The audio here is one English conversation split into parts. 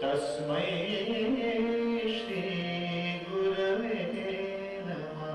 तस्मै श्री गुरवे नमः।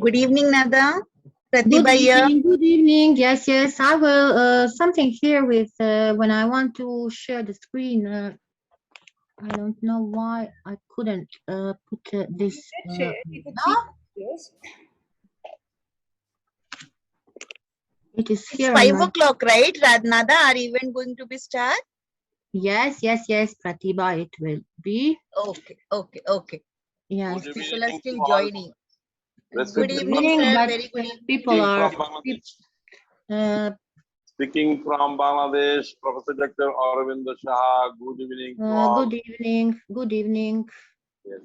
Good evening, Nada. Good Pratibha here. evening, good evening. Yes, yes. I will something here with when I want to share the screen. I don't know why I couldn't put this. Yes. It is It's here. 5 o'clock, right, Nada? Our event going to be start? Yes, yes, yes, Pratibha, it will be. Okay, okay, okay. Yes. People are still joining. Good evening, sir. but Very good evening. people are. Speaking from Bangladesh, Professor Dr. Aravind Shah. Good evening to all. Good evening. Good evening. Yes.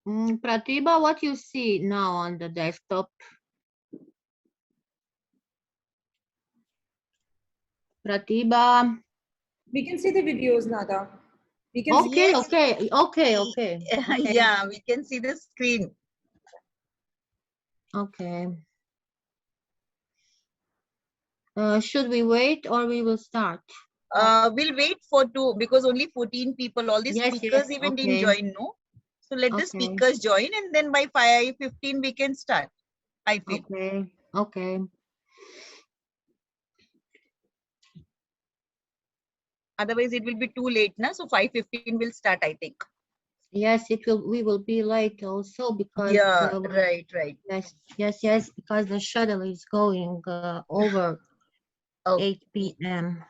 Pratibha, what you see now on the desktop? Pratibha. We can see the videos, Nada. We can Okay, Yes. okay. Yeah, we can see the screen. Okay. Should we wait or we will start? We'll wait for 2 because only 14 people, all the speakers even didn't join, no? So let the speakers join and then by 5:15 we can start, I feel. Okay, okay. Otherwise it will be too late, na? So 5:15 will start, I think. Yes, it will. We will be late also because. Yeah, right. Yes, because the shuttle is going over 8 p.m.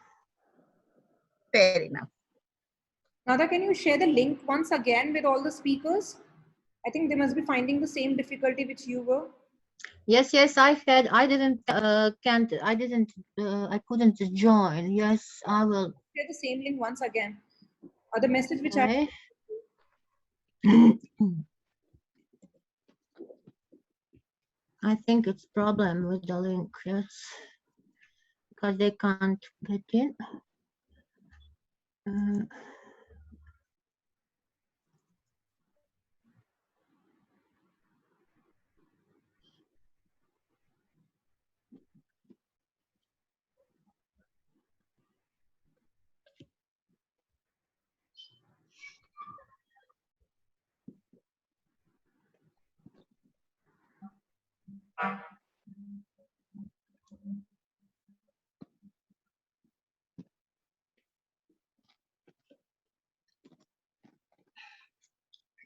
Fair enough. Nada, can you share the link once again with all the speakers? I think they must be finding the same difficulty which you were. Yes, I couldn't join. Yes, I will. Share the same link once again. Or the message which Okay. I think it's problem with the link, yes, because they can't get in.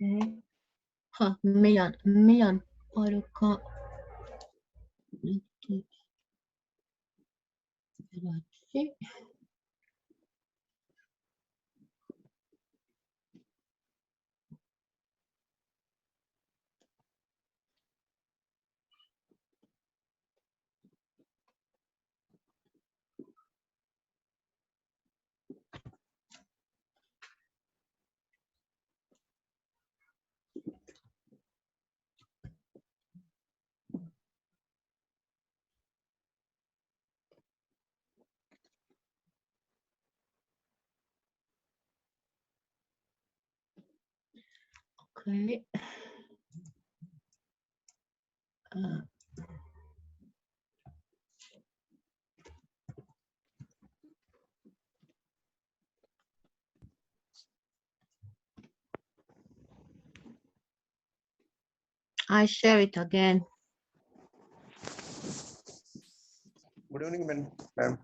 Okay. Milan Paruka. Grazie. Okay. I share it again. Good evening, ma'am.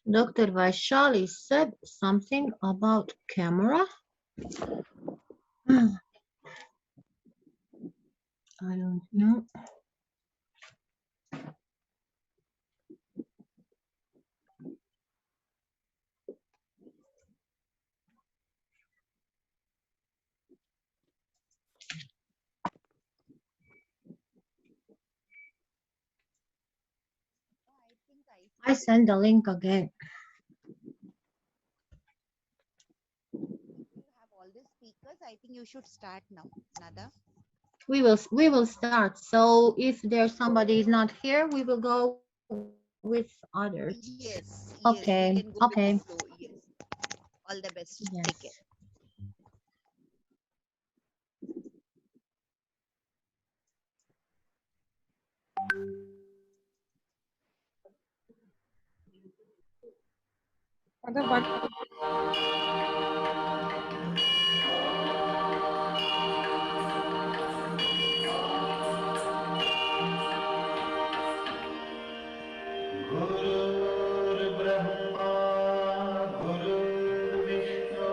Dr. Vaishali said something about camera. I don't know. I send the link again. You have all the speakers. I think you should start now, Nada. We will start. So if there's somebody is not here, we will go with others. Yes, Okay. yes, we can go Okay. with the flow. Yes. All the best. Yes. Take care. Other one. गुरुर्ब्रह्मा गुरुर्विष्णु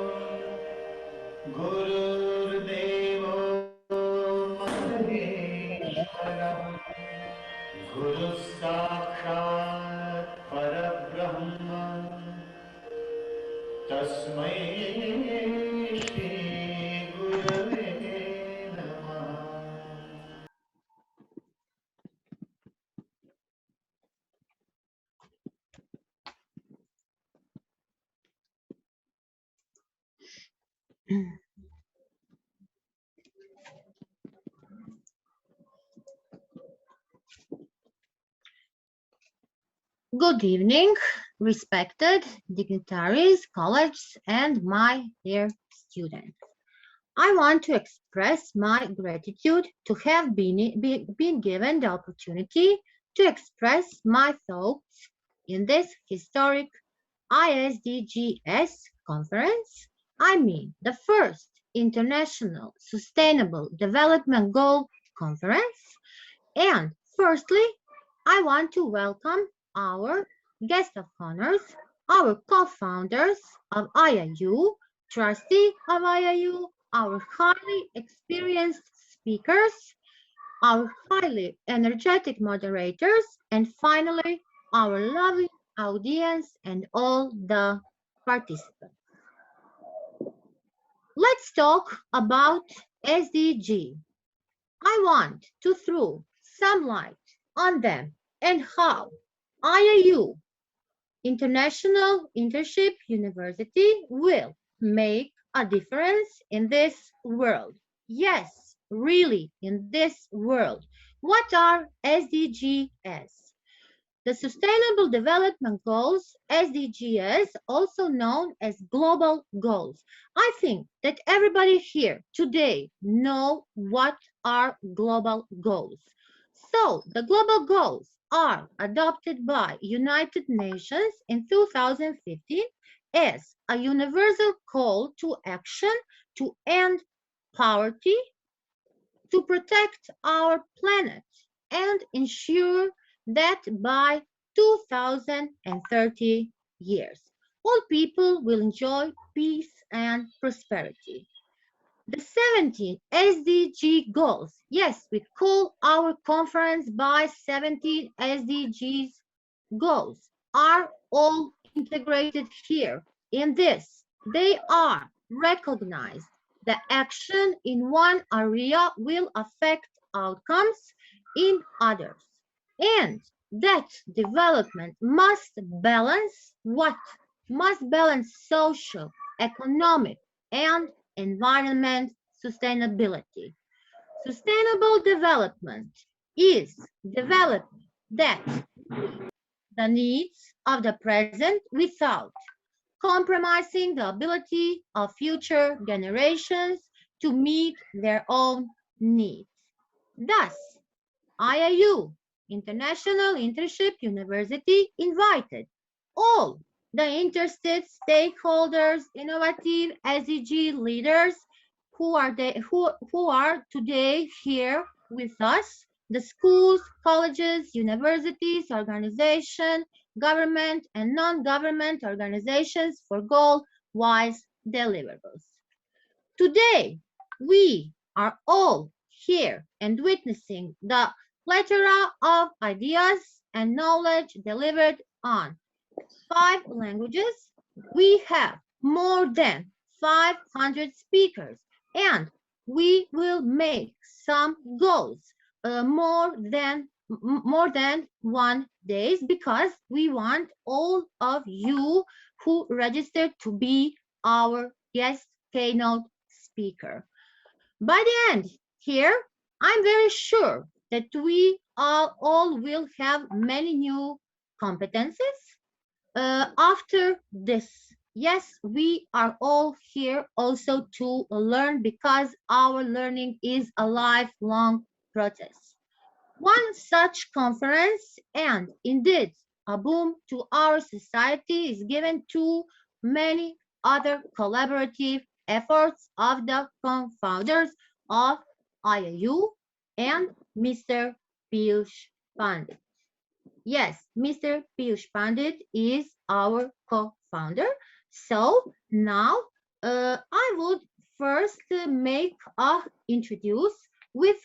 गुरुर्देवो महेश्वरः गुरुः साक्षात् परब्रह्म तस्मै श्री गुरवे नमः Good evening, respected dignitaries, colleagues, and my dear students. I want to express my gratitude to have been given the opportunity to express my thoughts in this historic ISDGS conference I mean the first International Sustainable Development Goal Conference. And firstly, I want to welcome our guest of honors, our co-founders of Iiu, trustee of Iiu, our highly experienced speakers, our highly energetic moderators, and finally, our lovely audience and all the participants. Let's talk about SDG. I want to throw some light on them and how IIU, International Internship University, will make a difference in this world. Yes, really, in this world. What are SDGs? The Sustainable Development Goals, SDGs, also known as global goals. I think that everybody here today know what are global goals. So the global goals are adopted by United Nations in 2015 as a universal call to action to end poverty, to protect our planet, and ensure that by 2030 years, all people will enjoy peace and prosperity. The 17 SDG goals, yes, we call our conference by 17 SDGs goals, are all integrated here in this. They are recognized. The action in one area will affect outcomes in others. And that development must balance what? Must balance social, economic, and environment sustainability. Sustainable development is development that meets the needs of the present without compromising the ability of future generations to meet their own needs. Thus, IIU, International Internship University, invited all the interested stakeholders, innovative SDG leaders who are today here with us, the schools, colleges, universities, organizations, government and non-government organizations for goal-wise deliverables. Today, we are all here and witnessing the plethora of ideas and knowledge delivered on 5 languages. We have more than 500 speakers, and we will make some goals more than 1 day because we want all of you who registered to be our guest keynote speaker. By the end here, I'm very sure that we all will have many new competencies after this. Yes, we are all here also to learn because our learning is a lifelong process. One such conference and indeed a boom to our society is given to many other collaborative efforts of the co-founders of IIU and Mr. Piyush Pandit. Yes, Mr. Piyush Pandit is our co-founder. So now I would first make a introduce with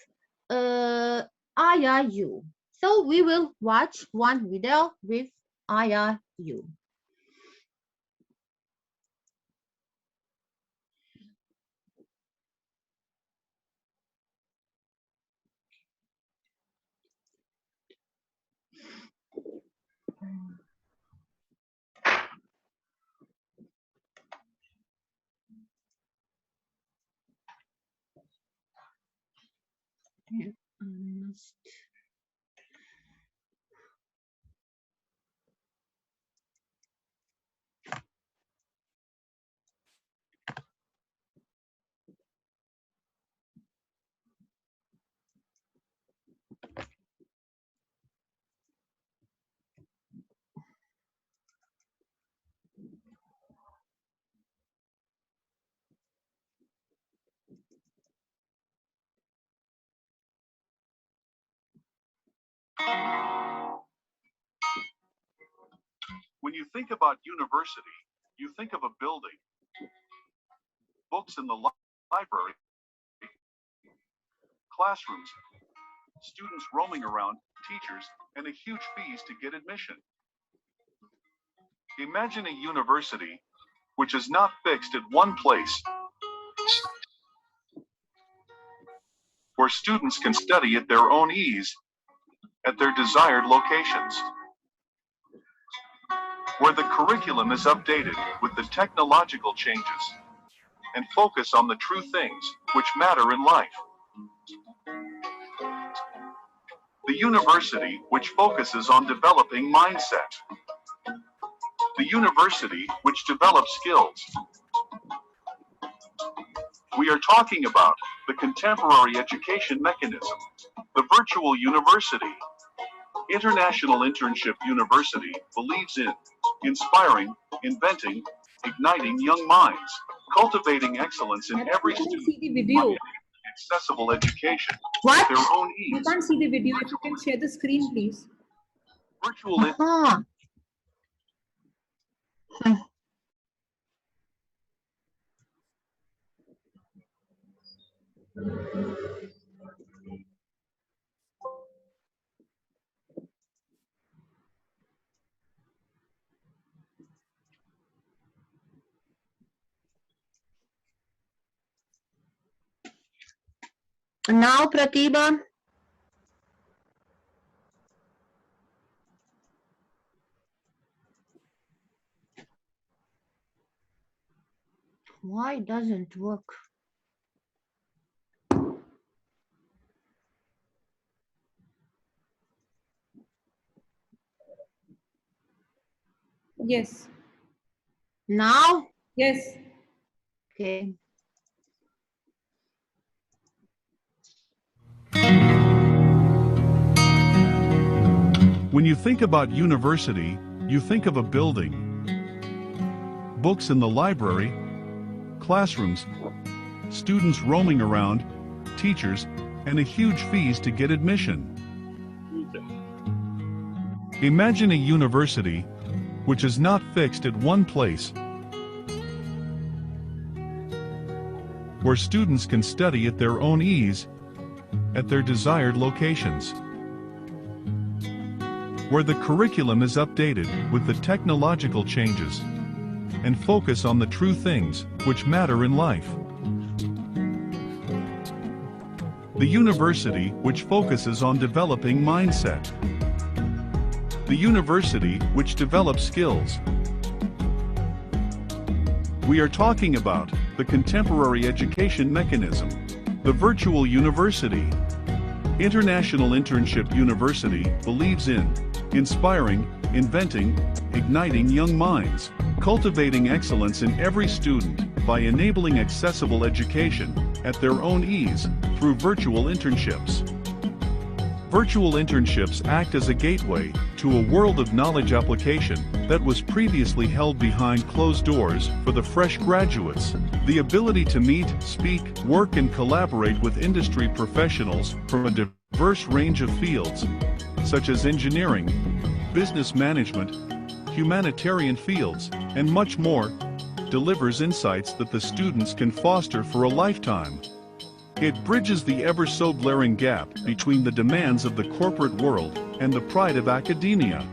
IIU. So we will watch one video with IIU. When you think about university, you think of a building, books in the library, classrooms, students roaming around, teachers, and a huge fees to get admission. Imagine a university which is not fixed at one place, where students can study at their own ease, at their desired locations, where the curriculum is updated with the technological changes, and focus on the true things which matter in life. The university which focuses on developing mindset. The university which develops skills. We are talking about the contemporary education mechanism, the virtual university. International Internship University believes in inspiring, inventing, igniting young minds, cultivating excellence in every student, see the video. accessible education, What? at their own You ease. can't see the video. If you can share the screen, please. Virtual Now, Pratibha. Why doesn't work? Yes. Now? Yes. Okay. When you think about university, you think of a building, books in the library, classrooms, students roaming around, teachers, and a huge fees to get admission. Imagine a university which is not fixed at one place, where students can study at their own ease, at their desired locations, where the curriculum is updated with the technological changes, and focus on the true things which matter in life. The university which focuses on developing mindset. The university which develops skills. We are talking about the contemporary education mechanism, the virtual university. International Internship University believes in inspiring, inventing, igniting young minds, cultivating excellence in every student by enabling accessible education at their own ease through virtual internships. Virtual internships act as a gateway to a world of knowledge application that was previously held behind closed doors for the fresh graduates. The ability to meet, speak, work and collaborate with industry professionals from a diverse range of fields, such as engineering, business management, humanitarian fields, and much more, delivers insights that the students can foster for a lifetime. It bridges the ever-so-glaring gap between the demands of the corporate world and the pride of academia.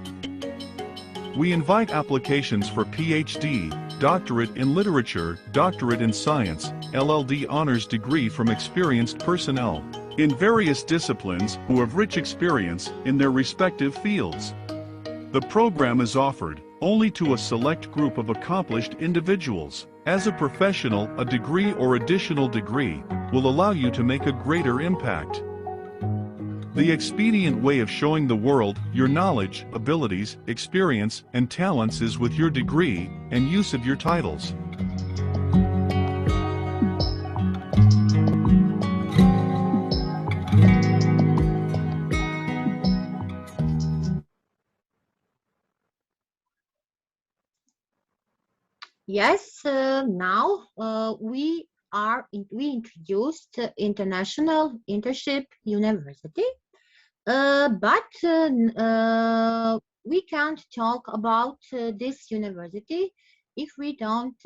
We invite applications for PhD, Doctorate in Literature, Doctorate in Science, LLD honors degree from experienced personnel in various disciplines who have rich experience in their respective fields. The program is offered only to a select group of accomplished individuals. As a professional, a degree or additional degree will allow you to make a greater impact. The expedient way of showing the world your knowledge, abilities, experience, and talents is with your degree and use of your titles. Yes, now we introduced International Internship University. But we can't talk about this university if we don't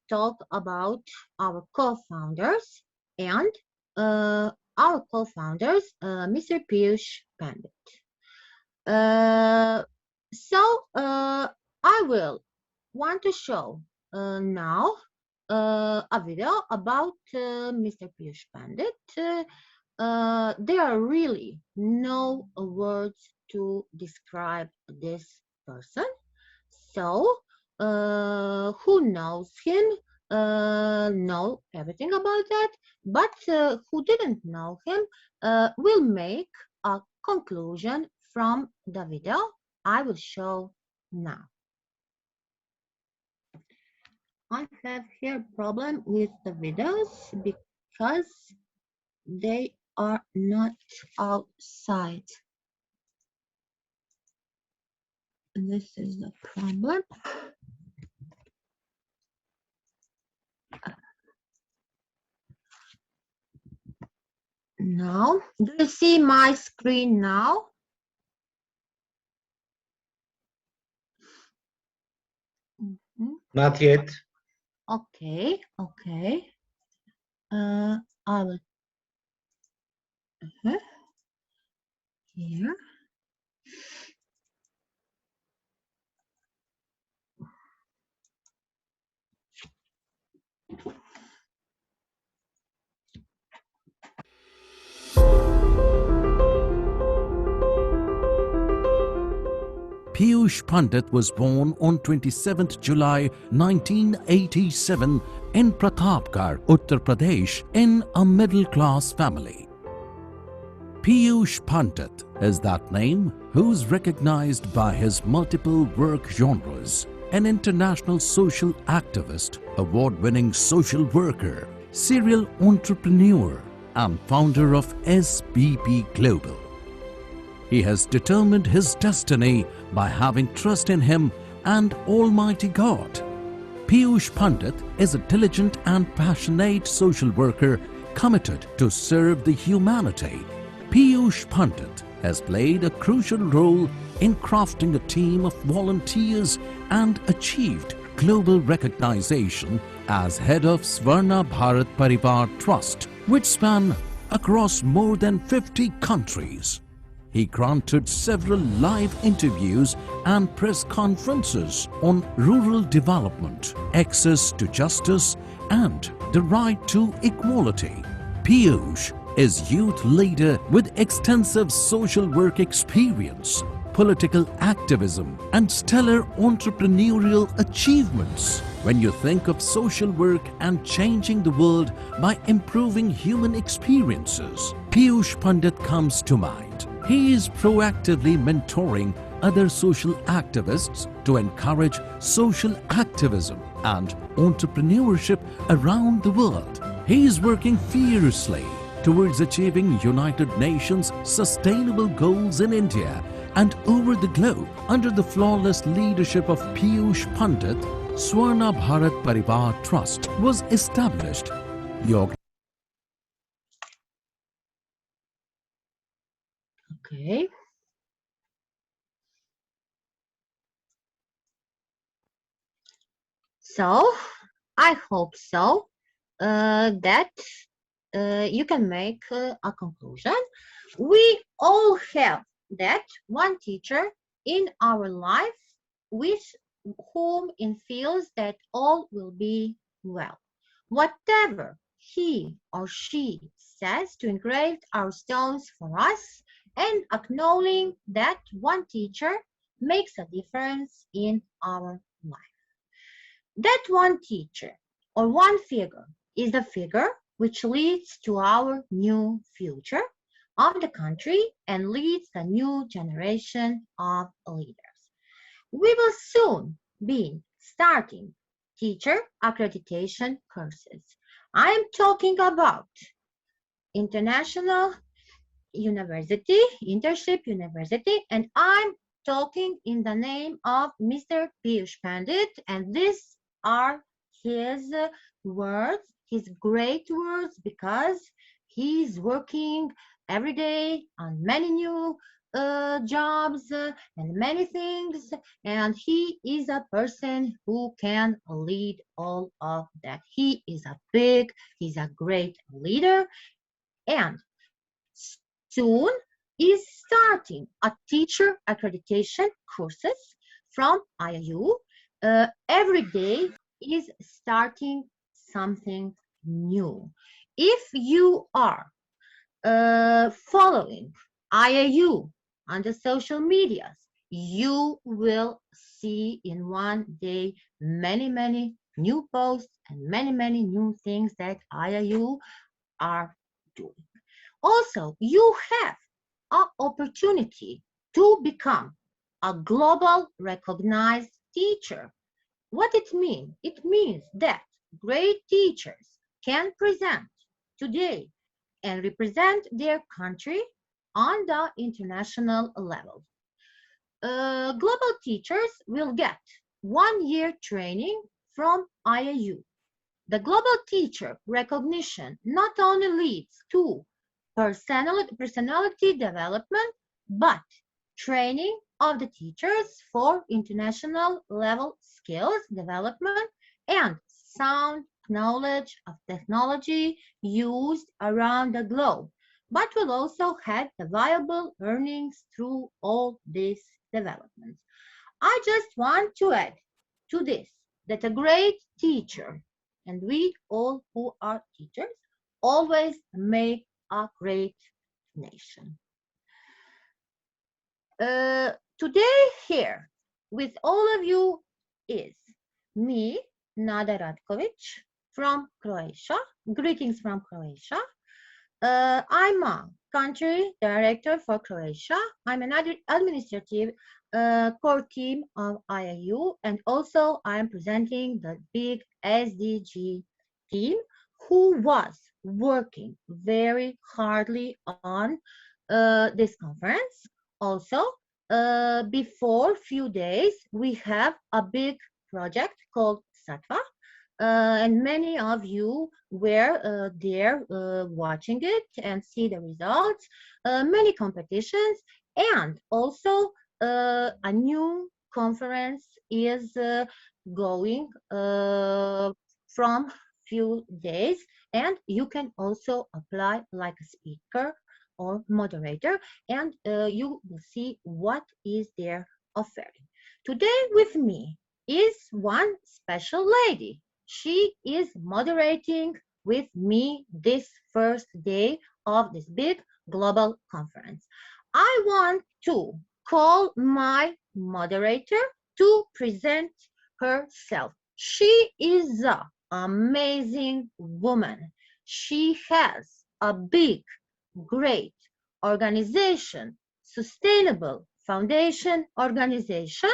talk about our co-founders and our co-founders, Mr. Piyush Pandit. I will want to show now a video about Mr. Piyush Pandit. There are really no words to describe this person. So, who knows him know everything about that, but who didn't know him will make a conclusion from the video I will show now. I have here problem with the videos because they are not outside. This is the problem. Now, do you see my screen now? Not yet. Okay, okay. I will here. Iiu-Isdgc Pandit was born on 27th July 1987 in Pratapgarh, Uttar Pradesh, in a middle-class family. Iiu-Isdgc Pandit is that name who is recognized by his multiple work genres: an international social activist, award-winning social worker, serial entrepreneur, and founder of SBP Global. He has determined his destiny by having trust in him and Almighty God. Iiu-Isdgc Pandit is a diligent and passionate social worker committed to serve the humanity. Iiu-Isdgc Pandit has played a crucial role in crafting a team of volunteers and achieved global recognition as head of Swarna Bharat Parivar Trust, which span across more than 50 countries. He granted several live interviews and press conferences on rural development, access to justice, and the right to equality. Iiu-Isdgc is youth leader with extensive social work experience, political activism, and stellar entrepreneurial achievements. When you think of social work and changing the world by improving human experiences, Iiu-Isdgc Pandit comes to mind. He is proactively mentoring other social activists to encourage social activism and entrepreneurship around the world. He is working fiercely towards achieving United Nations sustainable goals in India and over the globe. Under the flawless leadership of Iiu-Isdgc Pandit, Swarna Bharat Parivar Trust was established. Okay. So, I hope so that you can make a conclusion. We all have that one teacher in our life with whom it feels that all will be well. Whatever he or she says to engrave our stones for us, and acknowledging that one teacher makes a difference in our life. That one teacher or one figure is the figure which leads to our new future of the country and leads the new generation of leaders. We will soon be starting teacher accreditation courses. I am talking about International University, Internship University, and I'm talking in the name of Mr. Piyush Pandit, and these are his words, his great words, because He's working every day on many new jobs and many things, and he is a person who can lead all of that. He's a great leader, and soon is starting a teacher accreditation courses from IIU. Every day is starting something new. If you are following IIU on the social medias, you will see in one day many new posts and many new things that IIU are doing. Also, you have an opportunity to become a global recognized teacher. What it means? It means that great teachers can present today and represent their country on the international level. Global teachers will get 1 year training from IIU. The global teacher recognition not only leads to personality development, but training of the teachers for international level skills development and sound knowledge of technology used around the globe, but will also have the viable earnings through all these developments. I just want to add to this that a great teacher, and we all who are teachers, always make a great nation. Today here with all of you is me, Nada Ratkovic from Croatia. Greetings from Croatia. I'm a country director for Croatia. I'm another administrative core team of IIU, and also I'm presenting the big SDG team who was working very hardly on this conference. Also, before few days, we have a big project called Satva, and many of you were there watching it and see the results, many competitions, and also a new conference is going from few days, and you can also apply like a speaker or moderator, and you will see what is their offering. Today with me is one special lady. She is moderating with me this first day of this big global conference. I want to call my moderator to present herself. She is an amazing woman. She has a big, great organization, sustainable foundation organization.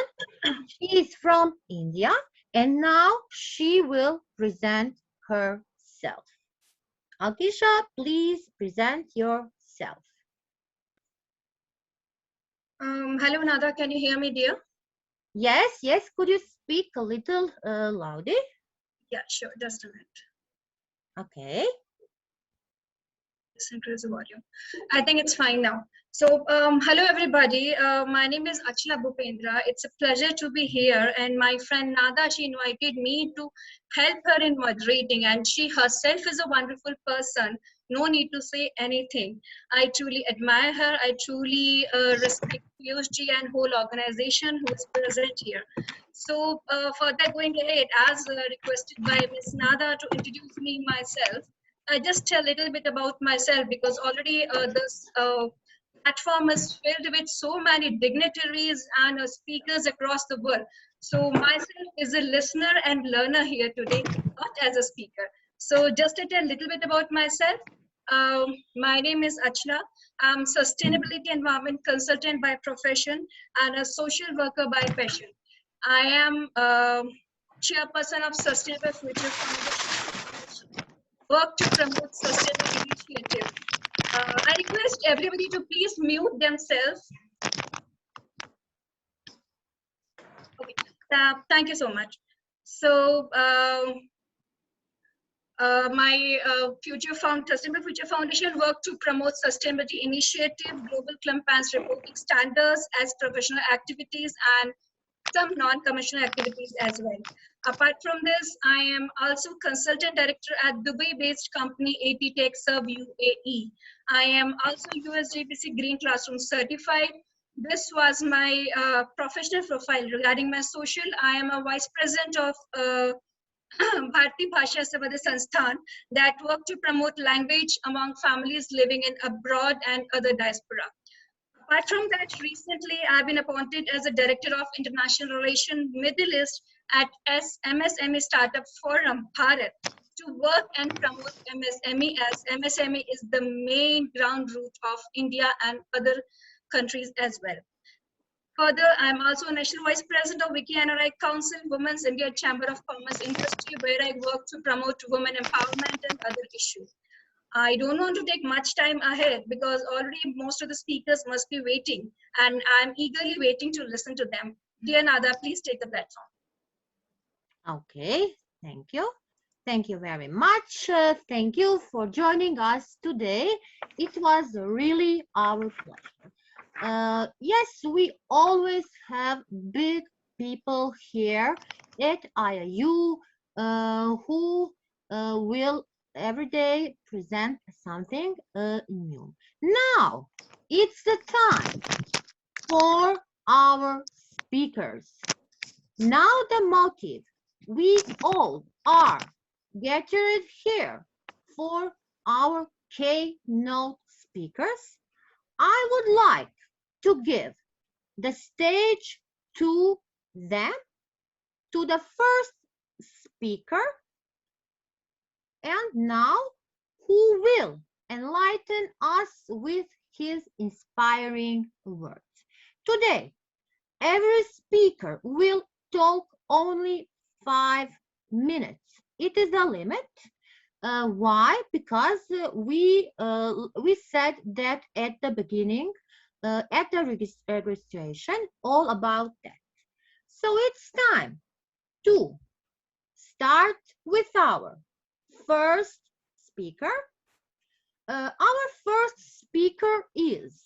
She is from India, and now she will present herself. Alkisha, please present yourself. Hello, Nada. Can you hear me, dear? Yes, yes. Could you speak a little louder? Yeah, sure. Just a minute. Okay. Just increase the volume. I think it's fine now. So, hello, everybody. My name is Achla Bhupendra. It's a pleasure to be here. And my friend Nada, she invited me to help her in moderating. And she herself is a wonderful person. No need to say anything. I truly admire her. I truly respect Iiu-Isdgc and whole organization who is present here. So, further going ahead, as requested by Ms. Nada to introduce me myself, I just tell a little bit about myself because already this platform is filled with so many dignitaries and speakers across the world. So myself is a listener and learner here today, not as a speaker. So just to tell a little bit about myself, my name is Achla. I'm sustainability environment consultant by profession and a social worker by passion. I am chairperson of Sustainable Future Foundation, work to promote sustainable initiatives. I request everybody to please mute themselves. Okay, thank you so much. So, Sustainable Future Foundation work to promote sustainability initiative, global compliance reporting standards as professional activities, and some non-commercial activities as well. Apart from this, I am also consultant director at Dubai-based company AP Tech Serve UAE. I am also Iiu-Isdgc Green Classroom certified. This was my professional profile. Regarding my social, I am a vice president of Bharati Bhasha Savada Sansthan that work to promote language among families living in abroad and other diaspora. Apart from that, recently I've been appointed as a Director of International Relations Middle East at MSME Startup Forum, Bharat, to work and promote MSME, as MSME is the main ground root of India and other countries as well. Further, I'm also a National Vice President of Wiki NRI Council, Women's India Chamber of Commerce Industry, where I work to promote women empowerment and other issues. I don't want to take much time ahead because already most of the speakers must be waiting, and I'm eagerly waiting to listen to them. Dear Nada, please take the platform. Okay, thank you. Thank you very much. Thank you for joining us today. It was really our pleasure. Yes, we always have big people here at Iiu who will every day present something new. Now, it's the time for our speakers. Now the motive, we all are gathered here for our keynote speakers. I would like to give the stage to them, to the first speaker, and now who will enlighten us with his inspiring words. Today, every speaker will talk only 5 minutes. It is the limit. Why? Because we said that at the beginning, at the registration, all about that. So it's time to start with our first speaker. Our first speaker is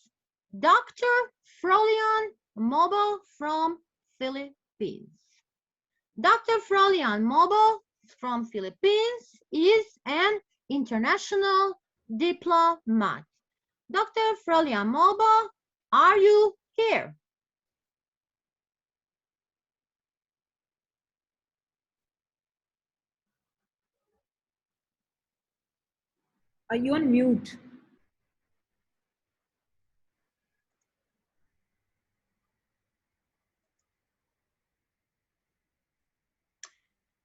Dr. Frolian Mobile from Philippines. Dr. Frolian Mobile from Philippines is an international diplomat. Dr. Frolian Mobile, are you here? Are you on mute?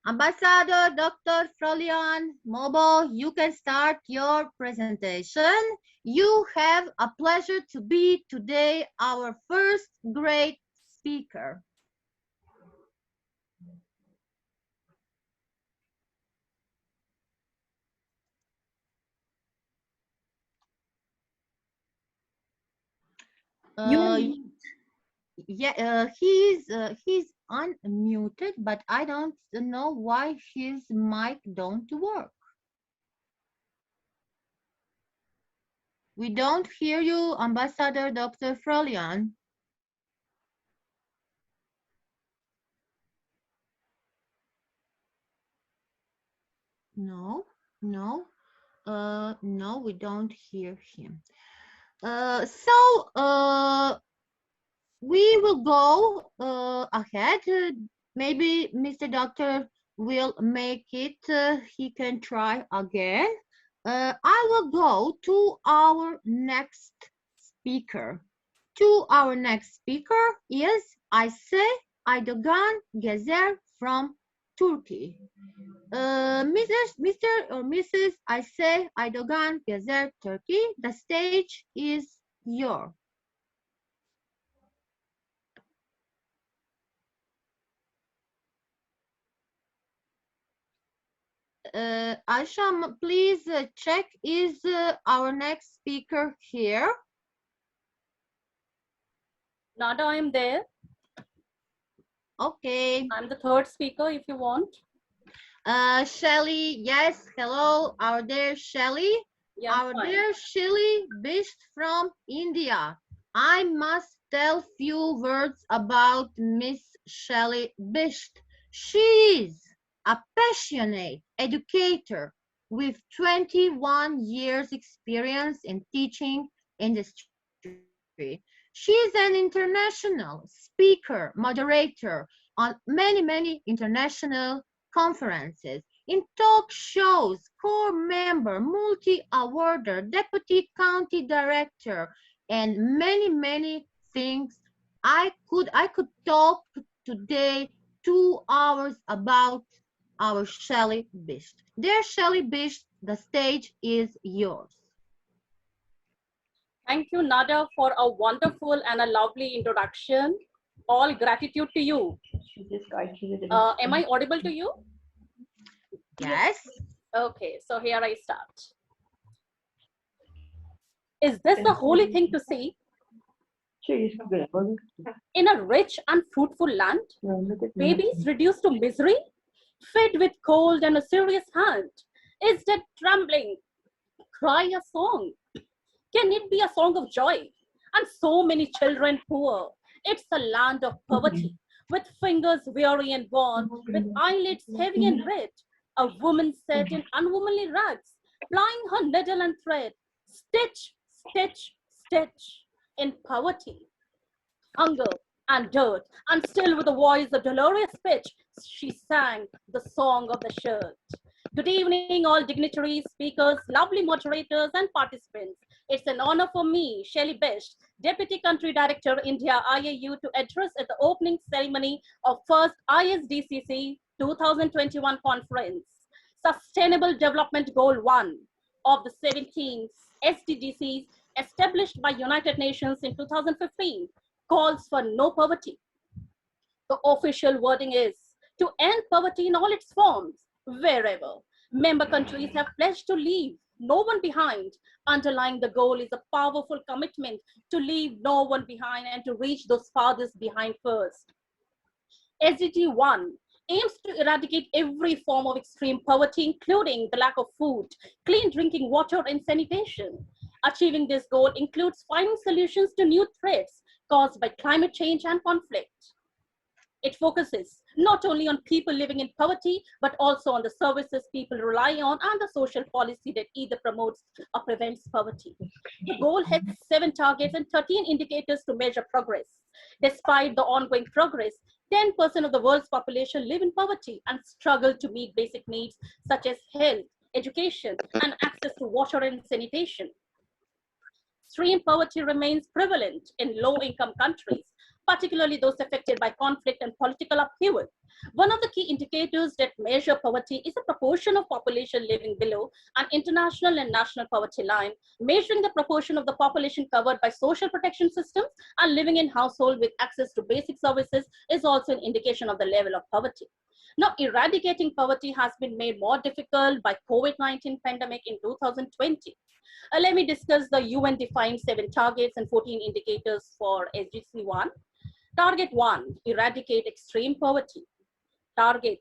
Ambassador Dr. Frolian Mobile, you can start your presentation. You have a pleasure to be today our first great speaker. Yeah, he's unmuted, but I don't know why his mic don't work. We don't hear you, Ambassador Dr. Frolian. No, no, no, we don't hear him. We will go ahead. Maybe Mr. Doctor will make it. He can try again. I will go to our next speaker. Our next speaker is Iiu-Isdgc from Turkey. Mr. or Mrs. Iiu-Isdgc, Turkey, the stage is yours. Aisha, please check, is our next speaker here? Nada, I'm there. Okay. I'm the third speaker if you want. Shelly, yes, hello, our dear Shelly. Yeah, our fine. dear Shelly Bisht from India. I must tell few words about Miss Shelly Bisht. She is a passionate educator with 21 years experience in teaching industry. She is an international speaker, moderator on many international conferences, in talk shows, core member, multi-awarder, deputy county director, and many things. I could talk today 2 hours about our Shelly Bisht. Dear Shelly Bisht, the stage is yours. Thank you, Nada, for a wonderful and a lovely introduction. All gratitude to you. Am I audible to you? Yes. Okay, so here I start. Is this a holy thing to see? In a rich and fruitful land, babies reduced to misery, fed with cold and a serious hand, is that trembling, cry a song? Can it be a song of joy? And so many children poor. It's a land of poverty, with fingers weary and worn, with eyelids heavy and red. A woman set in unwomanly rags, plying her needle and thread, stitch, stitch, stitch, in poverty, hunger, and dirt, and still with a voice of dolorous pitch, she sang the song of the shirt. Good evening, all dignitaries, speakers, lovely moderators, and participants. It's an honor for me, Shelly Bisht, Deputy Country Director, India IIU, to address at the opening ceremony of first Iiu-Isdgc 2021 conference. Sustainable Development Goal 1 of the 17 SDGs established by United Nations in 2015 calls for no poverty. The official wording is to end poverty in all its forms, wherever. Member countries have pledged to leave no one behind. Underlying the goal is a powerful commitment to leave no one behind and to reach those farthest behind first. SDG 1 aims to eradicate every form of extreme poverty, including the lack of food, clean drinking water, and sanitation. Achieving this goal includes finding solutions to new threats caused by climate change and conflict. It focuses not only on people living in poverty, but also on the services people rely on and the social policy that either promotes or prevents poverty. The goal has 7 targets and 13 indicators to measure progress. Despite the ongoing progress, 10% of the world's population live in poverty and struggle to meet basic needs such as health, education, and access to water and sanitation. Extreme poverty remains prevalent in low-income countries, particularly those affected by conflict and political upheaval. One of the key indicators that measure poverty is the proportion of population living below an international and national poverty line. Measuring the proportion of the population covered by social protection systems and living in households with access to basic services is also an indication of the level of poverty. Now, eradicating poverty has been made more difficult by COVID-19 pandemic in 2020. Let me discuss the UN-defined 7 targets and 14 indicators for SDG 1. Target 1, eradicate extreme poverty. Target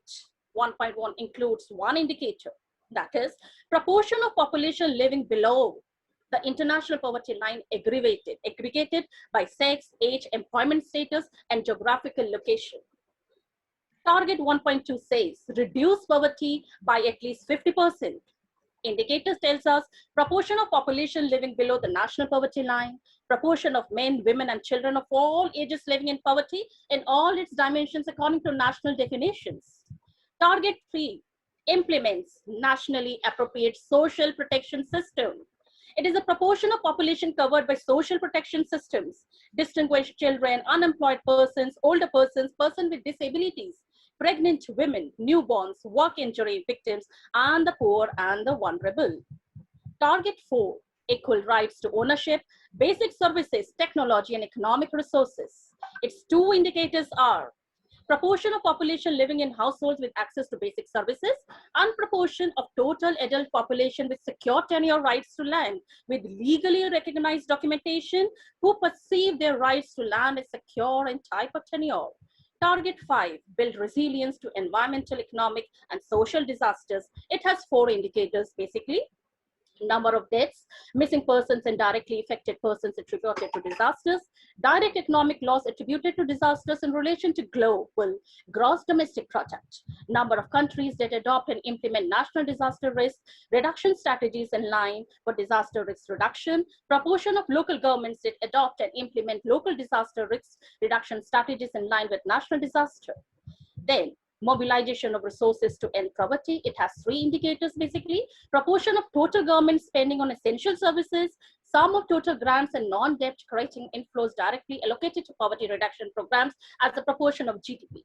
1.1 includes 1 indicator, that is, proportion of population living below the international poverty line aggregated by sex, age, employment status, and geographical location. Target 1.2 says, reduce poverty by at least 50%. Indicators tells us proportion of population living below the national poverty line, proportion of men, women, and children of all ages living in poverty in all its dimensions according to national definitions. Target 3 implements nationally appropriate social protection system. It is a proportion of population covered by social protection systems, distinguished children, unemployed persons, older persons, persons with disabilities, pregnant women, newborns, work injury victims, and the poor and the vulnerable. Target 4, equal rights to ownership, basic services, technology, and economic resources. Its 2 indicators are proportion of population living in households with access to basic services, and proportion of total adult population with secure tenure rights to land with legally recognized documentation who perceive their rights to land as secure and type of tenure. Target 5, build resilience to environmental, economic, and social disasters. It has 4 indicators basically. Number of deaths, missing persons and directly affected persons attributed to disasters, direct economic loss attributed to disasters in relation to global gross domestic product, number of countries that adopt and implement national disaster risk reduction strategies in line for disaster risk reduction, proportion of local governments that adopt and implement local disaster risk reduction strategies in line with national disaster. Then mobilization of resources to end poverty. It has 3 indicators basically. Proportion of total government spending on essential services, sum of total grants and non-debt creating inflows directly allocated to poverty reduction programs as a proportion of GDP.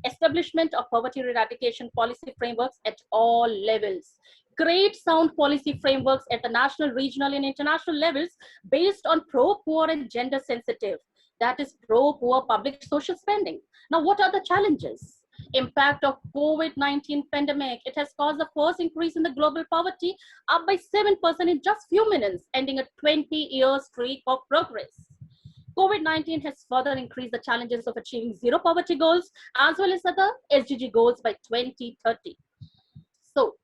Establishment of poverty eradication policy frameworks at all levels. Create sound policy frameworks at the national, regional, and international levels based on pro-poor and gender sensitive, that is pro-poor public social spending. Now, what are the challenges? Impact of COVID-19 pandemic. It has caused the first increase in the global poverty, up by 7% in just few minutes, ending a 20-year streak of progress. COVID-19 has further increased the challenges of achieving zero poverty goals as well as other SDG goals by 2030. So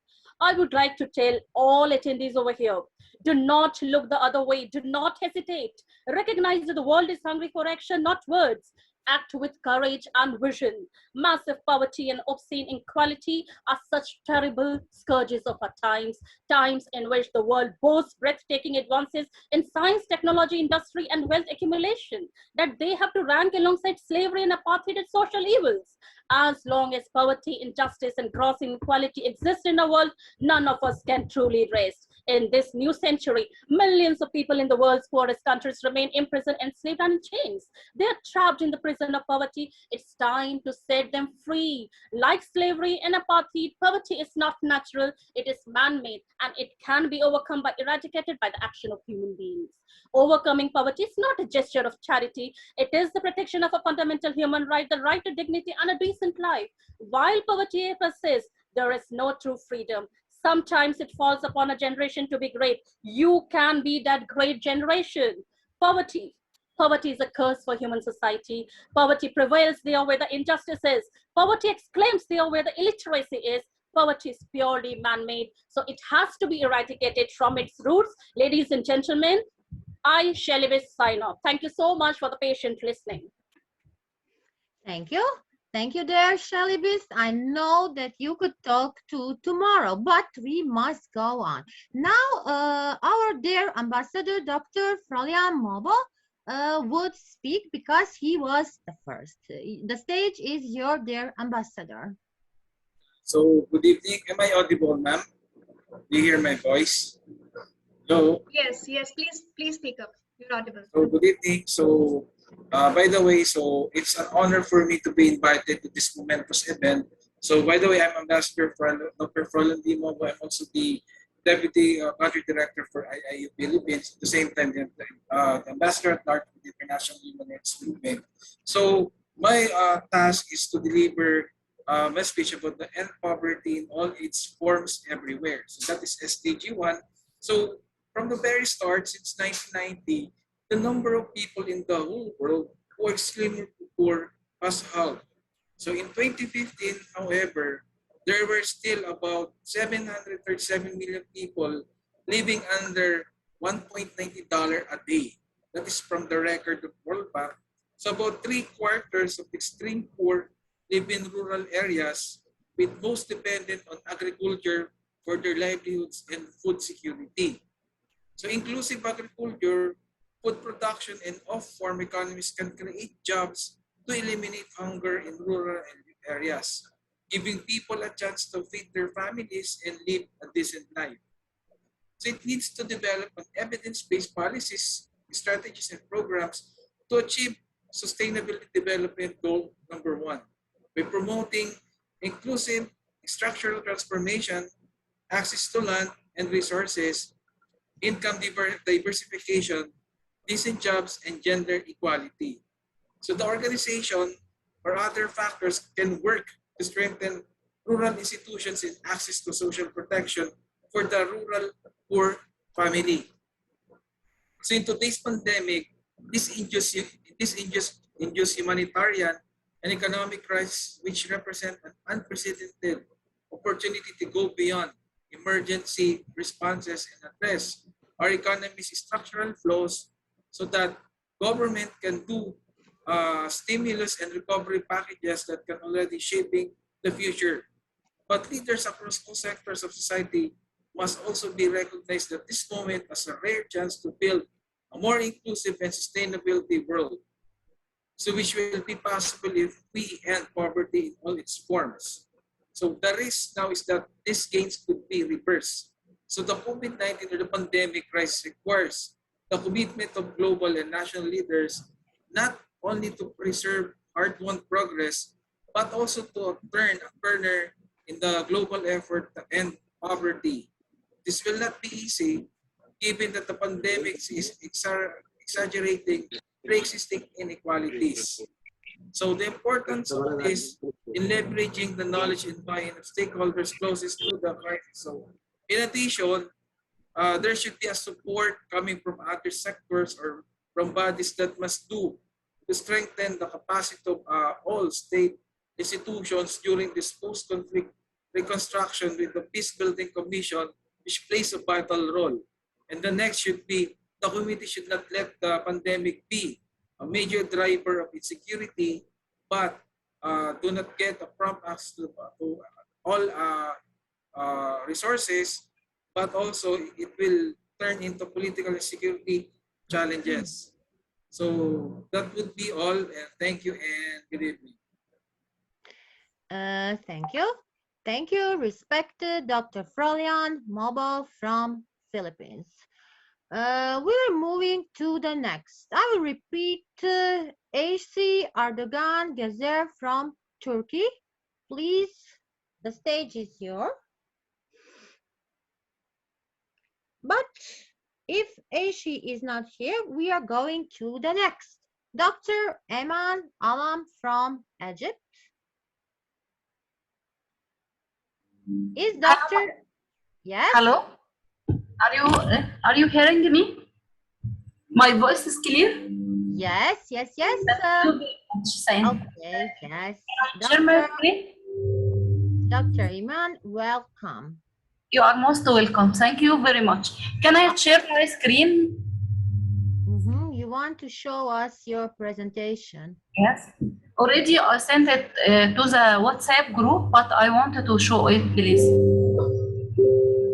I would like to tell all attendees over here, do not look the other way, do not hesitate. Recognize that the world is hungry for action, not words. Act with courage and vision. Massive poverty and obscene inequality are such terrible scourges of our times in which the world boasts breathtaking advances in science, technology, industry, and wealth accumulation, that they have to rank alongside slavery and apartheid and social evils. As long as poverty, injustice, and gross inequality exist in the world, none of us can truly rest. In this new century, millions of people in the world's poorest countries remain imprisoned, enslaved, and in chains. They are trapped in the prison of poverty. It's time to set them free. Like slavery and apartheid, poverty is not natural, it is man-made, and it can be overcome by eradicated by the action of human beings. Overcoming poverty is not a gesture of charity. It is the protection of a fundamental human right, the right to dignity and a decent life. While poverty persists, there is no true freedom. Sometimes it falls upon a generation to be great. You can be that great generation. Poverty is a curse for human society. Poverty prevails there where the injustice is. Poverty exclaims there where the illiteracy is. Poverty is purely man-made, so it has to be eradicated from its roots. Ladies and gentlemen, I, Shelly, sign off. Thank you so much for the patient listening. Thank you. Thank you, dear Shelly. I know that you could talk to tomorrow, but we must go on. Now, our dear ambassador, Dr. Frolian Mobo, would speak because he was the first. The stage is your dear ambassador. So, good evening. Am I audible, ma'am? Do you hear my voice? Hello? Yes, please speak up. You're audible. So, good evening. So, by the way, so it's an honor for me to be invited to this momentous event. So, by the way, I'm Ambassador for Dr. Frolian Mobo. I'm also the Deputy Country Director for Iiu Philippines. At the same time, the Ambassador at Large for the International Human Rights Movement. So, my task is to deliver a message about the end poverty in all its forms everywhere. So, that is SDG 1. So, from the very start, since 1990, the number of people in the whole world who are extremely poor has halved. So in 2015, however, there were still about 737 million people living under $1.90 a day. That is from the record of World Bank. So about 3/4 of the extreme poor live in rural areas, with most dependent on agriculture for their livelihoods and food security. So inclusive agriculture, food production, and off-farm economies can create jobs to eliminate hunger in rural areas, giving people a chance to feed their families and live a decent life. So it needs to develop an evidence-based policies, strategies, and programs to achieve sustainability development goal number 1 by promoting inclusive structural transformation, access to land and resources, income diversification, decent jobs, and gender equality. So the organization or other factors can work to strengthen rural institutions and access to social protection for the rural poor family. So in today's pandemic, this induced humanitarian an economic crisis which represent an unprecedented opportunity to go beyond emergency responses and address our economy's structural flaws so that government can do stimulus and recovery packages that can already shaping the future. But leaders across all sectors of society must also be recognized that this moment as a rare chance to build a more inclusive and sustainability world. So which will be possible if we end poverty in all its forms. So the risk now is that these gains could be reversed. So the COVID-19 or the pandemic crisis requires the commitment of global and national leaders not only to preserve hard-won progress, but also to turn a corner in the global effort to end poverty. This will not be easy given that the pandemic is exaggerating pre-existing inequalities. So the importance of this in leveraging the knowledge and buy-in of stakeholders closest to the crisis. So in addition, there should be a support coming from other sectors or from bodies that must do to strengthen the capacity of all state institutions during this post-conflict reconstruction with the Peace Building Commission, which plays a vital role. And the next should be the committee should not let the pandemic be a major driver of insecurity, but do not get a prompt access to all resources, but also it will turn into political insecurity challenges. So that would be all, and thank you and good evening. Thank you. Thank you, respected Dr. Frolian Mobile from Philippines. We're moving to the next. I will repeat Iiu-Isdgc from Turkey. Please, the stage is yours. But if Iiu is not here, we are going to the next. Dr. Eman Alam from Egypt. Is Dr. Yes? Hello? Are you hearing me? My voice is clear? Yes. Okay, yes. Dr. Iman, welcome. You are most welcome. Thank you very much. Can I share my screen? You want to show us your presentation? Yes. Already I sent it to the WhatsApp group, but I wanted to show it, please.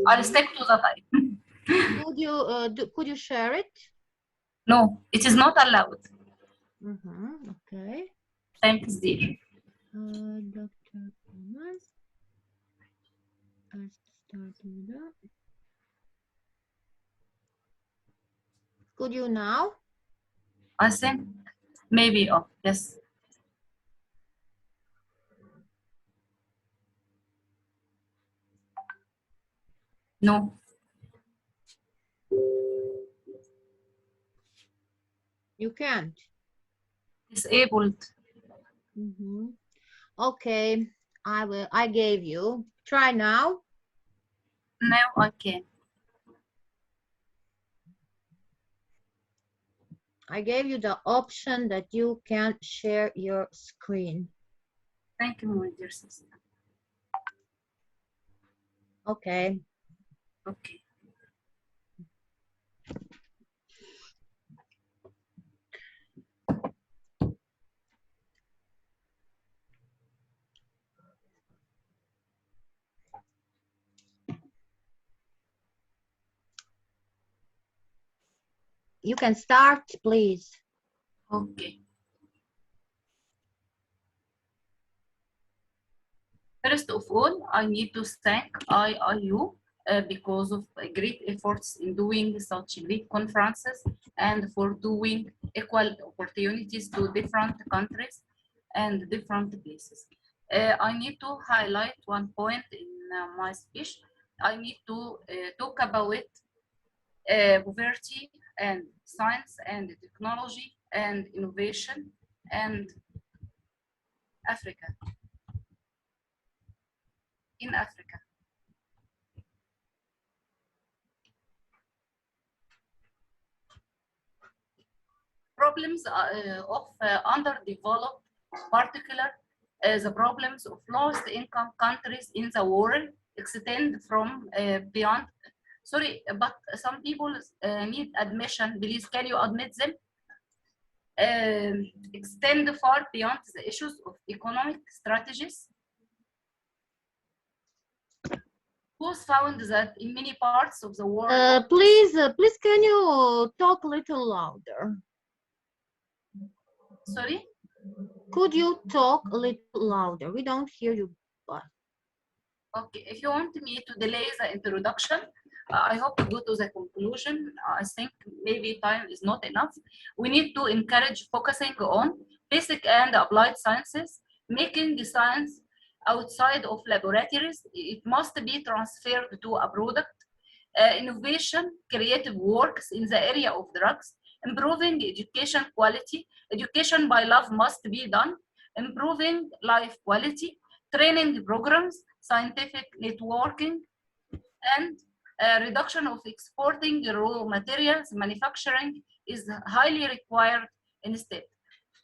I'll stick to the time. Could you share it? No, it is not allowed. Okay. Thanks, dear. Dr. Thomas. Let's start with that. Could you now? I think maybe, oh, yes. No. You can't. Disabled. Okay, I gave you. Try now. Now I can. I gave you the option that you can share your screen. Thank you, my dear sister. Okay. Okay. You can start, please. Okay. First of all, I need to thank Iiu because of great efforts in doing such great conferences and for doing equal opportunities to different countries and different places. I need to highlight one point in my speech. I need to talk about poverty and science and technology and innovation and Africa. In Africa. Problems of underdeveloped particular, the problems of lowest income countries in the world extend from beyond. Sorry, but some people need admission. Please, can you admit them? Extend far beyond the issues of economic strategies. Who's found that in many parts of the world? Please, can you talk a little louder? Sorry? Could you talk a little louder? We don't hear you. Okay, if you want me to delay the introduction, I hope to go to the conclusion. I think maybe time is not enough. We need to encourage focusing on basic and applied sciences, making the science outside of laboratories. It must be transferred to a product. Innovation, creative works in the area of drugs, improving education quality. Education by love must be done. Improving life quality, training programs, scientific networking, and reduction of exporting raw materials. Manufacturing is highly required instead.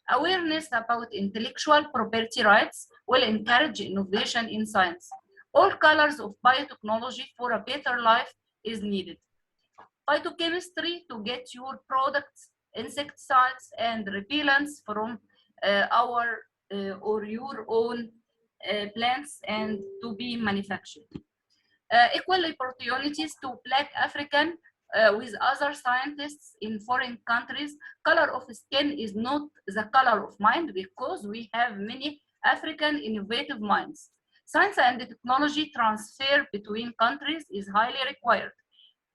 Awareness about intellectual property rights will encourage innovation in science. All colors of biotechnology for a better life is needed. Phytochemistry to get your products, insecticides and repellents from our or your own plants and to be manufactured. Equal opportunities to Black African with other scientists in foreign countries. Color of skin is not the color of mind because we have many African innovative minds. Science and technology transfer between countries is highly required.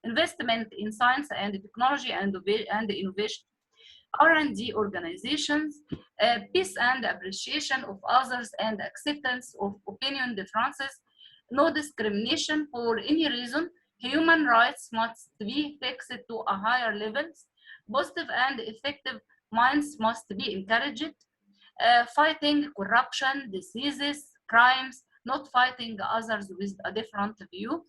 Investment in science and technology and innovation. R&D organizations, peace and appreciation of others and acceptance of opinion differences, no discrimination for any reason, human rights must be fixed to a higher levels, positive and effective minds must be encouraged, fighting corruption, diseases, crimes, not fighting others with a different view,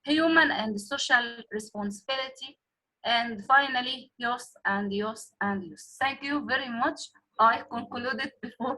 human and social responsibility, and finally, youth and youth and youth. Thank you very much. I concluded before.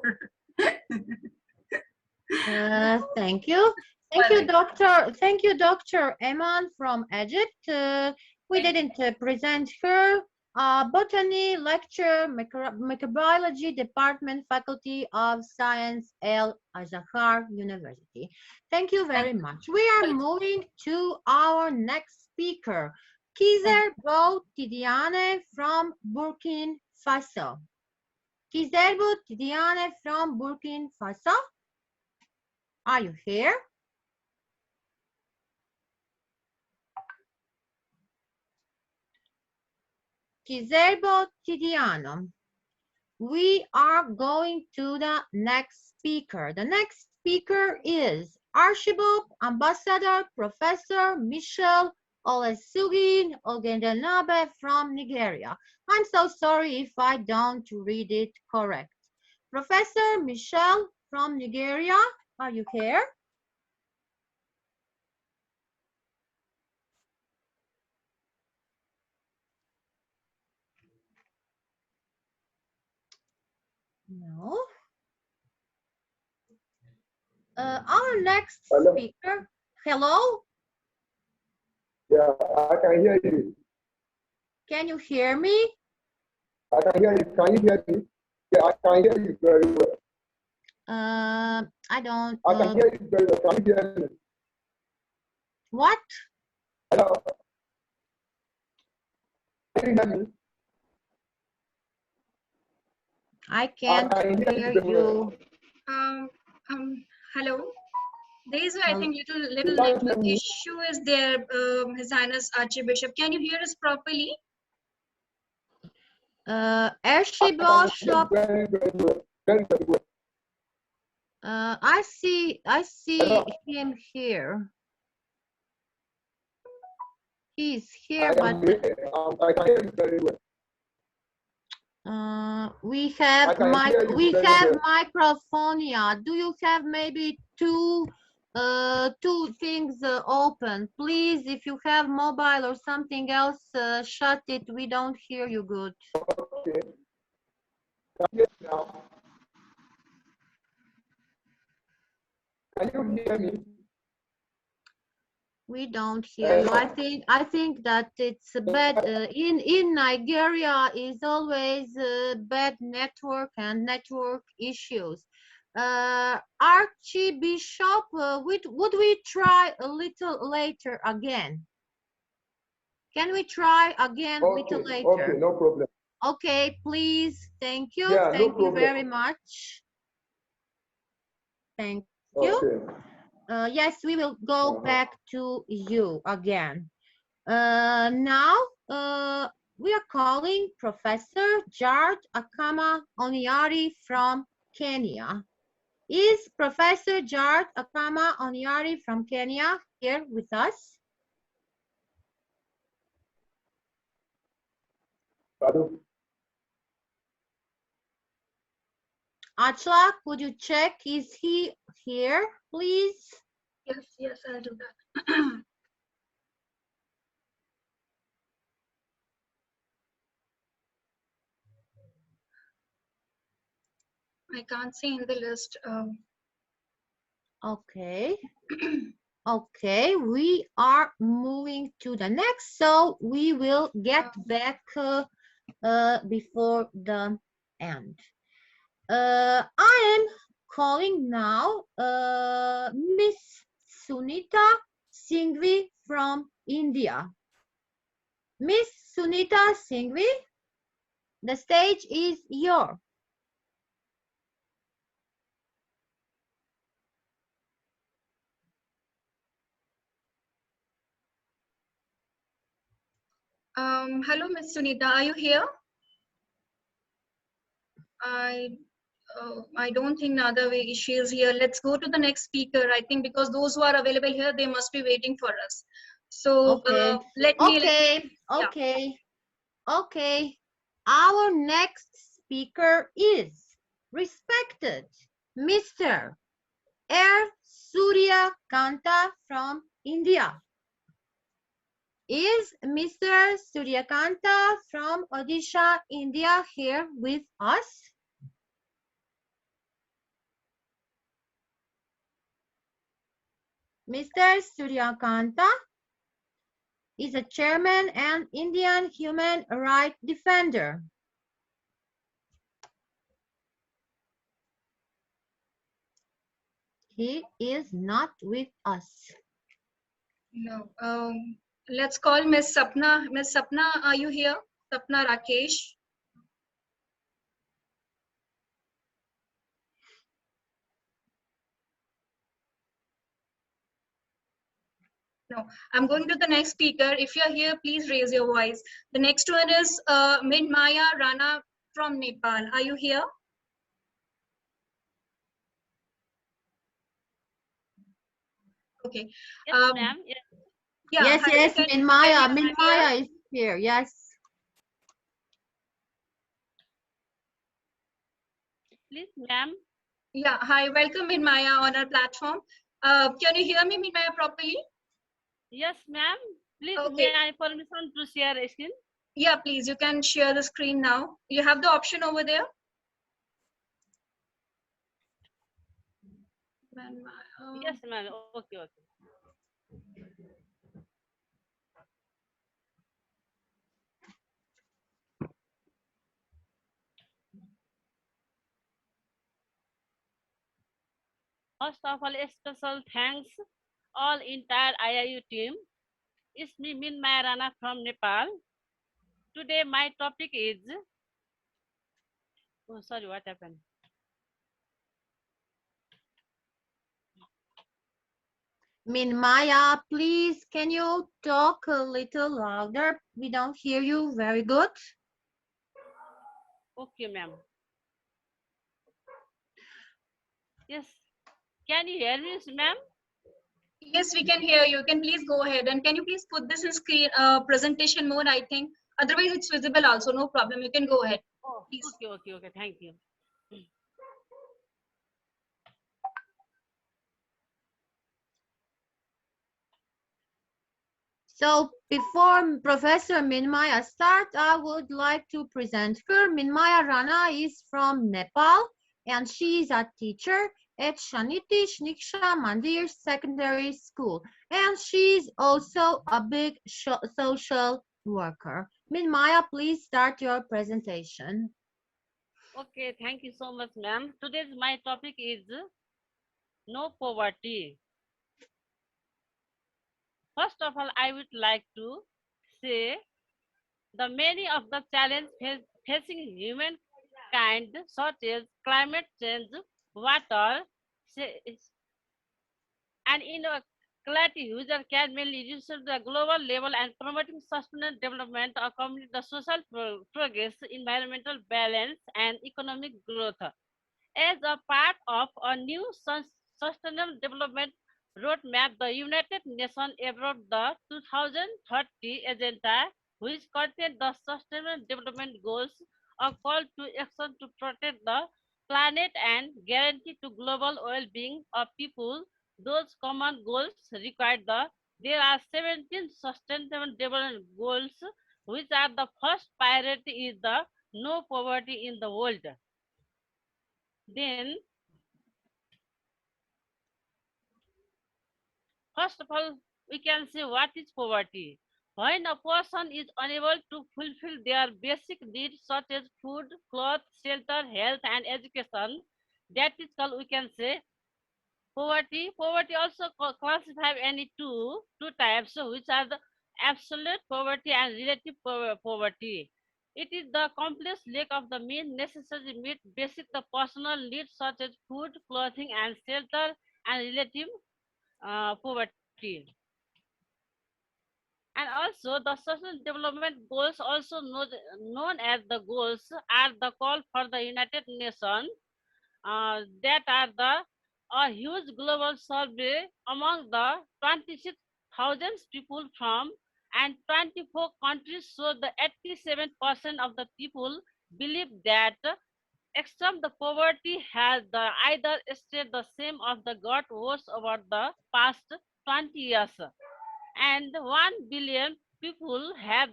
Thank you. Thank you, Doctor. Thank you, Dr. Eman from Egypt. We didn't present her. Botany lecture, microbiology department, faculty of science, Al-Azhar University. Thank you very much. We are moving to our next speaker, Kizerbo Tidiane from Burkina Faso. Kizerbo Tidiane from Burkina Faso. Are you here? Kizerbo Tidiano. We are going to the next speaker. The next speaker is Archibald Ambassador Professor Michel Olesugi Ogendanabe from Nigeria. I'm so sorry if I don't read it correct. Professor Michel from Nigeria, are you here? No. Our next speaker. Hello? Yeah, I can hear you. Can you hear me? I can hear you. Can you hear me? Yeah, I can hear you very well. I don't. I can hear you very well. Can you hear me? What? Hello. Can you hear me? I can't hear you. Hello. There is, I think, little network issue is there, His Highness Archbishop. Can you hear us properly? Archbishop. Very well. I see him here. He's here, but I can hear you very well. we have microphonia. Do you have maybe two things open? Please, if you have mobile or something else, shut it. We don't hear you good. Okay. Now. Can you hear me? We don't hear you. I think that it's bad. In Nigeria is always bad network and network issues. Archbishop, would we try a little later again? Can we try again a little later? Okay, no problem. Okay, please. Thank you. Yeah, Thank no you very problem. much. Thank you. Okay. Yes, we will go back to you again. Now we are calling Professor Jard Akama Oniari from Kenya. Is Professor Jard Akama Oniari from Kenya here with us? Achla, could you check, is he here, please? Yes, I'll do that. I can't see in the list. Okay. Okay, we are moving to the next, so we will get back before the end. I am calling now Miss Sunita Singhvi from India. Miss Sunita Singhvi, the stage is yours. Hello, Miss Sunita, are you here? I don't think Nada she is here. Let's go to the next speaker. I think because those who are available here, they must be waiting for us. So okay. Okay. Our next speaker is respected Mr. Air Surya Kanta from India. Is Mr. Suryakanta from Odisha, India here with us? Mr. Suryakanta is a chairman and Indian human rights defender. He is not with us. No. Let's call Miss Sapna. Miss Sapna, are you here? Sapna Rakesh. No, I'm going to the next speaker. If you're here, please raise your voice. The next one is Maya Rana from Nepal. Are you here? Okay. Yes, ma'am. Yeah, yes, Maya is here. Yes. Please, ma'am. Yeah, hi, welcome Maya on our platform. Can you hear me, Maya, properly? Yes, ma'am. Please, Okay. may I permission to share a screen? Yeah, please, you can share the screen now. You have the option over there. Yes, ma'am. Okay. First of all, a special thanks all entire IIU team. It's me, Maya Rana from Nepal. Today my topic is, oh sorry, what happened? Maya, please, can you talk a little louder? We don't hear you very good. Okay, ma'am. Yes. Can you hear me, ma'am? Yes, we can hear you. Can please go ahead and can you please put this in screen presentation mode? I think otherwise it's visible also. No problem. You can go ahead. Oh, okay. Thank you. So before Professor Minmaya starts, I would like to present her. Minmaya Rana is from Nepal and she is a teacher at Shaniti Shniksha Mandir Secondary School, and she's also a big social worker. Maya, please start your presentation. Okay, thank you so much, ma'am. Today's my topic is no poverty. First of all, I would like to say the many of the challenges facing humankind, such as climate change, water, and inequality, user can mainly reduce the global level and promoting sustainable development, accompanying the social progress, environmental balance, and economic growth. As a part of a new sustainable development roadmap, the United Nations approved the 2030 Agenda, which contains the Sustainable Development Goals, a call to action to protect the planet and guarantee to global well-being of people. Those common goals there are 17 Sustainable Development Goals, which are the first priority is the no poverty in the world. Then, first of all, we can say what is poverty. When a person is unable to fulfill their basic needs such as food, clothes, shelter, health, and education, that is called, we can say, poverty. Poverty also classified any two types, which are the absolute poverty and relative poverty. It is the complex lack of the means necessary to meet basic the personal needs such as food, clothing, and shelter, and relative poverty. And also the Sustainable Development Goals, also known as the goals, are the call for the United Nations that are a huge global survey among the 26,000 people from and 24 countries show the 87% of the people believe that extreme the poverty has either stayed the same or got worse over the past 20 years. And 1 billion people have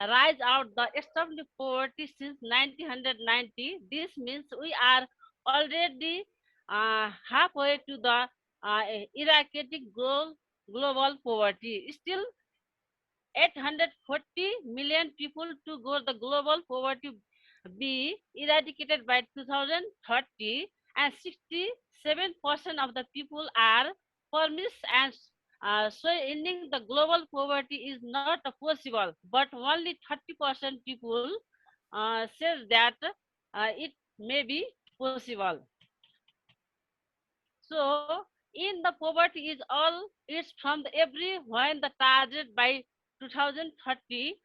rise out the extreme poverty since 1990. This means we are already halfway to the eradicating global poverty. Still, 840 million people to go the global poverty be eradicated by 2030, and 67% of the people are promised, and so ending the global poverty is not possible, but only 30% people says that it may be possible. So in the poverty is all it's from the every when the target by 2030,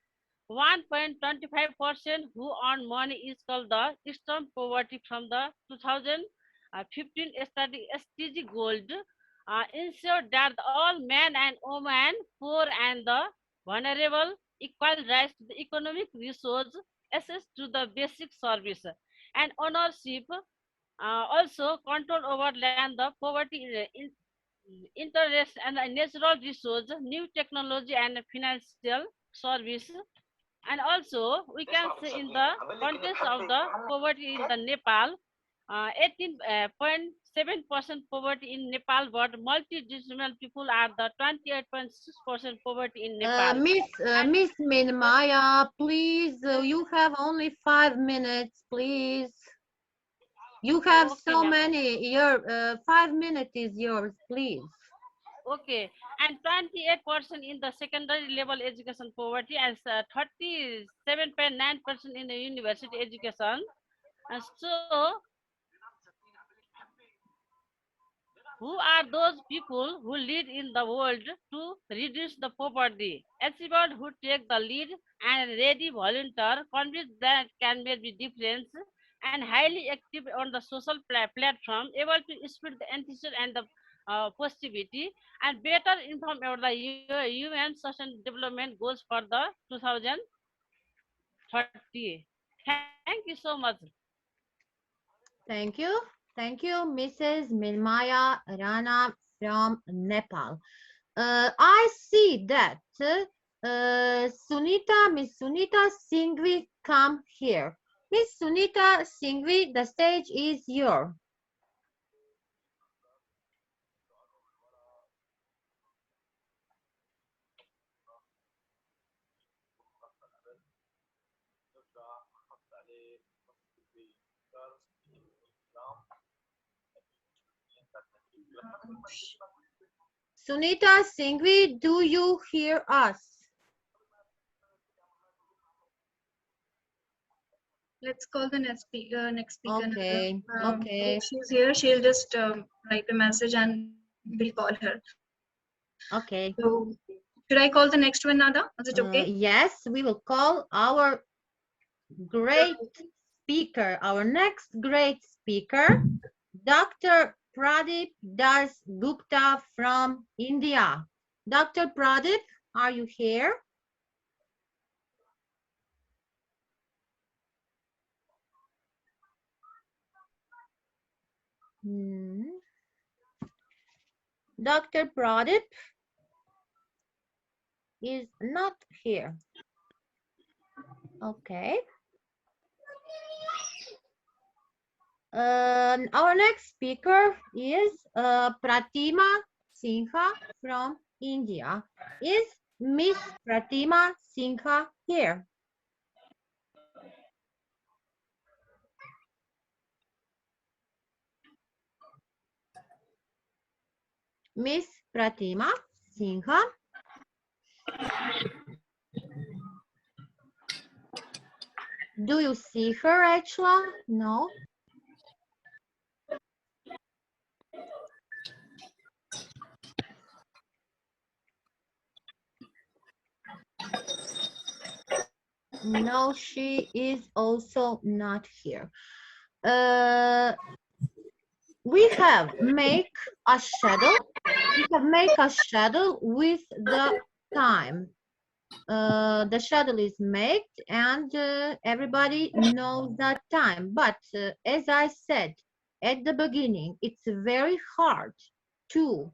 1.25% who earn money is called the extreme poverty from the 2015 SDG goal. Ensure that all men and women, poor and the vulnerable, equal rights to the economic resource, access to the basic service, and ownership. Also control over land, the poverty, interest and natural resource, new technology and financial service. And also we can say in the context of the poverty in the Nepal, 18.7% poverty in Nepal, but multi-dimensional people are the 28.6% poverty in Nepal. Miss Maya, please, you have only 5 minutes, please. You have okay, so many. 5 minutes is yours, please. Okay, and 28% in the secondary level education poverty, and 37.9% in the university education. And so, who are those people who lead in the world to reduce the poverty? Experts who take the lead and ready volunteer, convinced that can make the difference, and highly active on the social platform, able to spread the enthusiasm and the positivity, and better informed about the UN Sustainable Development Goals for the 2030. Thank you so much. Thank you. Thank you, Mrs. Mirmaya Rana from Nepal. I see that Miss Sunita Singhvi come here. Miss Sunita Singhvi, the stage is yours. Sunita Singhvi, do you hear us? Let's call the next speaker. Okay, okay. If she's here, she'll just write a message and we'll call her. Okay. So, should I call the next one, Nada? Is it okay? Yes, we will call our great speaker, our next great speaker, Dr. Pradeep Das Gupta from India. Dr. Pradeep, are you here? Dr. Pradeep is not here. Okay. Our next speaker is Pratima Sinha from India. Is Miss Pratima Sinha here? Miss Pratima Sinha. Do you see her, Achla? No. No, she is also not here. We have make a schedule. We have make a schedule with the time. The schedule is made and everybody knows that time. But as I said at the beginning, it's very hard to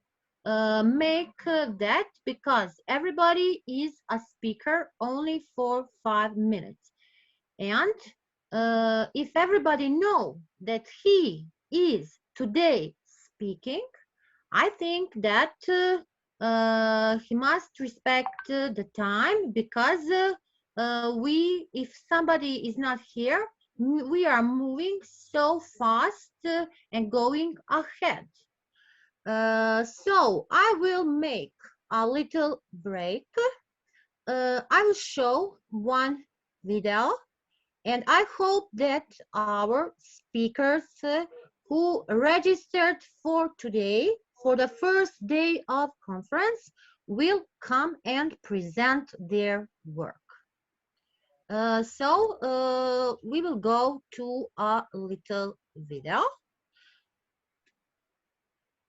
make that because everybody is a speaker only for 5 minutes. And if everybody know that he is today speaking, I think that he must respect the time because if somebody is not here, we are moving so fast and going ahead. So I will make a little break. I will show one video, and I hope that our speakers who registered for today, for the first day of conference, will come and present their work. So we will go to a little video.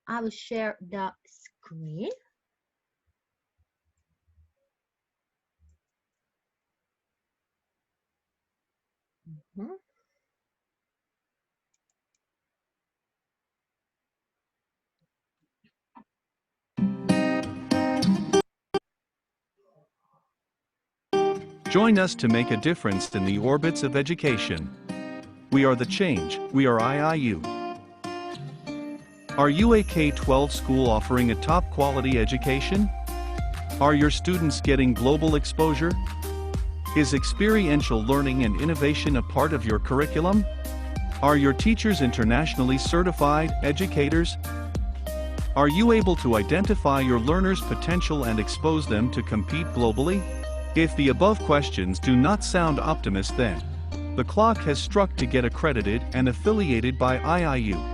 I will share the screen. Join us to make a difference in the orbits of education. We are the change. We are Iiu. Are you a K-12 school offering a top quality education? Are your students getting global exposure? Is experiential learning and innovation a part of your curriculum? Are your teachers internationally certified educators? Are you able to identify your learners' potential and expose them to compete globally? If the above questions do not sound optimist, then the clock has struck to get accredited and affiliated by Iiu.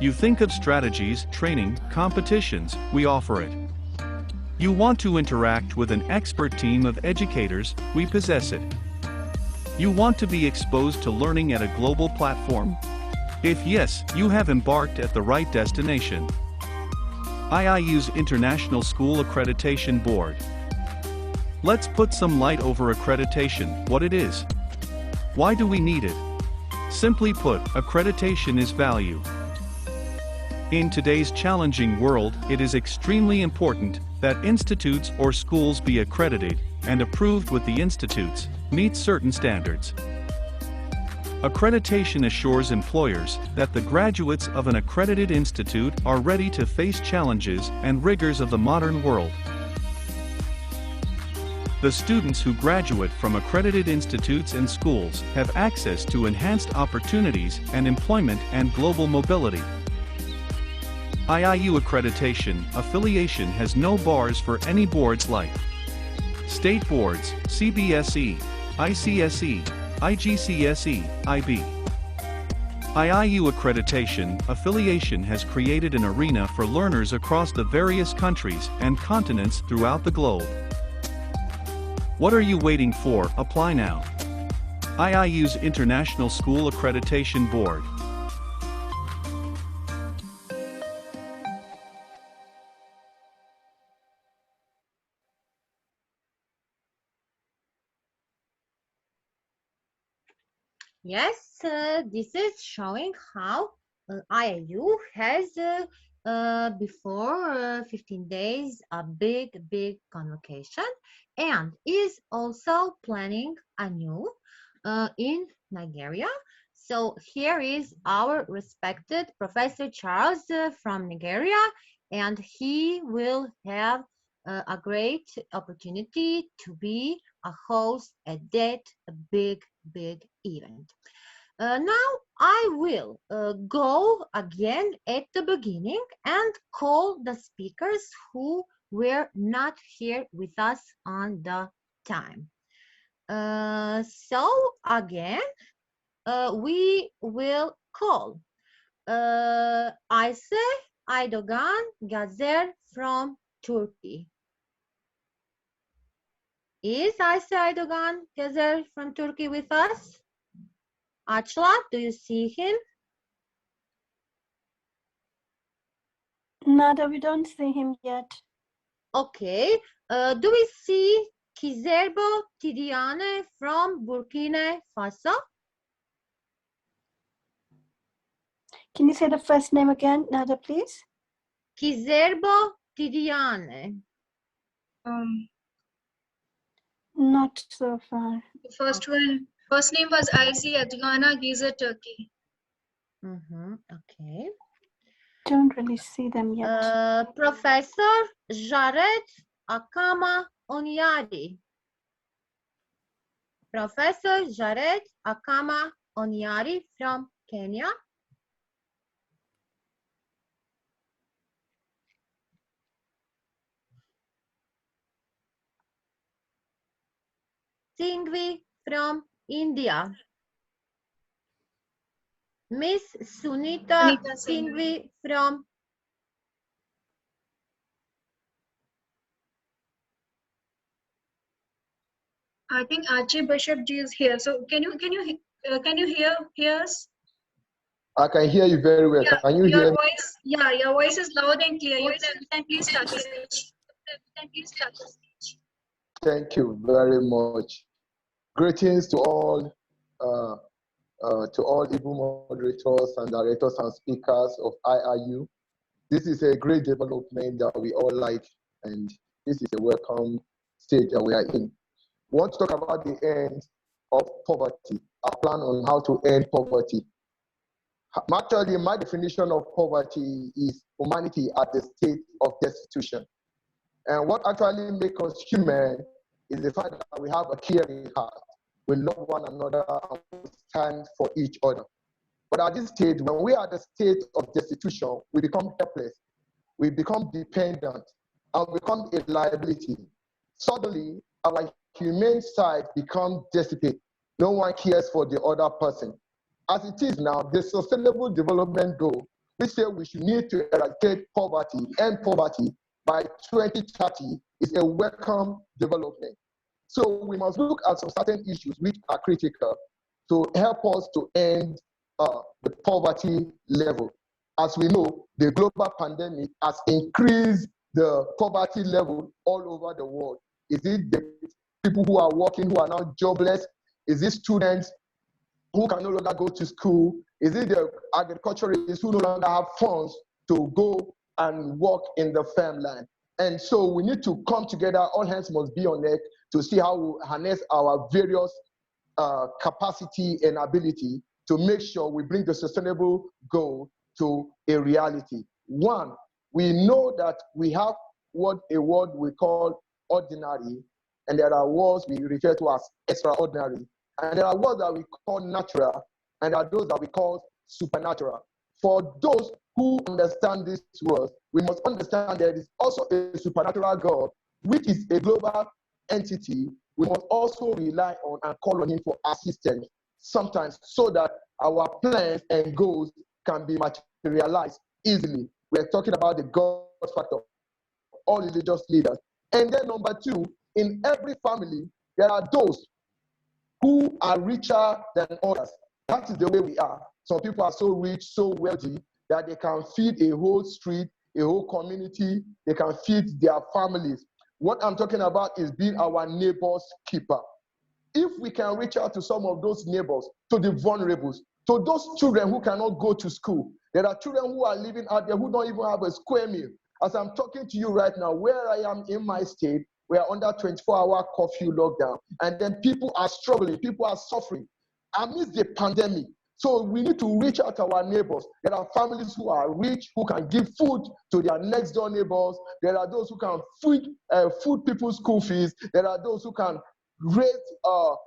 You think of strategies, training, competitions, we offer it. You want to interact with an expert team of educators, we possess it. You want to be exposed to learning at a global platform? If yes, you have embarked at the right destination. Iiu's International School Accreditation Board. Let's put some light over accreditation, what it is. Why do we need it? Simply put, accreditation is value. In today's challenging world, it is extremely important that institutes or schools be accredited and approved with the institutes, meet certain standards. Accreditation assures employers that the graduates of an accredited institute are ready to face challenges and rigors of the modern world. The students who graduate from accredited institutes and schools have access to enhanced opportunities and employment and global mobility. Iiu accreditation affiliation has no bars for any boards like state boards, CBSE, ICSE, IGCSE, IB. Iiu accreditation affiliation has created an arena for learners across the various countries and continents throughout the globe. What are you waiting for? Apply now. Iiu's International School Accreditation Board. Yes, this is showing how Iiu has before 15 days a big convocation and is also planning a new in Nigeria. So here is our respected Professor Charles from Nigeria, and he will have a great opportunity to be a host at that big event. Now I will go again at the beginning and call the speakers who were not here with us on the time. So again, we will call Iiu-Isdgc from Turkey. Is Iiu-Isdgc from Turkey with us? Achla, do you see him? Nada, we don't see him yet. Okay. Do we see Kizerbo Tidiane from Burkina Faso? Can you say the first name again, Nada, please? Kizerbo Tidiane. Not so far. The first name was Iiu-Isdgc, Turkey. Okay. Don't really see them yet. Professor Jared Akama Onyari. Professor Jared Akama Onyari from Kenya. Singvi from India. Miss Sunita Singvi from I think Archie Bishop G is here. So can you hear us? I can hear you very well. Yeah, Can you hear me? your voice is loud and clear. You can please start your speech. Thank you very much. Greetings to all Igbo moderators and directors and speakers of Iiu. This is a great development that we all like, and this is a welcome stage that we are in. We want to talk about the end of poverty, a plan on how to end poverty. Actually, my definition of poverty is humanity at the state of destitution. And what actually makes us human is the fact that we have a caring heart. We love one another and we stand for each other. But at this stage, when we are at the state of destitution, we become helpless, we become dependent, and we become a liability. Suddenly, our humane side becomes desperate. No one cares for the other person. As it is now, the Sustainable Development Goal, we say we should need to eradicate poverty, end poverty by 2030, is a welcome development. So we must look at some certain issues which are critical to help us to end the poverty level. As we know, the global pandemic has increased the poverty level all over the world. Is it the people who are working, who are now jobless? Is it students who can no longer go to school? Is it the agriculturists who no longer have funds to go and work in the farmland? And so we need to come together, all hands must be on deck to see how we harness our various capacity and ability to make sure we bring the sustainable goal to a reality. One, we know that we have what a word we call ordinary, and there are words we refer to as extraordinary, and there are words that we call natural, and there are those that we call supernatural. For those who understand these words, we must understand there is also a supernatural God, which is a global entity. We must also rely on and call on him for assistance sometimes, so that our plans and goals can be materialized easily. We're talking about the God factor, all religious leaders. And then number two, in every family, there are those who are richer than others. That is the way we are. Some people are so rich, so wealthy, that they can feed a whole street, a whole community, they can feed their families. What I'm talking about is being our neighbor's keeper. If we can reach out to some of those neighbors, to the vulnerables, to those children who cannot go to school, there are children who are living out there who don't even have a square meal. As I'm talking to you right now, where I am in my state, we are under 24-hour curfew lockdown, and then people are struggling, people are suffering amidst the pandemic. So we need to reach out to our neighbors. There are families who are rich, who can give food to their next door neighbors. There are those who can feed people's school fees. There are those who can raise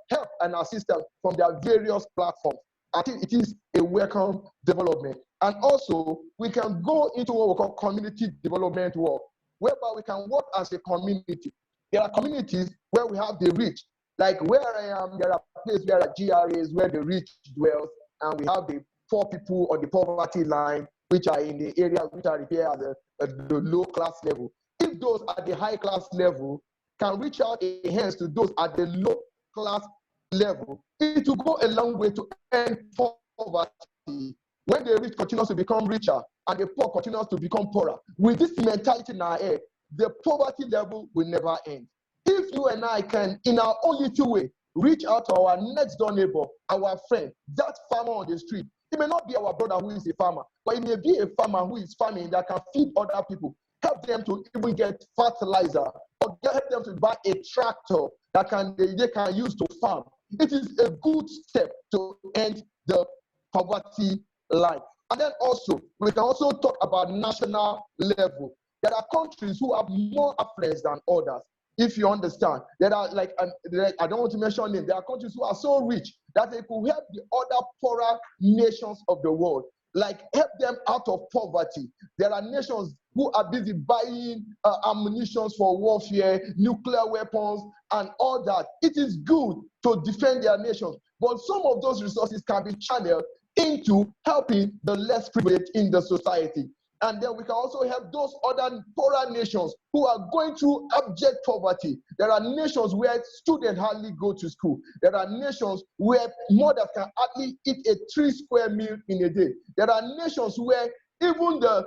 help and assistance from their various platforms. I think it is a welcome development. And also, we can go into what we call community development work, whereby we can work as a community. There are communities where we have the rich. Like where I am, there are places where GRAs, where the rich dwells, and we have the poor people on the poverty line, which are in the areas which are referred as the low class level. If those at the high class level can reach out a hands to those at the low class level, it will go a long way to end poverty. When the rich continues to become richer and the poor continues to become poorer, with this mentality in our head, the poverty level will never end. If you and I can, in our own little way, reach out to our next door neighbor, our friend, that farmer on the street. It may not be our brother who is a farmer, but it may be a farmer who is farming that can feed other people, help them to even get fertilizer, or help them to buy a tractor that they can use to farm. It is a good step to end the poverty line. And then also, we can also talk about national level. There are countries who have more affluence than others. If you understand, there are like I don't want to mention names. There are countries who are so rich that they could help the other poorer nations of the world, like help them out of poverty. There are nations who are busy buying ammunition for warfare, nuclear weapons, and all that. It is good to defend their nations, but some of those resources can be channeled into helping the less privileged in the society. And then we can also help those other poorer nations who are going through abject poverty. There are nations where students hardly go to school. There are nations where mothers can hardly eat a 3 square meal in a day. There are nations where even the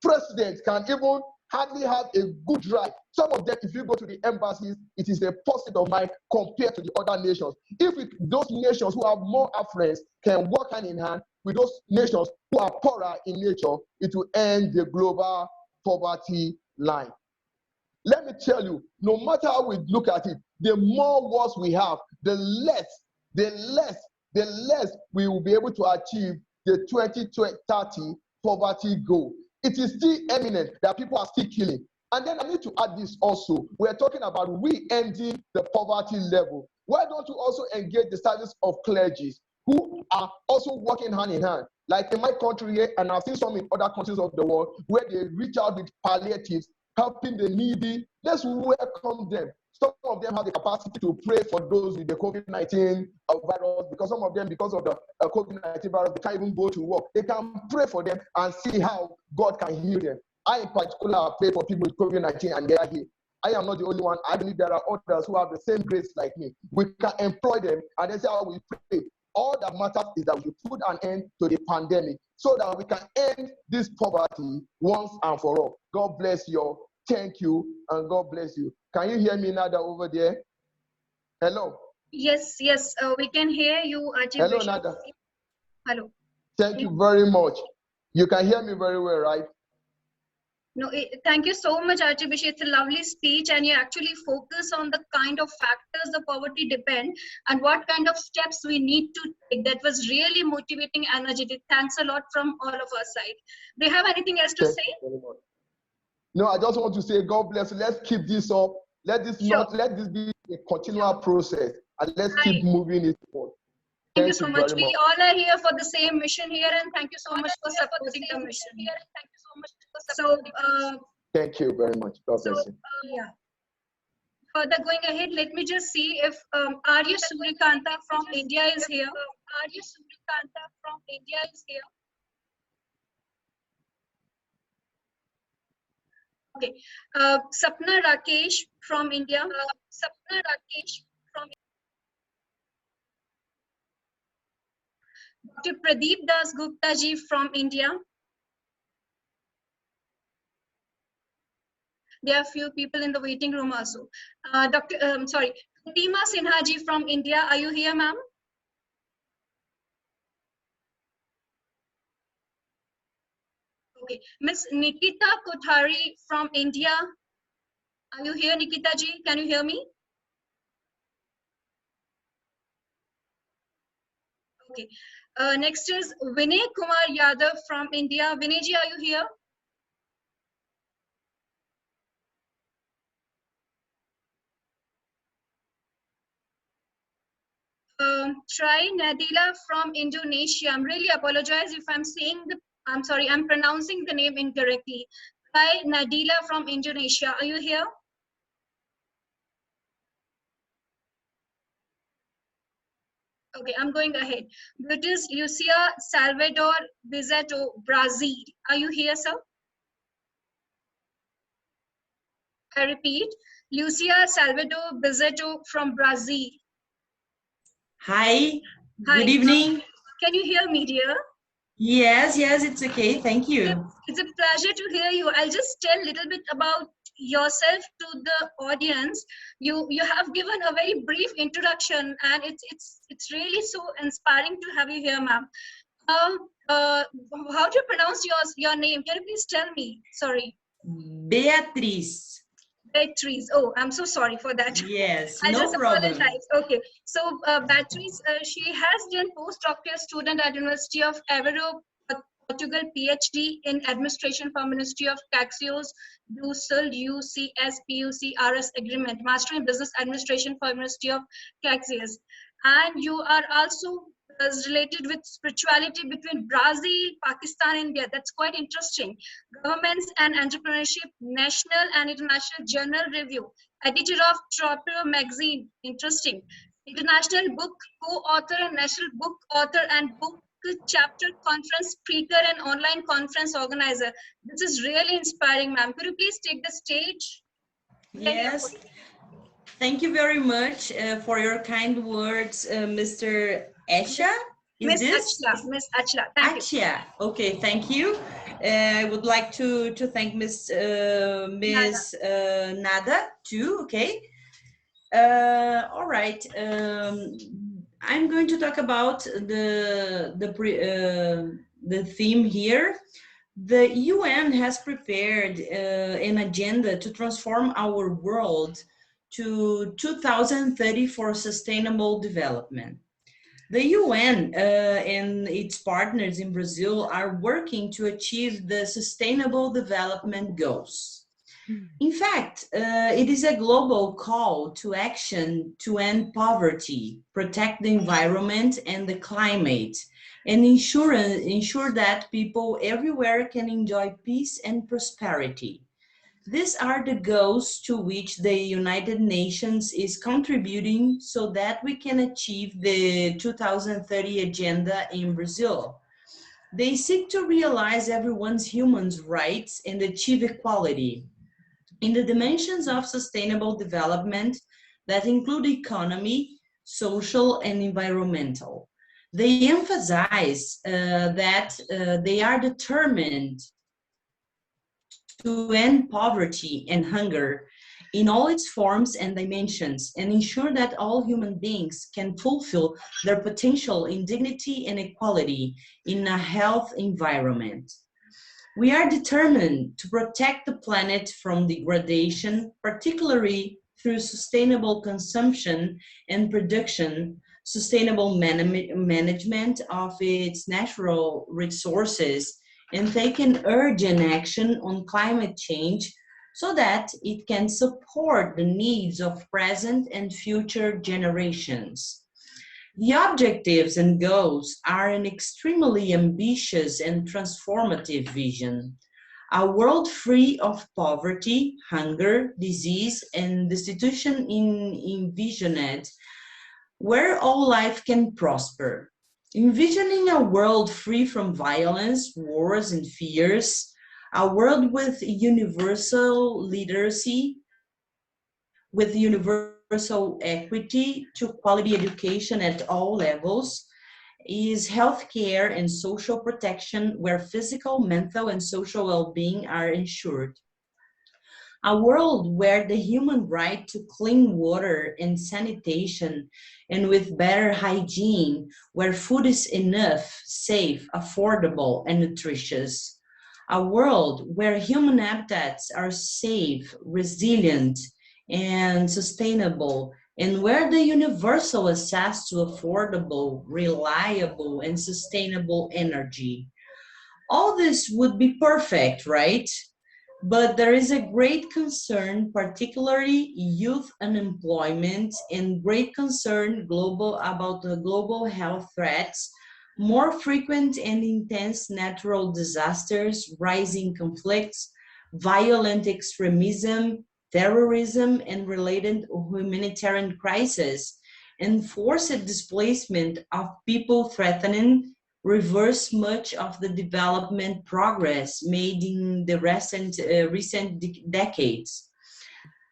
president can even hardly have a good drive. Some of them, if you go to the embassies, it is a pursuit of mine compared to the other nations. If those nations who have more affluence can work hand in hand with those nations who are poorer in nature, it will end the global poverty line. Let me tell you, no matter how we look at it, the more wars we have, the less we will be able to achieve the 2030 poverty goal. It is still eminent that people are still killing. And then I need to add this also. We're talking about re-ending the poverty level. Why don't you also engage the service of clergies who are also working hand in hand? Like in my country here, and I've seen some in other countries of the world, where they reach out with palliatives, helping the needy. Let's welcome them. Some of them have the capacity to pray for those with the COVID-19 virus, because some of them, because of the COVID-19 virus, they can't even go to work. They can pray for them and see how God can heal them. I, in particular, pray for people with COVID-19 and they are healed. I am not the only one. I believe there are others who have the same grace like me. We can employ them, and that's how we pray. All that matters is that we put an end to the pandemic so that we can end this poverty once and for all. God bless you. Thank you, and God bless you. Can you hear me, Nada, over there? Hello? Yes, we can hear you, Hello, Archbishop. Nada. Hello. Thank you very much. You can hear me very well, right? No, thank you so much, Archbishop. It's a lovely speech, and you actually focus on the kind of factors the poverty depend and what kind of steps we need to take. That was really motivating, energetic. Thanks a lot from all of our side. Do you have anything else to say? No, I just want to say God bless you. Let's keep this up. Let this Sure. let this be a continual process, and let's keep moving it forward. Thank you so Thank you much. very We much. all are here for the same mission here, and thank you so much for supporting the mission. So, Thank you very much. God bless you. yeah. Further going ahead, let me just see if Arya Surikanta from India is here. Arya Surikanta from India is here. Okay. Sapna Rakesh from India. Sapna Rakesh from Dr. Pradeep Das Gupta ji from India. There are few people in the waiting room also. Sorry, Fatima Sinha ji from India. Are you here, ma'am? Okay. Miss Nikita Kothari from India. Are you here, Nikita ji? Can you hear me? Okay. Next is Vinay Kumar Yadav from India. Vinay ji, are you here? Try Nadila from Indonesia. I'm really apologize if I'm saying I'm sorry, I'm pronouncing the name incorrectly. Try Nadila from Indonesia. Are you here? Okay, I'm going ahead. It is Lucia Salvador Bizeto, Brazil. Are you here, sir? I repeat, Lucia Salvador Bizeto from Brazil. Hi. Hi. Good evening. Can you hear me, dear? Yes, it's okay. Thank you. It's a pleasure to hear you. I'll just tell a little bit about yourself to the audience. You have given a very brief introduction, and it's really so inspiring to have you here, ma'am. How do you pronounce your name? Can you please tell me? Sorry. Beatriz. Beatriz. Oh, I'm so sorry for that. Yes, I no just problem. apologize. Okay. So Beatriz, she has done postdoctoral student at University of Aveiro, Portugal, PhD in administration from Ministry of Taxios, Brussels, UCS, PUC, RS agreement, Master in Business Administration for University of Taxios. And you are also related with spirituality between Brazil, Pakistan, India. That's quite interesting. Governments and Entrepreneurship, National and International Journal Review, editor of Tropio magazine. Interesting. International book co-author and national book author and book chapter conference speaker and online conference organizer. This is really inspiring, ma'am. Could you please take the stage? Yes. Thank you very much for your kind words, Mr. Esha. Miss Achla. Thank you. Okay, thank you. I would like to thank Miss Nada too. Okay. All right. I'm going to talk about the theme here. The UN has prepared an agenda to transform our world to 2030 for sustainable development. The UN and its partners in Brazil are working to achieve the Sustainable Development Goals. In fact, it is a global call to action to end poverty, protect the environment and the climate, and ensure that people everywhere can enjoy peace and prosperity. These are the goals to which the United Nations is contributing so that we can achieve the 2030 agenda in Brazil. They seek to realize everyone's human rights and achieve equality in the dimensions of sustainable development that include economy, social, and environmental. They emphasize that they are determined to end poverty and hunger in all its forms and dimensions and ensure that all human beings can fulfill their potential in dignity and equality in a health environment. We are determined to protect the planet from degradation, particularly through sustainable consumption and production, sustainable management of its natural resources, and take an urgent action on climate change so that it can support the needs of present and future generations. The objectives and goals are an extremely ambitious and transformative vision. A world free of poverty, hunger, disease, and destitution envisioned, where all life can prosper. Envisioning a world free from violence, wars, and fears, a world with universal literacy, with universal equity to quality education at all levels, is healthcare and social protection where physical, mental, and social well-being are ensured. A world where the human right to clean water and sanitation and with better hygiene, where food is enough, safe, affordable, and nutritious. A world where human habitats are safe, resilient, and sustainable, and where the universal access to affordable, reliable, and sustainable energy. All this would be perfect, right? But there is a great concern, particularly youth unemployment, and great concern about the global health threats, more frequent and intense natural disasters, rising conflicts, violent extremism, terrorism, and related humanitarian crises, and forced displacement of people threatening reverse much of the development progress made in the recent decades.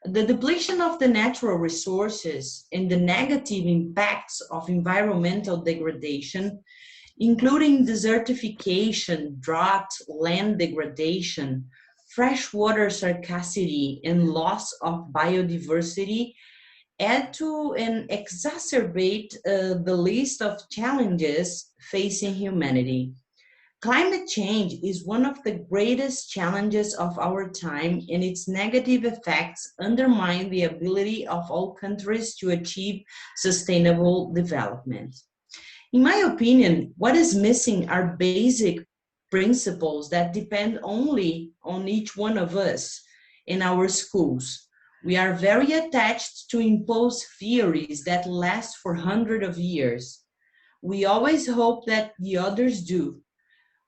The depletion of the natural resources and the negative impacts of environmental degradation, including desertification, drought, land degradation, freshwater scarcity, and loss of biodiversity, add to and exacerbate the list of challenges facing humanity. Climate change is one of the greatest challenges of our time, and its negative effects undermine the ability of all countries to achieve sustainable development. In my opinion, what is missing are basic principles that depend only on each one of us in our schools. We are very attached to impose theories that last for hundreds of years. We always hope that the others do.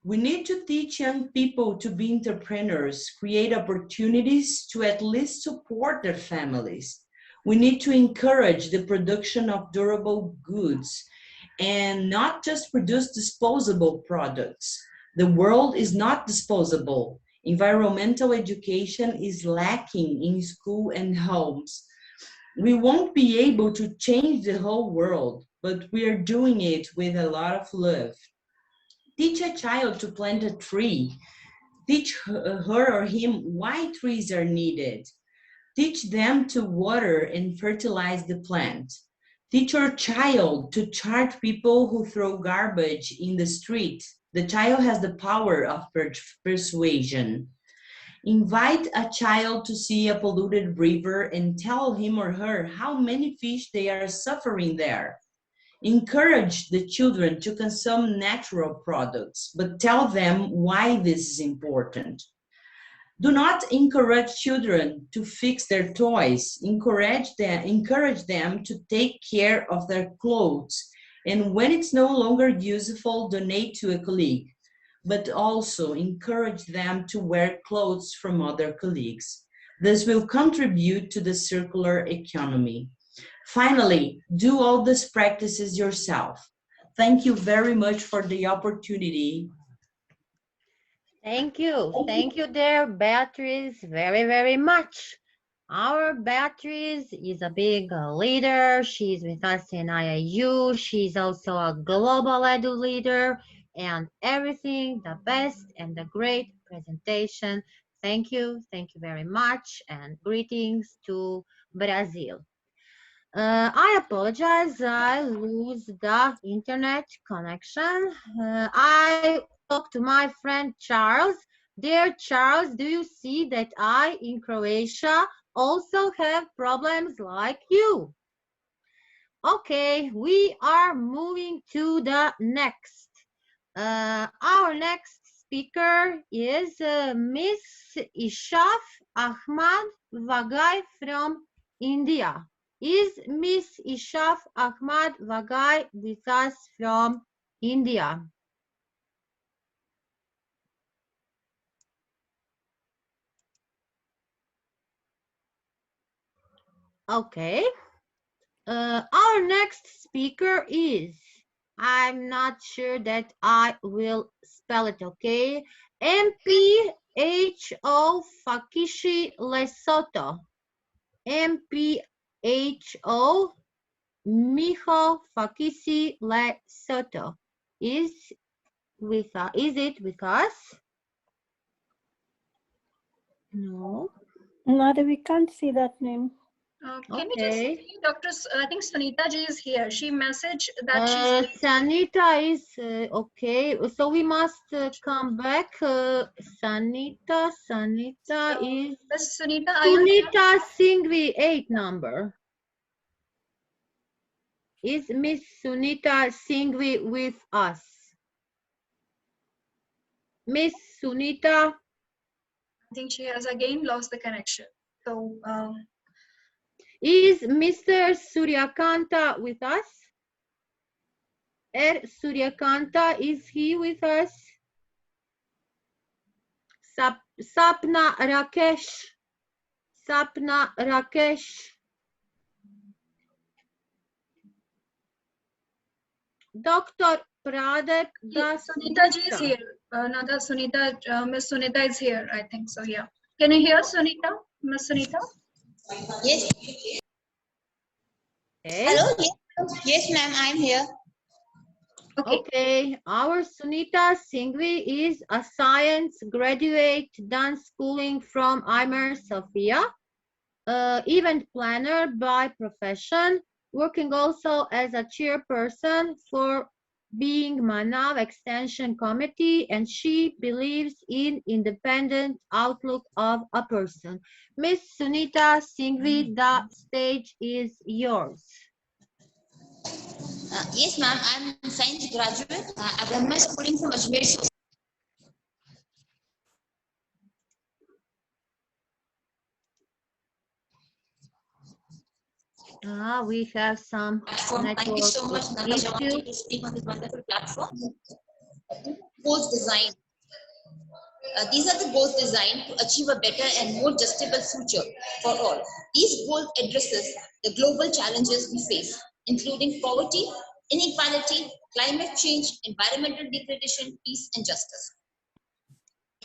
We need to teach young people to be entrepreneurs, create opportunities to at least support their families. We need to encourage the production of durable goods and not just produce disposable products. The world is not disposable. Environmental education is lacking in school and homes. We won't be able to change the whole world, but we are doing it with a lot of love. Teach a child to plant a tree. Teach her or him why trees are needed. Teach them to water and fertilize the plant. Teach your child to charge people who throw garbage in the street. The child has the power of persuasion. Invite a child to see a polluted river and tell him or her how many fish they are suffering there. Encourage the children to consume natural products, but tell them why this is important. Do not encourage children to fix their toys. Encourage them to take care of their clothes, and when it's no longer useful, donate to a colleague. But also encourage them to wear clothes from other colleagues. This will contribute to the circular economy. Finally, do all these practices yourself. Thank you very much for the opportunity. Thank you. Thank you, dear Beatrice, very, very much. Our Beatrice is a big leader. She's with us in IIU. She's also a global edu leader, and everything, the best and the great presentation. Thank you very much, and greetings to Brazil. I apologize, I lose the internet connection. I talk to my friend Charles. Dear Charles, do you see that I in Croatia also have problems like you? Okay, we are moving to the next. Our next speaker is Miss Ishaf Ahmad Vagai from India. Is Miss Ishaf Ahmad Vagai with us from India? Okay. Our next speaker is, I'm not sure that I will spell it, okay? MPHO Fakishi Lesotho. MPHO Miho Fakisi Lesotho. Is it with us? No. Nada, we can't see that name. Can you just see Dr. I think Sunita ji is here. She messaged that Sanita is okay. So we must come back. Sanita is Sunita, are you Sunita Singvi 8 number. Is Miss Sunita Singvi with us? Miss Sunita. I think she has again lost the connection. So is Mr. Suryakanta with us? Suryakanta, is he with us? Sapna Rakesh. Sapna Rakesh. Dr. Pradak Das. Sunita ji is here. Another Sunita, Miss Sunita is here, I think so, yeah. Can you hear Sunita? Miss Sunita? Yes. Okay. Hello? Yes, ma'am, I'm here. Okay, our Sunita Singhvi is a science graduate done schooling from Imer Sophia, event planner by profession, working also as a chairperson for being Manav Extension Committee, and she believes in independent outlook of a person. Miss Sunita Singhvi, the stage is yours. Yes, ma'am, I'm a science graduate. I've done my schooling from Ajmer. We have some Thank you so much, Natasha, to speak on this wonderful platform. Goals design. These are the goals designed to achieve a better and more justable future for all. These goals addresses the global challenges we face, including poverty, inequality, climate change, environmental degradation, peace, and justice.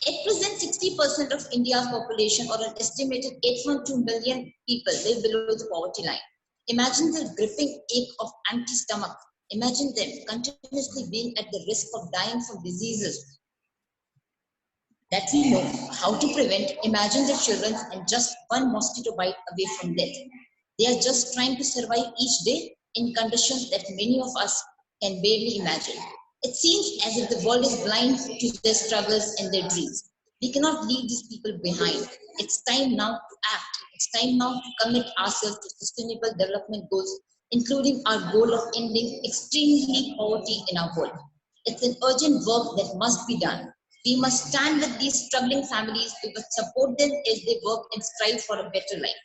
At present, 60% of India's population, or an estimated 8.2 million people, live below the poverty line. Imagine the gripping ache of empty stomach. Imagine them continuously being at the risk of dying from diseases that we know how to prevent. Imagine the children and just one mosquito bite away from death. They are just trying to survive each day in conditions that many of us can barely imagine. It seems as if the world is blind to their struggles and their dreams. We cannot leave these people behind. It's time now to act. It's time now to commit ourselves to sustainable development goals, including our goal of ending extreme poverty in our world. It's an urgent work that must be done. We must stand with these struggling families. We must support them as they work and strive for a better life.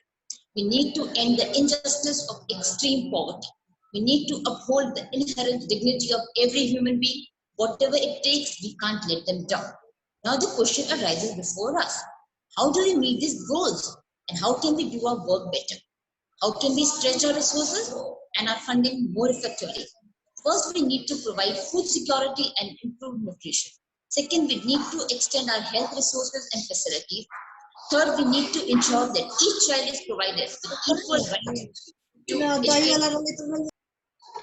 We need to end the injustice of extreme poverty. We need to uphold the inherent dignity of every human being. Whatever it takes, we can't let them down. Now the question arises before us. How do we meet these goals? And how can we do our work better? How can we stretch our resources and our funding more effectively? First, we need to provide food security and improve nutrition. Second, we need to extend our health resources and facilities. Third, we need to ensure that each child is provided with equal right to education.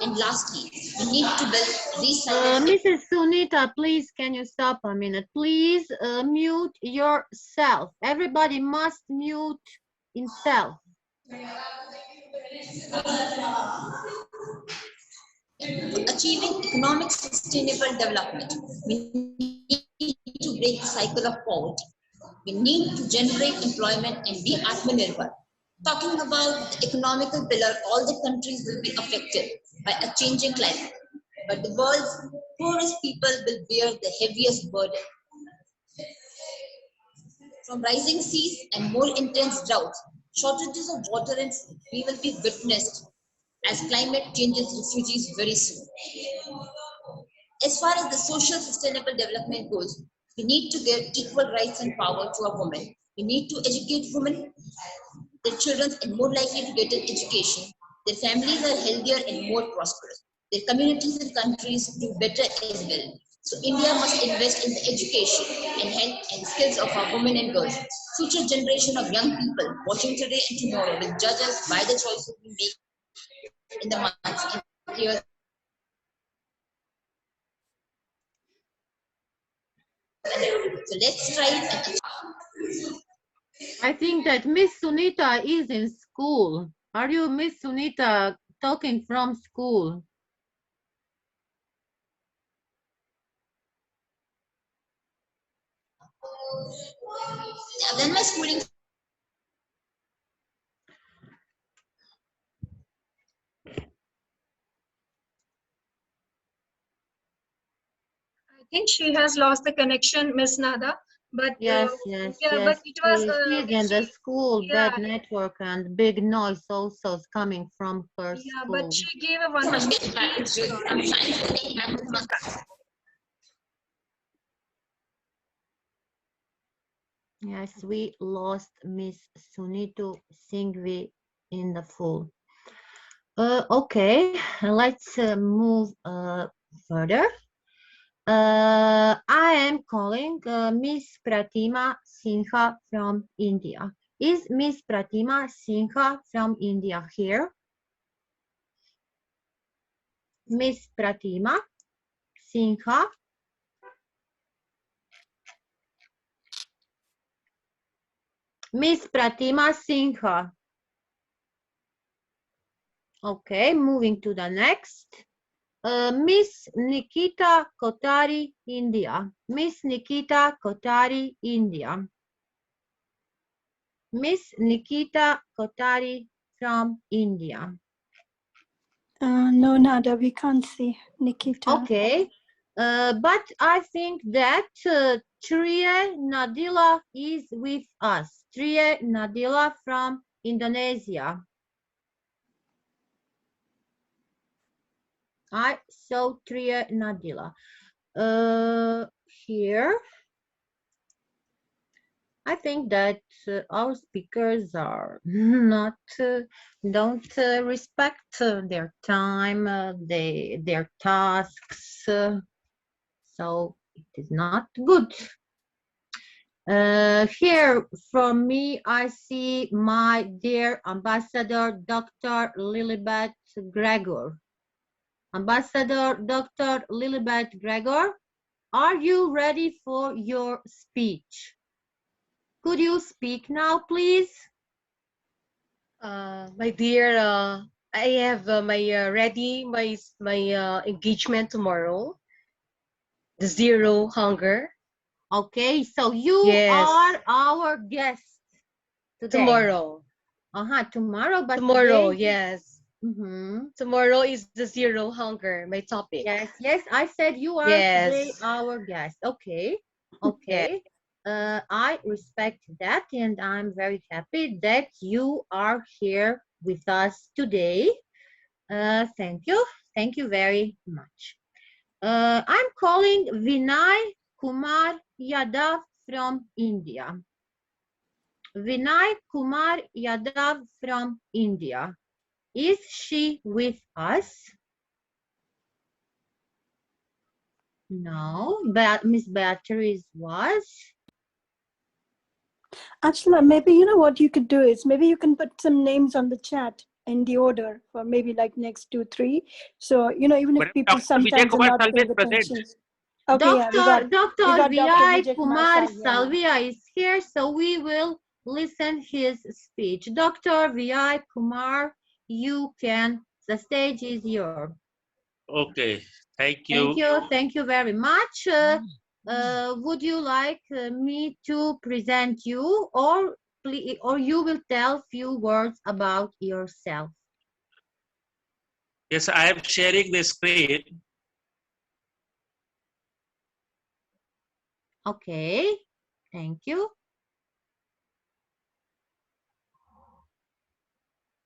And lastly, we need to build recycling. Mrs. Sunita, please, can you stop a minute? Please mute yourself. Everybody must mute himself. Achieving economic sustainable development, we need to break the cycle of poverty. We need to generate employment and be Atmanirbhar. Talking about the economical pillar, all the countries will be affected by a changing climate. But the world's poorest people will bear the heaviest burden. From rising seas and more intense droughts, shortages of water and food we will be witnessed as climate changes refugees very soon. As far as the social sustainable development goes, we need to give equal rights and power to our women. We need to educate women, their children are more likely to get an education, their families are healthier and more prosperous, their communities and countries do better as well. So India must invest in the education and health and skills of our women and girls. Future generation of young people watching today and tomorrow will judge us by the choices we make in the months and years. So let's try and achieve. I think that Miss Sunita is in school. Are you, Miss Sunita, talking from school? When my schooling I think she has lost the connection, Miss Nada. But Yes, yeah, yes. but it was She's in the school, yeah, bad network and big noise also is coming from her yeah. school. But she gave a wonderful speech. Yes, we lost Miss Sunitu Singhvi in the full. Okay, let's move further. I am calling Miss Pratima Sinha from India. Is Miss Pratima Sinha from India here? Miss Pratima Sinha. Miss Pratima Sinha. Okay, moving to the next. Miss Nikita Kotari, India. Miss Nikita Kotari, India. Miss Nikita Kotari from India. No, Nada, we can't see Nikita. Okay, but I think that Triya Nadila is with us. Triya Nadila from Indonesia. I saw Triya Nadila. Here, I think that our speakers are not, don't respect their time, their tasks, so it is not good. Here from me, I see my dear Ambassador Dr. Lilibet Gregor. Ambassador Dr. Lilibet Gregor, are you ready for your speech? Could you speak now, please? My dear, I have ready my engagement tomorrow. The Zero Hunger. Okay, so you Yes. are our guest today. Tomorrow. Tomorrow, but tomorrow, today, yes. Tomorrow is the Zero Hunger, my topic. Yes, yes, I said you are today our guest. Okay, okay. I respect that, and I'm very happy that you are here with us today. Thank you very much. I'm calling Vinay Kumar Yadav from India. Vinay Kumar Yadav from India. Is she with us? No, but Miss Beatrice was. Actually, maybe you know what you could do is maybe you can put some names on the chat in the order for maybe like next 2, 3. So you know, even if people sometimes are not paying attention. Okay, yeah, we got Dr. Vijay Vijay Kumar Salvia. Salvia is here, so we will listen his speech. Dr. Vijay Kumar, the stage is yours. Okay, thank you. Thank you very much. Would you like me to present you, or you will tell few words about yourself? Yes, I am sharing the screen. Okay, thank you.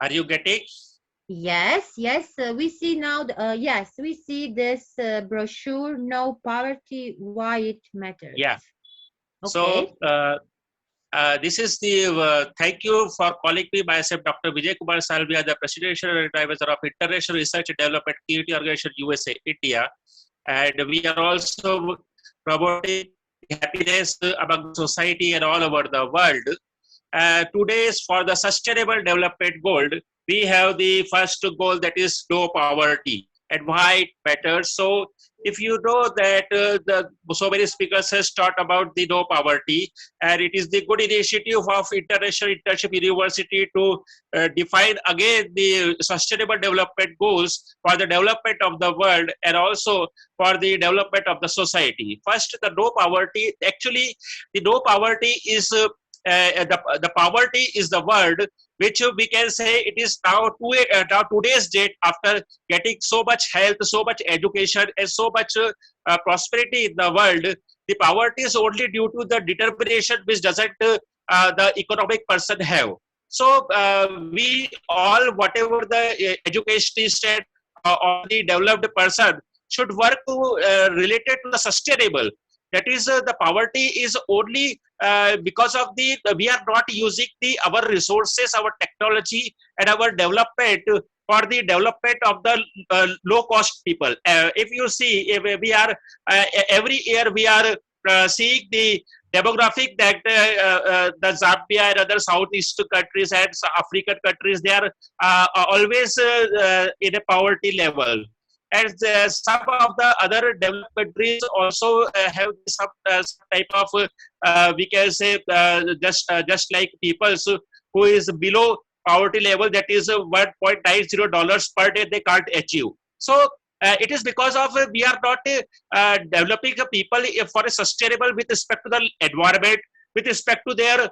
Are you getting? Yes, yes, we see now, yes, we see this brochure, No Poverty, Why It Matters. Yeah. Okay. So, this is the, thank you for calling me. Myself, Dr. Vijay Kumar Salvia, the Presidential Advisor of International Research and Development Community Organization, USA, India. And we are also promoting happiness among the society and all over the world. Today is for the Sustainable Development Goal. We have the first goal, that is no poverty, and why it matters. So if you know that so many speakers has talked about the no poverty, and it is the good initiative of International Internship University to define again the Sustainable Development Goals for the development of the world and also for the development of the society. First, the no poverty. Actually, the no poverty is the poverty is the word which we can say it is now today's date, after getting so much health, so much education, and so much prosperity in the world. The poverty is only due to the determination which doesn't the economic person have. So we all, whatever the educationist or the developed person, should work to related to the sustainable. That is, the poverty is only because of the we are not using our resources, our technology, and our development for the development of the low cost people. If you see, if we are every year we are seeing the demographic that the Zambia and other Southeast countries and African countries, they are always in a poverty level. And some of the other developed countries also have some type of we can say just like people who is below poverty level, that is $1.90 per day, they can't achieve. So it is because of we are not developing people for a sustainable with respect to the environment, with respect to their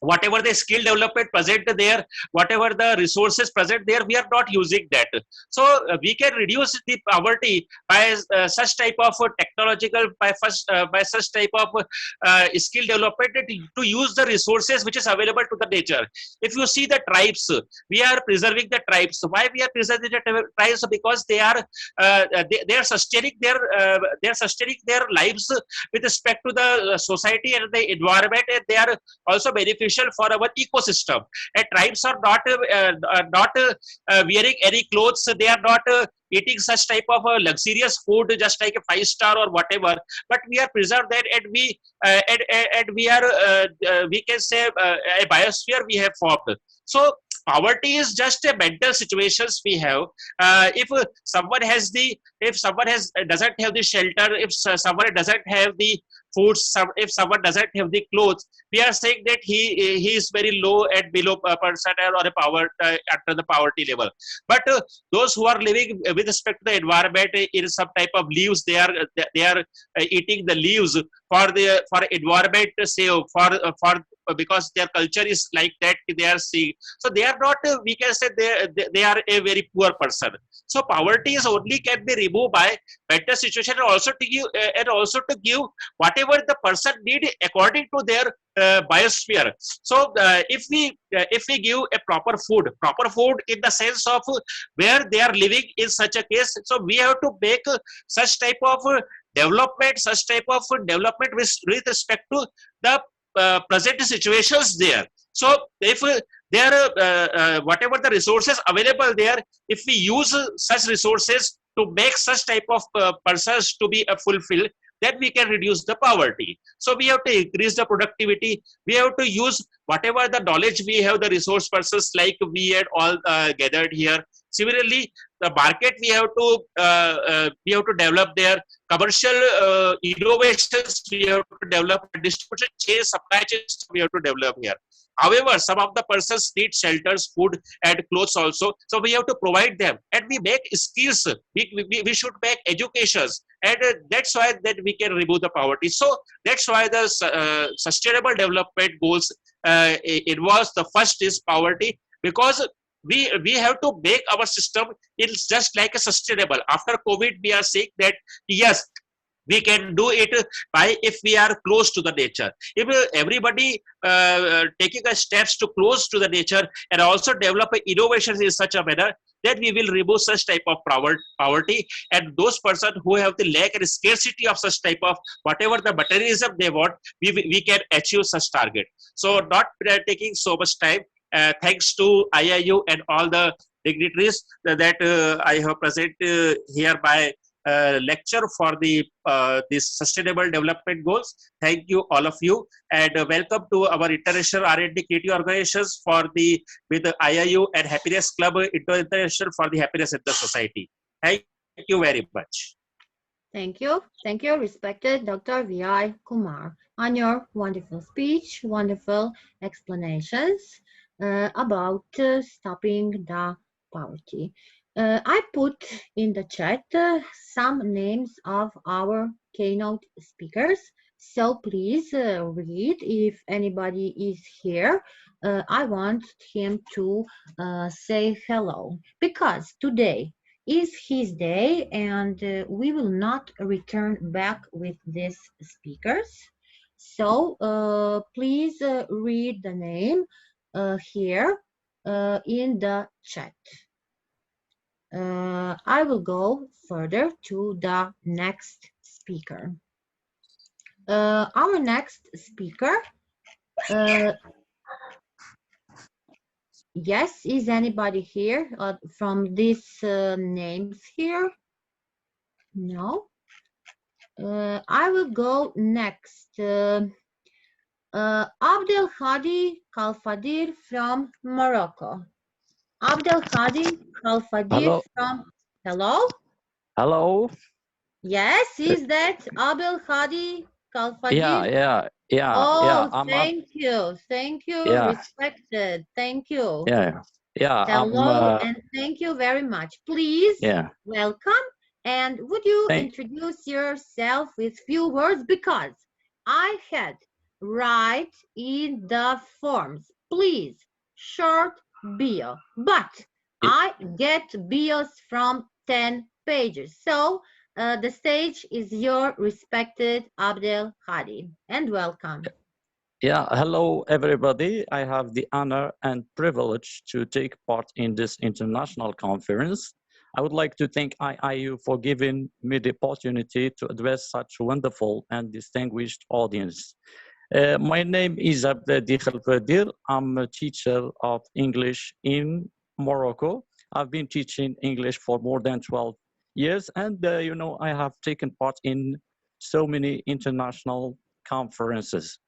whatever the skill development present there, whatever the resources present there, we are not using that. So we can reduce the poverty by such type of technological, by such type of skill development to use the resources which is available to the nature. If you see the tribes, we are preserving the tribes. Why we are preserving the tribes? Because they are sustaining their lives with respect to the society and the environment, and they are also beneficial for our ecosystem. And tribes are not wearing any clothes. They are not eating such type of luxurious food, just like a 5-star or whatever. But we are preserved that, and we are we can say a biosphere we have formed. So poverty is just a mental situations we have. If someone doesn't have the shelter, if someone doesn't have the food, if someone doesn't have the clothes, we are saying that he is very low and below a person or a under the poverty level. But those who are living with respect to the environment in some type of leaves, they are eating the leaves for environment save, for because their culture is like that, they are seeing. So they are not, we can say they are a very poor person. So poverty is only can be removed by better situation, and also to give whatever the person need according to their biosphere. So if we give a proper food in the sense of where they are living in such a case, so we have to make such type of development with respect to the present situations there. So if there whatever the resources available there, if we use such resources to make such type of persons to be fulfilled, then we can reduce the poverty. So we have to increase the productivity. We have to use whatever the knowledge we have, the resource persons like we had all gathered here. Similarly, the market we have to develop there. Commercial innovations we have to develop. Distribution chain, supply chains we have to develop here. However, some of the persons need shelters, food, and clothes also. So we have to provide them, and we make skills. We should make educations, and that's why that we can remove the poverty. So that's why the sustainable development goals involves the first is poverty, because we have to make our system, it's just like a sustainable. After COVID, we are saying that yes, We can do it by if we are close to the nature. If everybody taking a steps to close to the nature and also develop innovations in such a manner, then we will remove such type of poverty, and those persons who have the lack and scarcity of such type of whatever the materialism they want, we can achieve such target. So not taking so much time, thanks to IIU and all the dignitaries that I have present here by lecture for the this sustainable development goals. Thank you all of you, and welcome to our international R&D creative organizations for the with the IIU and Happiness Club International for the happiness in the society. Thank you very much. Thank you, respected Dr. V.I. Kumar, on your wonderful speech, wonderful explanations about stopping the poverty. I put in the chat some names of our keynote speakers, so please read if anybody is here. I want him to say hello, because today is his day and we will not return back with these speakers. So please read the name here in the chat. I will go further to the next speaker. Our next speaker, yes, is anybody here from these names here? No. I will go next. Abdel Hadi Kalfadir from Morocco. Abdel Hadi Kalfadir from, hello? Hello. Yes, is that Abdel Hadi Kalfadir? Yeah. Oh, I'm thank you, yeah, respected, thank you. yeah. Hello, and thank you very much. Please, Yeah. welcome. And would you introduce yourself with few words? Because I had write in the forms, please, short bio, but I get bios from 10 pages. So the stage is your, respected Abdel Hadi, and welcome. Yeah, hello everybody. I have the honor and privilege to take part in this international conference. I would like to thank IIU for giving me the opportunity to address such wonderful and distinguished audience. My name is Abdel Khalfadir. I'm a teacher of English in Morocco. I've been teaching English for more than 12 years, and you know, I have taken part in so many international conferences.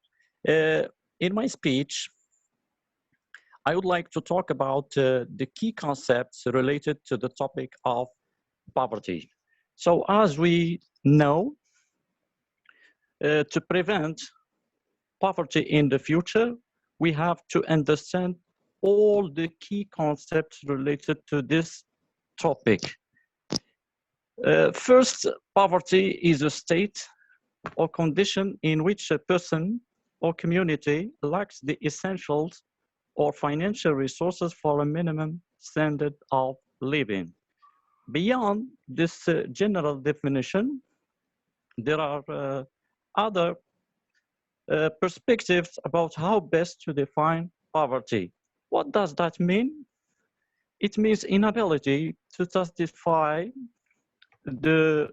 In my speech, I would like to talk about the key concepts related to the topic of poverty. So as we know, to prevent poverty in the future, we have to understand all the key concepts related to this topic. First, poverty is a state or condition in which a person or community lacks the essentials or financial resources for a minimum standard of living. Beyond this general definition, there are other perspectives about how best to define poverty. What does that mean? It means inability to satisfy the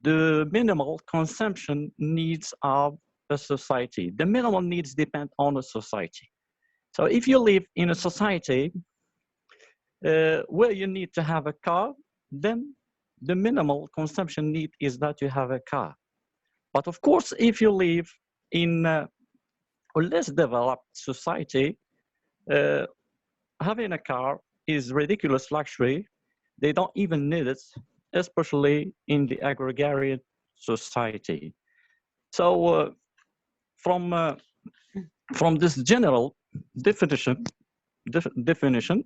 minimal consumption needs of a society. The minimal needs depend on a society. So if you live in a society where you need to have a car, then the minimal consumption need is that you have a car. But of course, if you live in a less developed society, having a car is ridiculous luxury. They don't even need it, especially in the agrarian society. So from this general definition,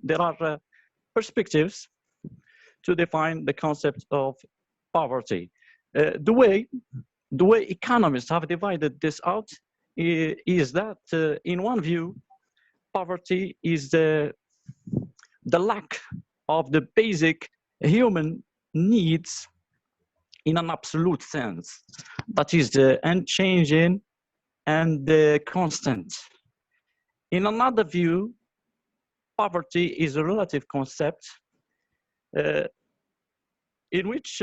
there are perspectives to define the concept of poverty. The way economists have divided this out is that in one view, poverty is the lack of the basic human needs in an absolute sense, that is unchanging and constant. In another view, poverty is a relative concept in which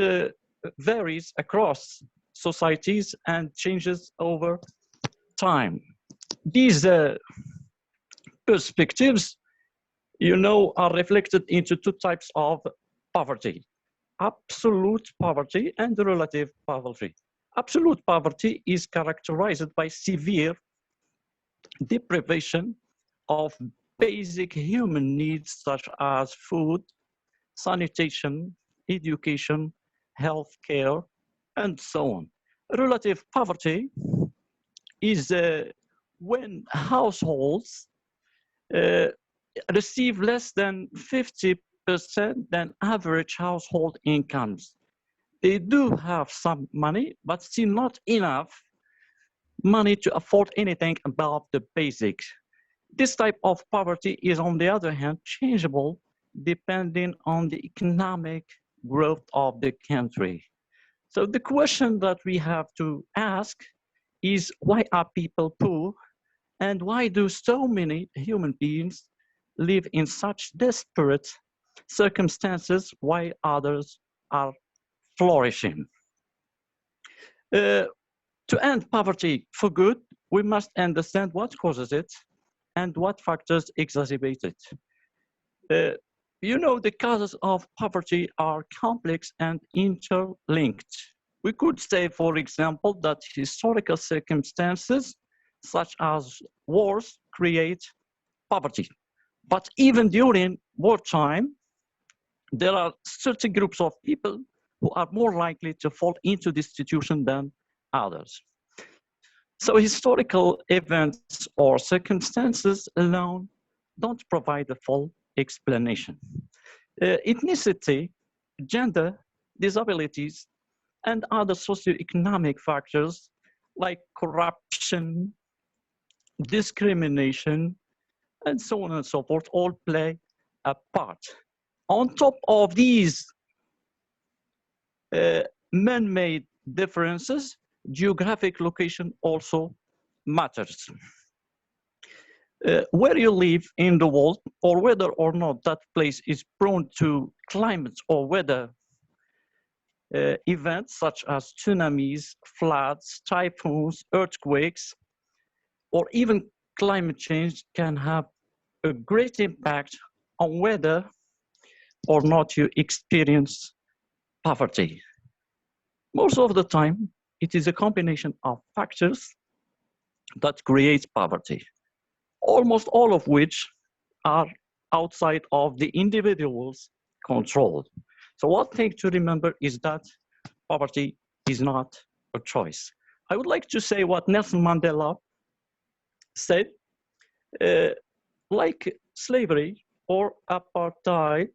varies across societies and changes over time. These perspectives, are reflected into two types of poverty: absolute poverty and relative poverty. Absolute poverty is characterized by severe deprivation of basic human needs such as food, sanitation, education, health care, and so on. Relative poverty is when households receive less than 50% than average household incomes. They do have some money, but still not enough money to afford anything above the basics. This type of poverty is, on the other hand, changeable depending on the economic growth of the country. So the question that we have to ask is, why are people poor, and why do so many human beings live in such desperate circumstances while others are flourishing? To end poverty for good, we must understand what causes it and what factors exacerbate it. The causes of poverty are complex and interlinked. We could say, for example, that historical circumstances such as wars create poverty. But even during wartime, there are certain groups of people who are more likely to fall into destitution than others. So historical events or circumstances alone don't provide a full explanation. Ethnicity, gender, disabilities, and other socioeconomic factors like corruption, discrimination, and so on and so forth all play a part. On top of these man-made differences, geographic location also matters. Where you live in the world, or whether or not that place is prone to climate or weather events such as tsunamis, floods, typhoons, earthquakes, or even climate change, can have a great impact on whether or not you experience poverty. Most of the time, it is a combination of factors that create poverty, almost all of which are outside of the individual's control. So one thing to remember is that poverty is not a choice. I would like to say what Nelson Mandela said, like slavery or apartheid,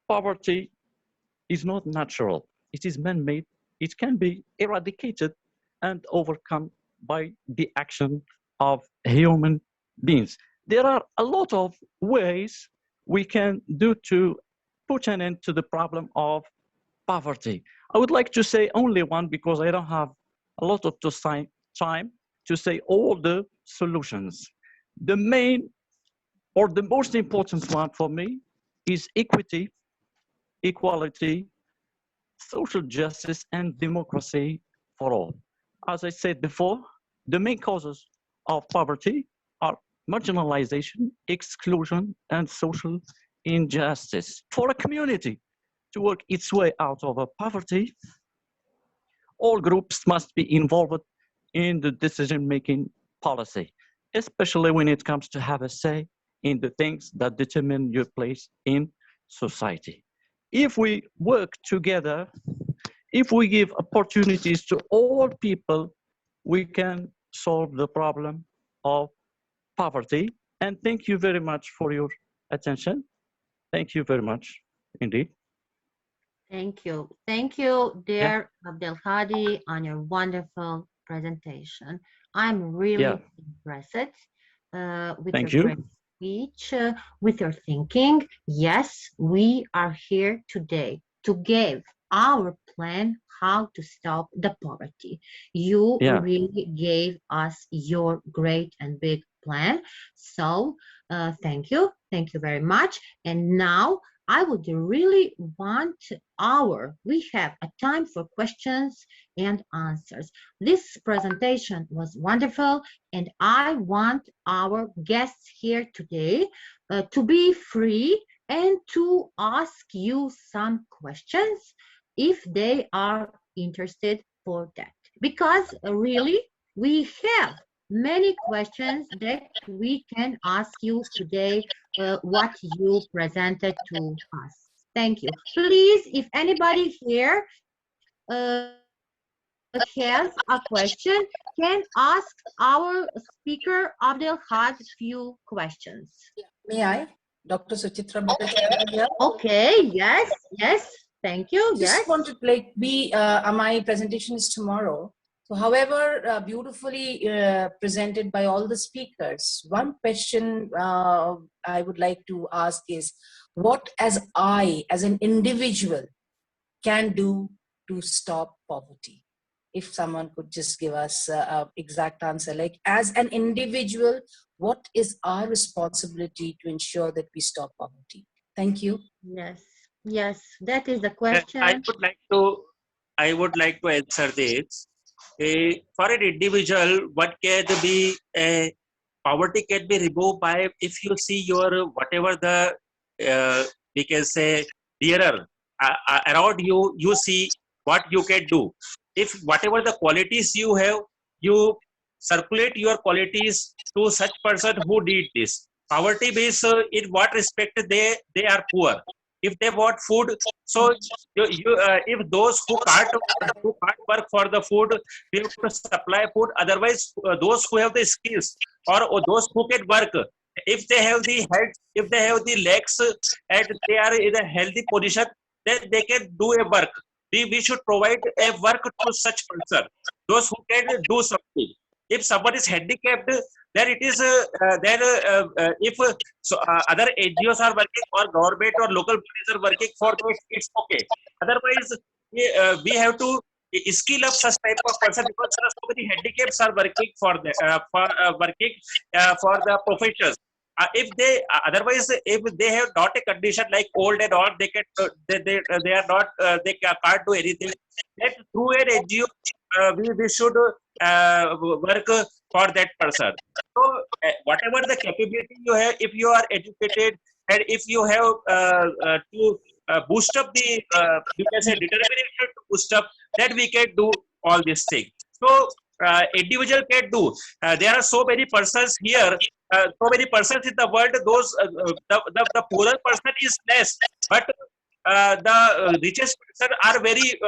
poverty is not natural. It is man-made. It can be eradicated and overcome by the action of human beings. There are a lot of ways we can do to put an end to the problem of poverty. I would like to say only one, because I don't have a lot of time to say all the solutions. The main or the most important one for me is equity, equality, social justice, and democracy for all. As I said before, the main causes of poverty are marginalization, exclusion, and social injustice. For a community to work its way out of poverty, all groups must be involved in the decision-making policy, especially when it comes to have a say in the things that determine your place in society. If we work together, if we give opportunities to all people, we can solve the problem of poverty. And thank you very much for your attention. Thank you very much indeed. Thank you. Thank you, dear Abdelhadi, on your wonderful presentation. I'm really impressed with Thank your you. great speech, with your thinking. Yes, we are here today to give our plan how to stop the poverty. You Yeah. really gave us your great and big plan. So thank you. Thank you very much. And now I would really want we have a time for questions and answers. This presentation was wonderful, and I want our guests here today to be free and to ask you some questions if they are interested for that. Because really, we have many questions that we can ask you today, what you presented to us. Thank you. Please, if anybody here has a question, can ask our speaker Abdel had few questions. May I? Dr. Suchitra Bhattacharya here. Okay, yes. Thank you. Just wanted my presentation is tomorrow. So however beautifully presented by all the speakers, one question I would like to ask is, what as an individual, can do to stop poverty? If someone could just give us an exact answer, like as an individual, what is our responsibility to ensure that we stop poverty? Thank you. Yes, that is the question. I would like to answer this. For an individual, what can be poverty can be removed by if you see your whatever the we can say nearer around you, you see what you can do. If whatever the qualities you have, you circulate your qualities to such person who need this. Poverty means in what respect they are poor. If they want food, so if those who can't work for the food, they have to supply food. Otherwise, those who have the skills or those who can work, if they have the head, if they have the legs, and they are in a healthy position, then they can do a work. We should provide a work to such person, those who can do something. If someone is handicapped, then it is if other NGOs are working or government or local bodies are working for those, it's okay. Otherwise, we have to skill up such type of person, because there are so many handicaps are working for the professions. If they otherwise, if they have not a condition like old and all, they can they are not they can't do anything. That through an NGO, we should work for that person. So whatever the capability you have, if you are educated and if you have to boost up the you can say determination to boost up, that we can do all these things. So individual can do. There are so many persons here, so many persons in the world. Those the poorer person is less, but the richest person are very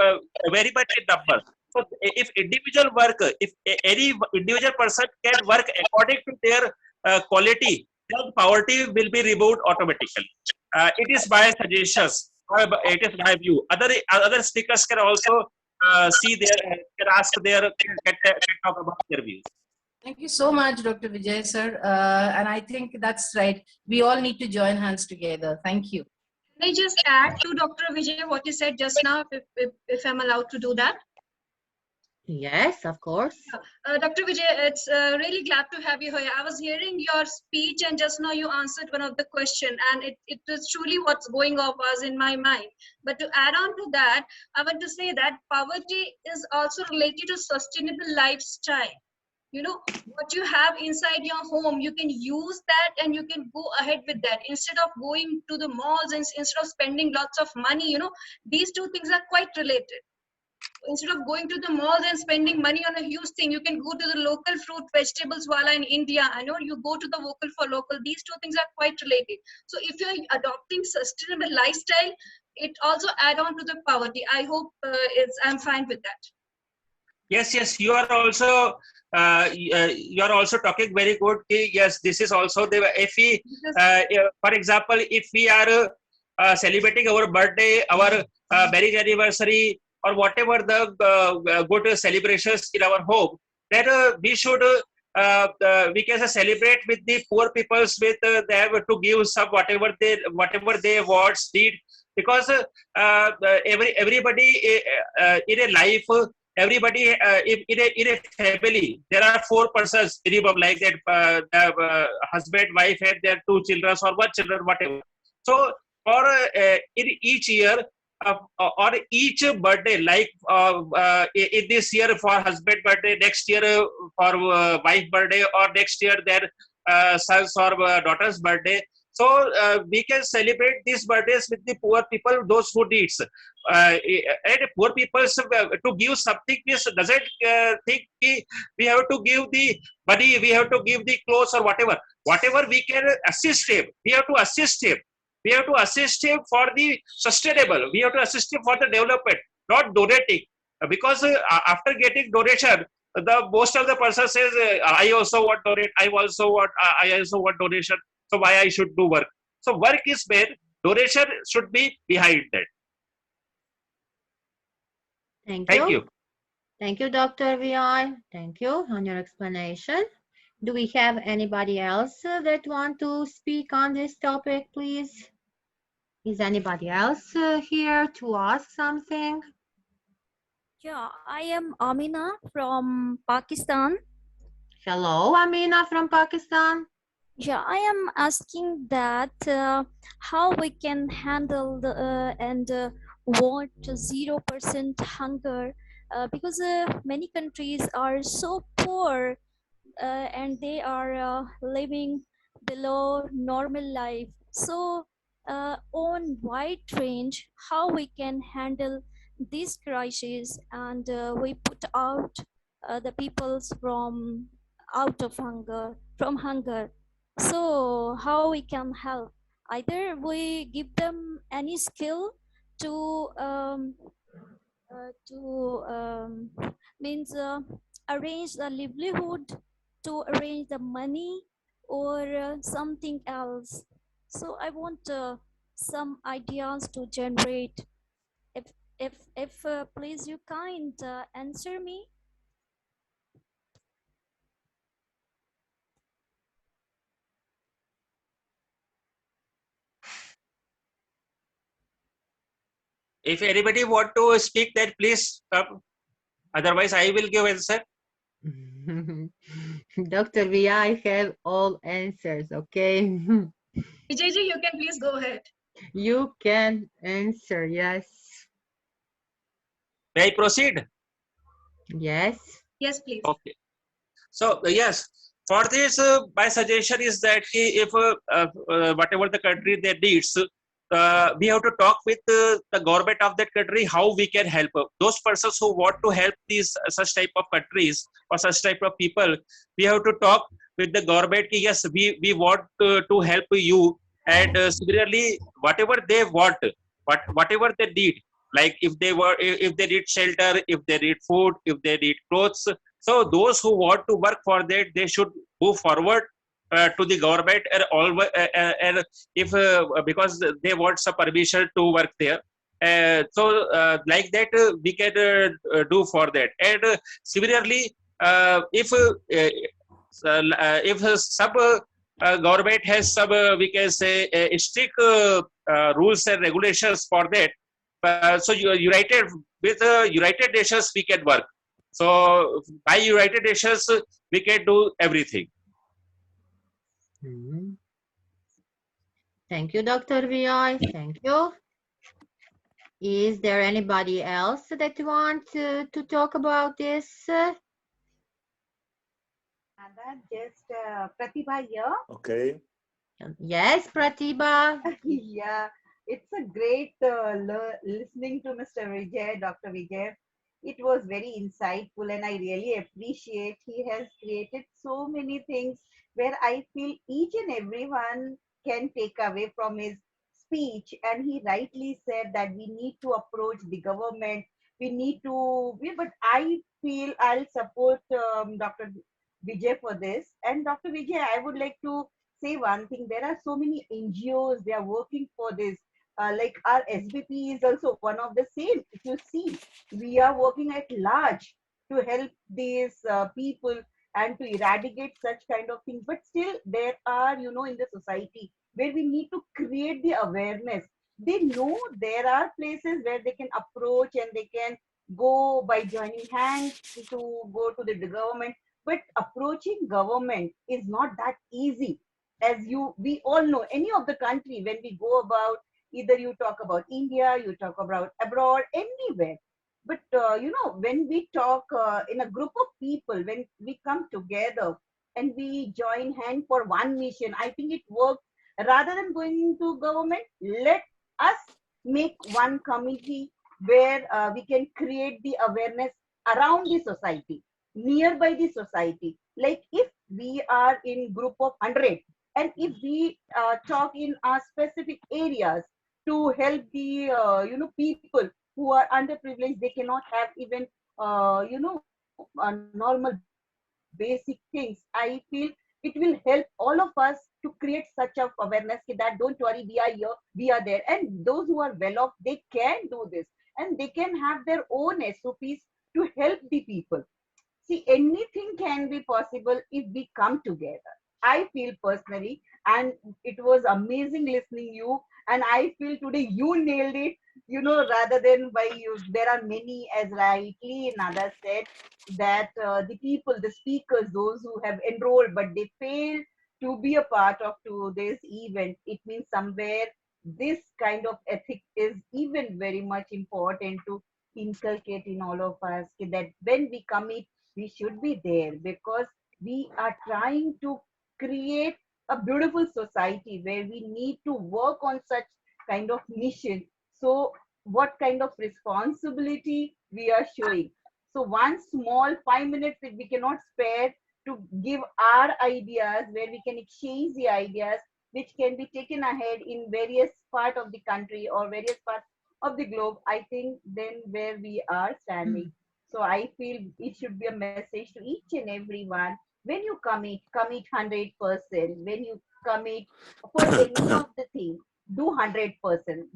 much in number. So if individual work, if any individual person can work according to their quality, then poverty will be removed automatically. It is my suggestions. It is my view. Other speakers can also see their, can ask their, can talk about their views. Thank you so much, Dr. Vijay, sir. And I think that's right. We all need to join hands together. Thank you. Can I just add to Dr. Vijay what you said just now, if I'm allowed to do that? Yes, of course. Dr. Vijay, it's really glad to have you here. I was hearing your speech and just now you answered one of the question, and it was truly what's going on was in my mind. But to add on to that, I want to say that poverty is also related to sustainable lifestyle. You know, what you have inside your home, you can use that and you can go ahead with that. Instead of going to the malls and instead of spending lots of money, you know, these two things are quite related. Instead of going to the malls and spending money on a huge thing, you can go to the local fruit vegetables wala in India. I know you go to the vocal for local. These two things are quite related. So if you're adopting sustainable lifestyle, it also add on to the poverty. I hope I'm fine with that. Yes, you are also talking very good. Yes, this is also the, if we for example, if we are celebrating our birthday, our marriage anniversary, or whatever the good celebrations in our home, then we should we can celebrate with the poor peoples. With they have to give some whatever they want, need. because everybody in a life, everybody in a family, there are 4 persons minimum, like that, husband, wife, and their 2 children or 1 children, whatever. So for in each year, or each birthday, like in this year for husband birthday, next year for wife birthday, or next year their sons or daughter's birthday. So we can celebrate these birthdays with the poor people, those who needs. And poor people, to give something, this doesn't think we have to give the money, we have to give the clothes or whatever. Whatever we can assist him, we have to assist him. We have to assist him for the sustainable. We have to assist him for the development, not donating. Because after getting donation, the most of the person says, I also want donate. I also want donation. So why I should do work? So work is made. Donation should be behind that. Thank you. Thank you, Dr. Vi. Thank you on your explanation. Do we have anybody else that want to speak on this topic, please? Is anybody else here to ask something? Yeah, I am Amina from Pakistan. Hello, Amina from Pakistan. Yeah, I am asking that how we can handle the, and want 0% hunger because many countries are so poor and they are living below normal life. So on wide range, how we can handle this crisis and we put out the peoples from out of hunger, from hunger. So how we can help? Either we give them any skill to means arrange the livelihood, to arrange the money, or something else. So I want some ideas to generate. If please you kind answer me. If anybody want to speak, then please come. Otherwise, I will give answer. Dr. Vi, I have all answers, okay? Vijayji, you can please go ahead. You can answer, yes. May I proceed? Yes. Yes, please. Okay. So yes, for this, my suggestion is that if whatever the country they needs, we have to talk with the government of that country how we can help those persons who want to help these such type of countries or such type of people. We have to talk with the government. Yes, we want to help you, and similarly, whatever they want, whatever they need, like if they need shelter, if they need food, if they need clothes. So those who want to work for that, they should move forward to the government, and always and if because they want some permission to work there. So like that we can do for that. And similarly, if some government has some we can say strict rules and regulations for that. So United with United Nations we can work. So by United Nations we can do everything. Thank you, Dr. Vi. Thank you. Is there anybody else that want to talk about this? Just Pratibha here. Okay. Yes, Pratibha. Yeah, it's a great listening to Mr. Vijay, Dr. Vijay. It was very insightful and I really appreciate he has created so many things where I feel each and everyone can take away from his speech. And he rightly said that we need to approach the government. We need to, but I feel I'll support Dr. Vijay for this. And Dr. Vijay, I would like to say one thing. There are so many NGOs, they are working for this. Like our SBP is also one of the same. If you see, we are working at large to help these people and to eradicate such kind of things. But still, there are, in the society where we need to create the awareness. they know there are places where they can approach and they can go by joining hands to go to the government. But approaching government is not that easy. As we all know, any of the country, when we go about, either you talk about India, you talk about abroad, anywhere. But when we talk in a group of people, when we come together and we join hand for one mission, I think it works. Rather than going to government, let us make one committee where we can create the awareness around the society, nearby the society. Like if we are in group of 100, and if we talk in our specific areas to help the people who are underprivileged, they cannot have even normal basic things. I feel it will help all of us to create such of awareness that don't worry, we are here, we are there. And those who are well off, they can do this, and they can have their own SOPs to help the people. See, anything can be possible if we come together. I feel personally, and it was amazing listening you. And I feel today you nailed it. Rather than by you, there are many, as rightly Nada said, that the people, the speakers, those who have enrolled but they failed to be a part of today's event. It means somewhere this kind of ethic is even very much important to inculcate in all of us, that when we commit, we should be there, because we are trying to create a beautiful society where we need to work on such kind of mission. So what kind of responsibility we are showing? So one small 5 minutes that we cannot spare to give our ideas, where we can exchange the ideas which can be taken ahead in various part of the country or various parts of the globe, I think then where we are standing. So I feel it should be a message to each and every one. When you commit 100%. When you commit for any of the things, do 100%.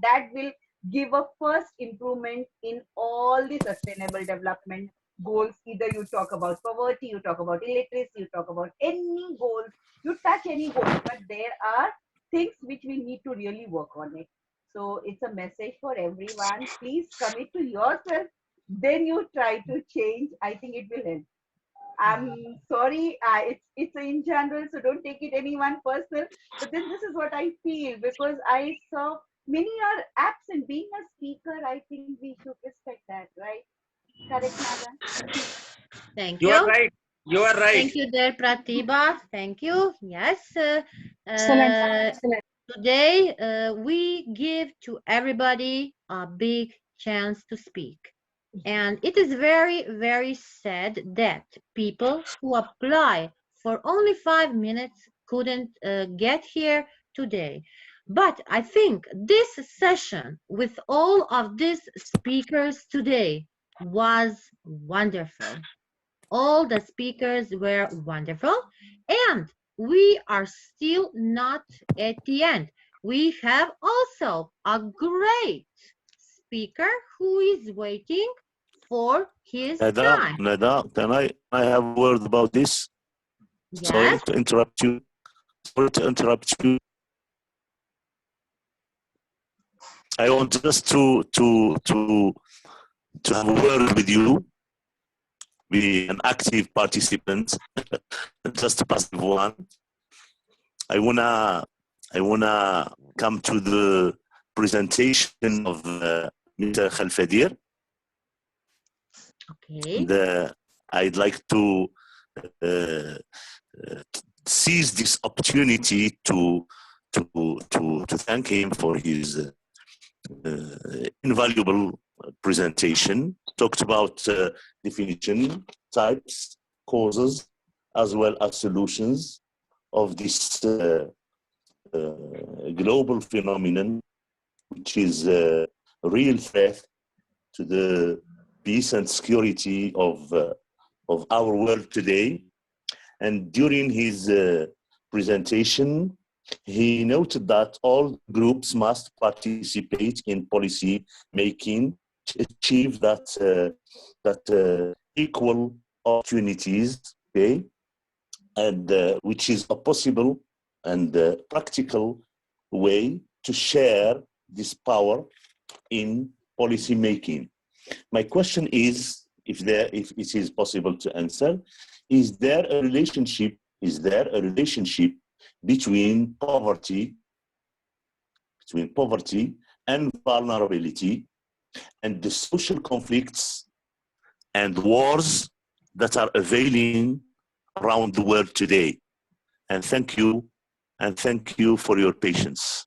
That will give a first improvement in all the sustainable development goals. Either you talk about poverty, you talk about illiteracy, you talk about any goals, you touch any goals, but there are things which we need to really work on it. So it's a message for everyone. Please commit to yourself, then you try to change. I think it will help. I'm sorry, it's in general, so don't take it anyone personal. But then this is what I feel, because I saw many are absent. Being a speaker, I think we should respect that, right? Correct, Nada? Thank You you. are right. You are right. Thank you, dear Pratibha. Thank you. Yes. Excellent. Excellent. Today, we give to everybody a big chance to speak. And it is very, very sad that people who apply for only 5 minutes couldn't get here today. But I think this session with all of these speakers today was wonderful. All the speakers were wonderful, and we are still not at the end. We have also a great speaker who is waiting for his time. Nada, can I have a word about this? Sorry Yes. to interrupt you. Sorry to interrupt you. I want just to have a word with you. Be an active participant, just a passive one. I wanna come to the presentation of Mr. Khalfadir. Okay. And I'd like to seize this opportunity to thank him for his invaluable presentation. Talked about definition, types, causes, as well as solutions of this global phenomenon, which is a real threat to the peace and security of our world today. And during his presentation, he noted that all groups must participate in policy making to achieve that equal opportunities, okay, and which is a possible and practical way to share this power in policy making. My question is, if it is possible to answer, is there a relationship between poverty and vulnerability and the social conflicts and wars that are availing around the world today? And thank you for your patience.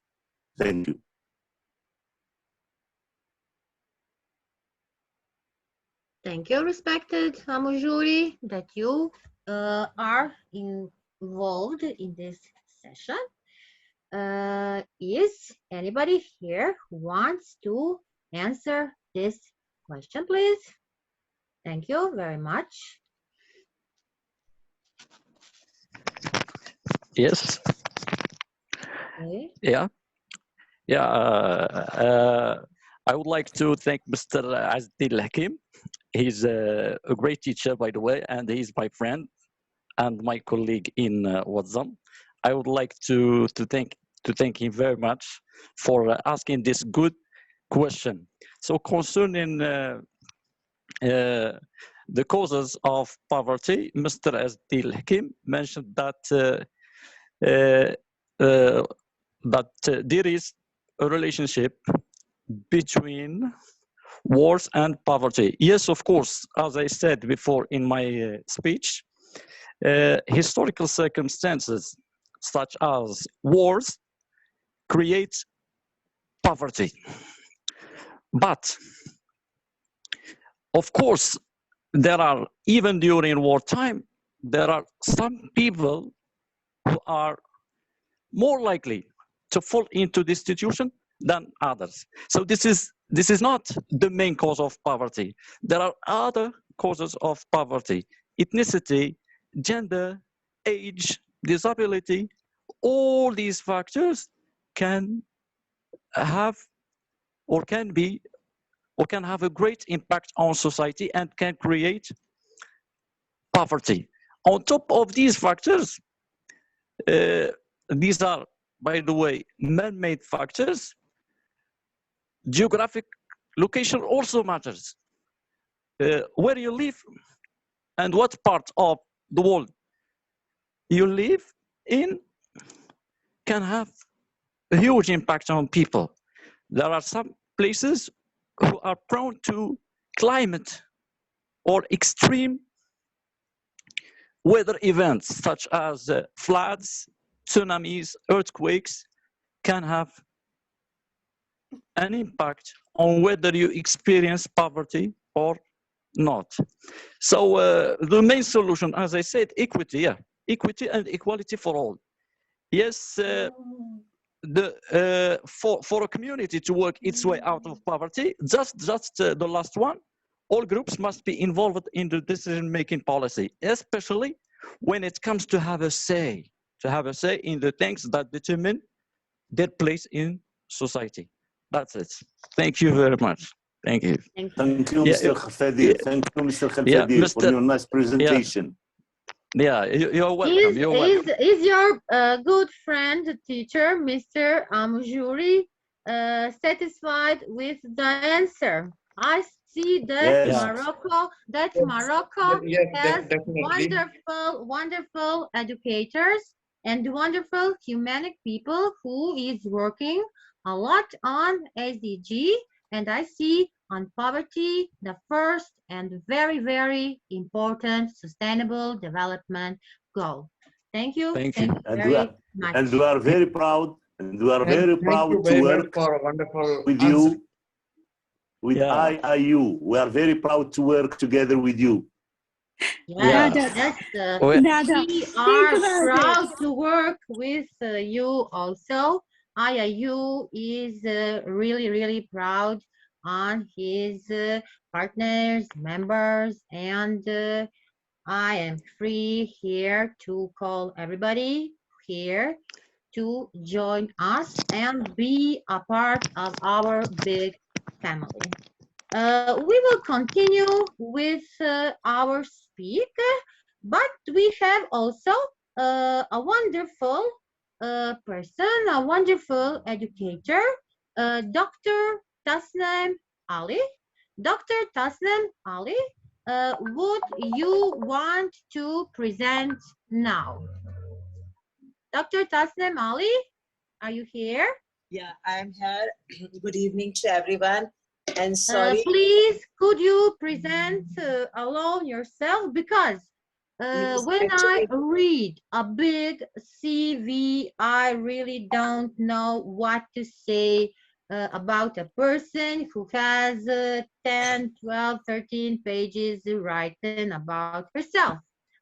Thank you. Thank you, respected Amujuri, that you are involved in this session. Is anybody here who wants to answer this question, please? Thank you very much. Yes. Okay. Yeah. Yeah. I would like to thank Mr. Azdil Hakim. He's a great teacher, by the way, and he's my friend and my colleague in WhatsApp. I would like to thank him very much for asking this good question. So concerning the causes of poverty, Mr. Azdil Hakim mentioned that there is a relationship between wars and poverty. Yes, of course, as I said before in my speech, historical circumstances such as wars create poverty. But of course, there are, even during wartime, there are some people who are more likely to fall into destitution than others. So this is not the main cause of poverty. There are other causes of poverty: ethnicity, gender, age, disability. All these factors can have or can have a great impact on society and can create poverty. On top of these factors, these are, by the way, man-made factors. Geographic location also matters. Where you live and what part of the world you live in can have a huge impact on people. There are some places who are prone to climate or extreme weather events such as floods, tsunamis, earthquakes can have an impact on whether you experience poverty or not. So the main solution, as I said, equity, yeah, equity and equality for all. Yes, for a community to work its way out of poverty, just the last one, all groups must be involved in the decision-making policy, especially when it comes to have a say in the things that determine their place in society. That's it. Thank you very much. Thank you. Thank you, Mr. Khalfadir. Thank you, Mr. Khalfadir, for your nice presentation. Yeah, you're welcome. You're welcome. Is your good friend, teacher, Mr. Amujuri, satisfied with the answer? I see that Yes. Morocco has Definitely. wonderful educators and wonderful humanic people who is working a lot on SDG, and I see on poverty the first and very, very important sustainable development goal. Thank you. Thank you. Very much. And we are very proud, Thank you to very work much for a wonderful with answer. you, with IIU. We are very proud to work together with you. Yes, Yeah. we are proud to work with you also. IIU is really, really proud on his partners, members, and I am free here to call everybody here to join us and be a part of our big family. We will continue with our speak, but we have also a wonderful person, a wonderful educator Dr. Tasnem Ali. Dr. Tasnem Ali, would you want to present now? Dr. Tasnem Ali, are you here? Yeah, I'm here. Good evening to everyone. And sorry. Please, could you present alone yourself? Because Yes, when I actually, read a big CV, I really don't know what to say about a person who has 10, 12, 13 pages written about herself.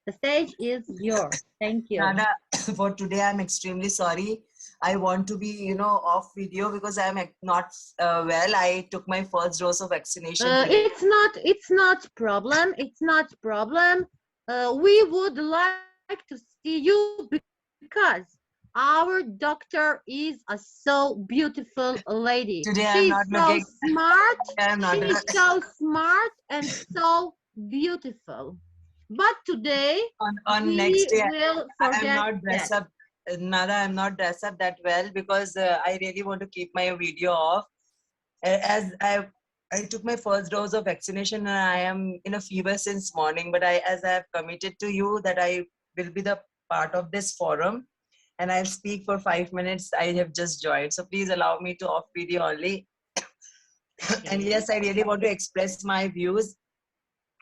The stage is yours. Thank you. Nada, for today, I'm extremely sorry. I want to be, off video because I'm not well. I took my first dose of vaccination today. It's not problem. It's not problem. We would like to see you because our doctor is a so beautiful lady. Today, I'm She's not so looking. smart. I'm not. She's so smart and so beautiful. But today On next we day, will I'm forget not dressed that. up. Nada, I'm not dressed up that well because I really want to keep my video off. As I took my first dose of vaccination and I am in a fever since morning, but as I have committed to you that I will be the part of this forum and I'll speak for 5 minutes. I have just joined. So please allow me to off video only. And yes, I really want to express my views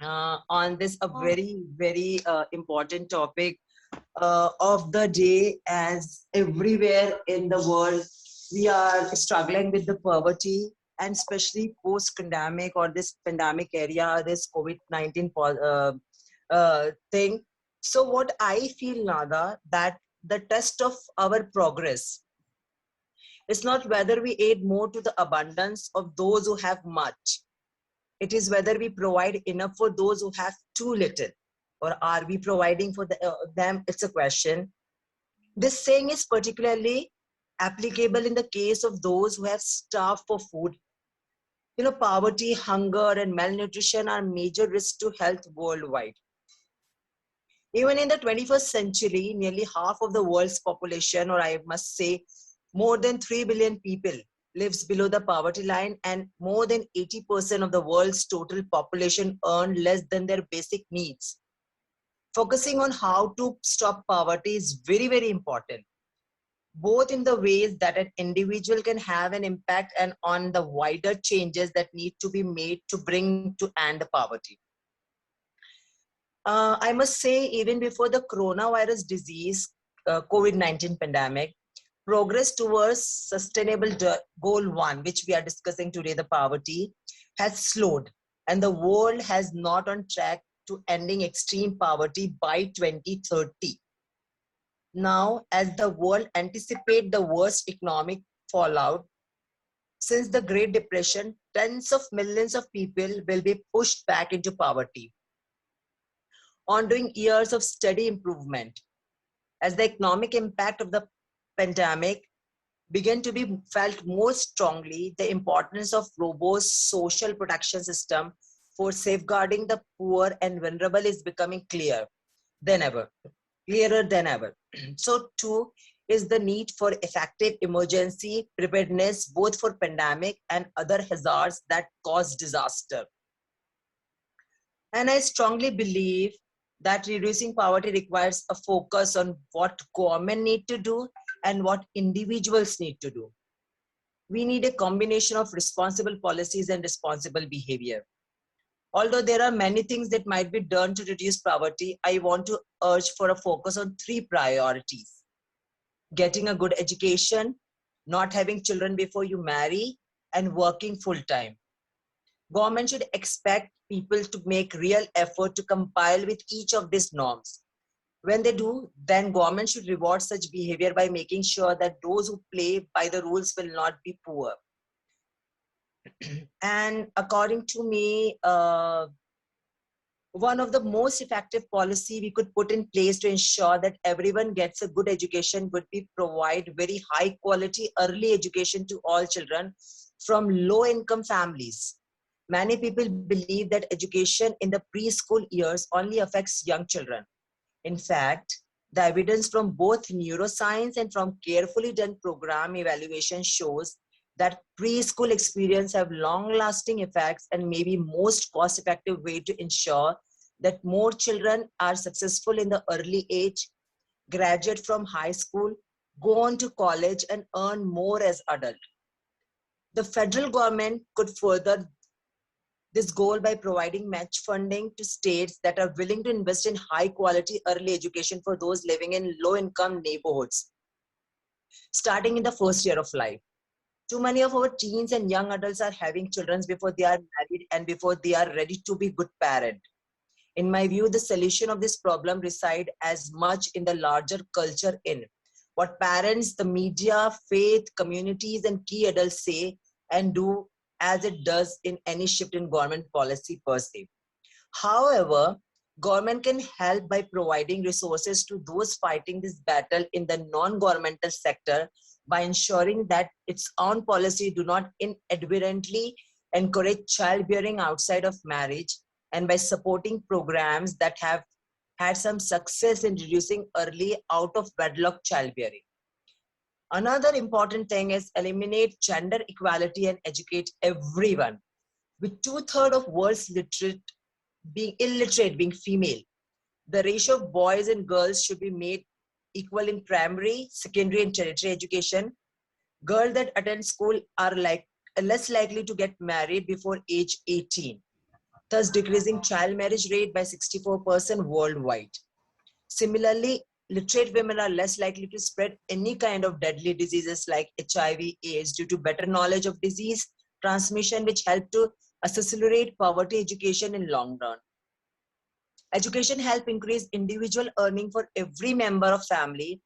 on this a very, very important topic of the day, as everywhere in the world we are struggling with the poverty, and especially post-pandemic or this pandemic area, this COVID-19 thing. So what I feel, Nada, that the test of our progress is not whether we aid more to the abundance of those who have much. It is whether we provide enough for those who have too little, or are we providing for them? It's a question. This saying is particularly applicable in the case of those who have starved for food. Poverty, hunger, and malnutrition are major risks to health worldwide. Even in the 21st century, nearly half of the world's population, or I must say more than 3 billion people, lives below the poverty line, and more than 80% of the world's total population earn less than their basic needs. Focusing on how to stop poverty is very, very important, both in the ways that an individual can have an impact and on the wider changes that need to be made to bring to end the poverty. I must say, even before the coronavirus disease, COVID-19 pandemic, progress towards sustainable goal 1, which we are discussing today, the poverty, has slowed, and the world has not on track to ending extreme poverty by 2030. Now, as the world anticipates the worst economic fallout since the Great Depression, tens of millions of people will be pushed back into poverty. Ongoing years of steady improvement, as the economic impact of the pandemic began to be felt more strongly, the importance of robust social protection system for safeguarding the poor and vulnerable is becoming clearer than ever. So too is the need for effective emergency preparedness, both for pandemic and other hazards that cause disaster. And I strongly believe that reducing poverty requires a focus on what government need to do and what individuals need to do. We need a combination of responsible policies and responsible behavior. Although there are many things that might be done to reduce poverty, I want to urge for a focus on 3 priorities: getting a good education, not having children before you marry, and working full-time. Government should expect people to make real effort to comply with each of these norms. When they do, then government should reward such behavior by making sure that those who play by the rules will not be poor. And according to me, one of the most effective policy we could put in place to ensure that everyone gets a good education would be provide very high quality early education to all children from low income families. Many people believe that education in the preschool years only affects young children. In fact, the evidence from both neuroscience and from carefully done program evaluation shows that preschool experience have long-lasting effects and maybe most cost-effective way to ensure that more children are successful in the early age, graduate from high school, go on to college and earn more as adults. The federal government could further this goal by providing match funding to states that are willing to invest in high quality early education for those living in low income neighborhoods, starting in the first year of life. Too many of our teens and young adults are having children before they are married and before they are ready to be good parent. In my view, the solution of this problem resides as much in the larger culture in what parents, the media, faith, communities, and key adults say and do as it does in any shift in government policy per se. However, government can help by providing resources to those fighting this battle in the non-governmental sector by ensuring that its own policy do not inadvertently encourage childbearing outside of marriage, and by supporting programs that have had some success in reducing early out of wedlock childbearing. Another important thing is eliminate gender equality and educate everyone. With 2/3 of world's illiterate being female, the ratio of boys and girls should be made equal in primary, secondary, and tertiary education. Girls that attend school are less likely to get married before age 18, thus decreasing child marriage rate by 64% worldwide. Similarly, literate women are less likely to spread any kind of deadly diseases like HIV, AIDS due to better knowledge of disease transmission, which help to accelerate poverty education in long run. Education help increase individual earning for every member of family.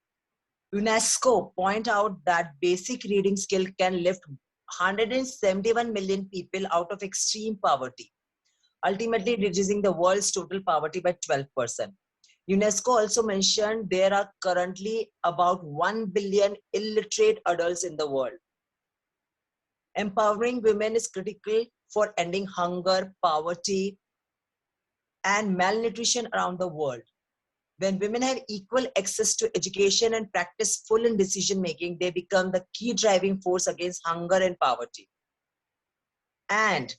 UNESCO point out that basic reading skill can lift 171 million people out of extreme poverty, ultimately reducing the world's total poverty by 12%. UNESCO also mentioned there are currently about 1 billion illiterate adults in the world. Empowering women is critical for ending hunger, poverty, and malnutrition around the world. When women have equal access to education and practice full in decision making, they become the key driving force against hunger and poverty. And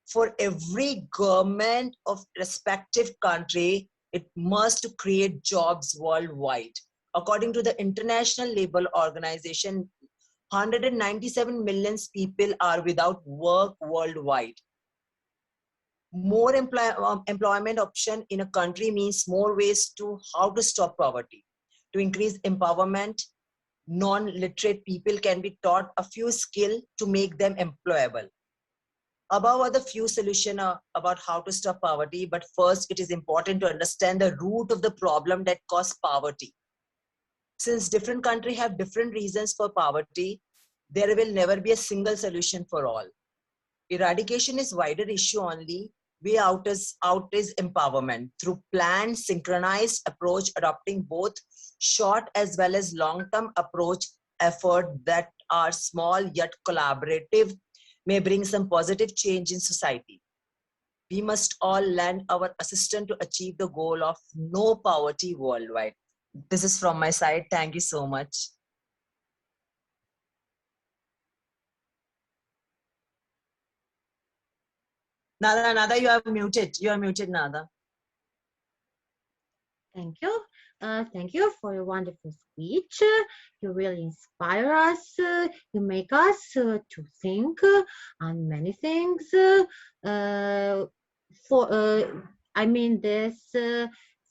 for every government of respective country, it must create jobs worldwide. According to the International Labour Organization, 197 million people are without work worldwide. More employment option in a country means more ways to how to stop poverty. To increase empowerment, non-literate people can be taught a few skills to make them employable. Above are the few solutions about how to stop poverty, but first it is important to understand the root of the problem that causes poverty. Since different countries have different reasons for poverty, there will never be a single solution for all. Eradication is a wider issue only. Way out is empowerment through planned, synchronized approach, adopting both short as well as long-term approach effort that are small yet collaborative may bring some positive change in society. We must all lend our assistance to achieve the goal of no poverty worldwide. This is from my side. Thank you so much. Nada, you are muted. You are muted, Nada. Thank you. Thank you for your wonderful speech. You really inspire us. You make us to think on many things.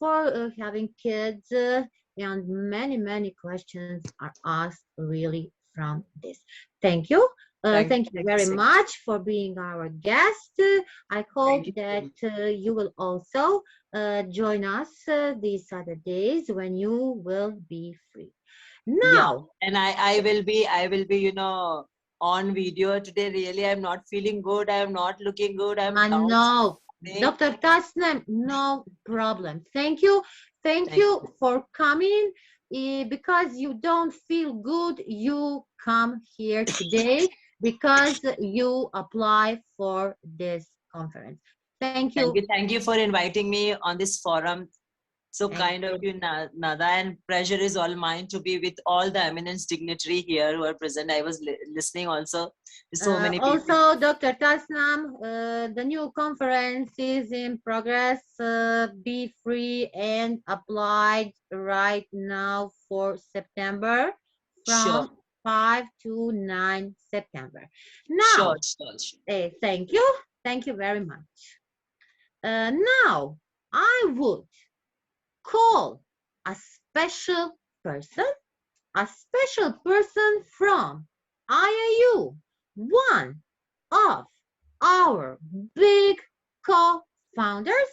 For having kids, and many questions are asked really from this. Thank you. Thank you very much for being our guest. I hope that you will also join us these other days when you will be free. Now, yeah, and I will be, on video today. Really, I'm not feeling good. I'm not looking good. I'm down. No, Dr. Tasnem, no problem. Thank you. Thank you for coming. Because you don't feel good, you come here today because you apply for this conference. Thank you. Thank you for inviting me on this forum. So kind of you, Nada, and pleasure is all mine to be with all the eminence dignitary here who are present. I was listening also to so many people. Also, Dr. Taslam, the new conference is in progress. Be free and applied right now for September from 5 to 9 September. Now, thank you. Thank you very much. Now, I would call a special person from IIU, one of our big co-founders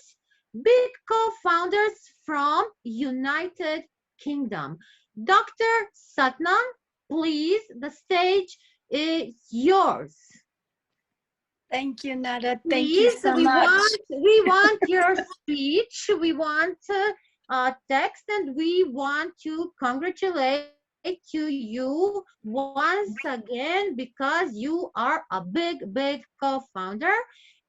from United Kingdom. Dr. Satnam, please, the stage is yours. Thank you, Nada. Thank you so we much. We want your speech. We want text, and we want to congratulate to you once again because you are a big co-founder,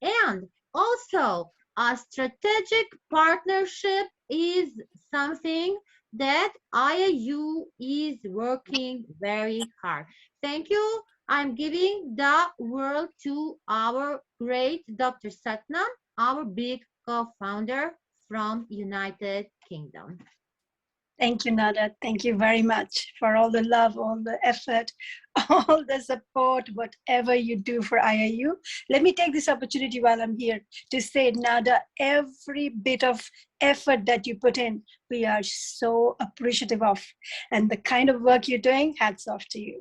and also a strategic partnership is something that IIU is working very hard. Thank you. I'm giving the word to our great Dr. Satnam, our big co-founder from United Kingdom. Thank you, Nada. Thank you very much for all the love, all the effort, all the support, whatever you do for IIU. Let me take this opportunity while I'm here to say, Nada, every bit of effort that you put in, we are so appreciative of. And the kind of work you're doing, hats off to you.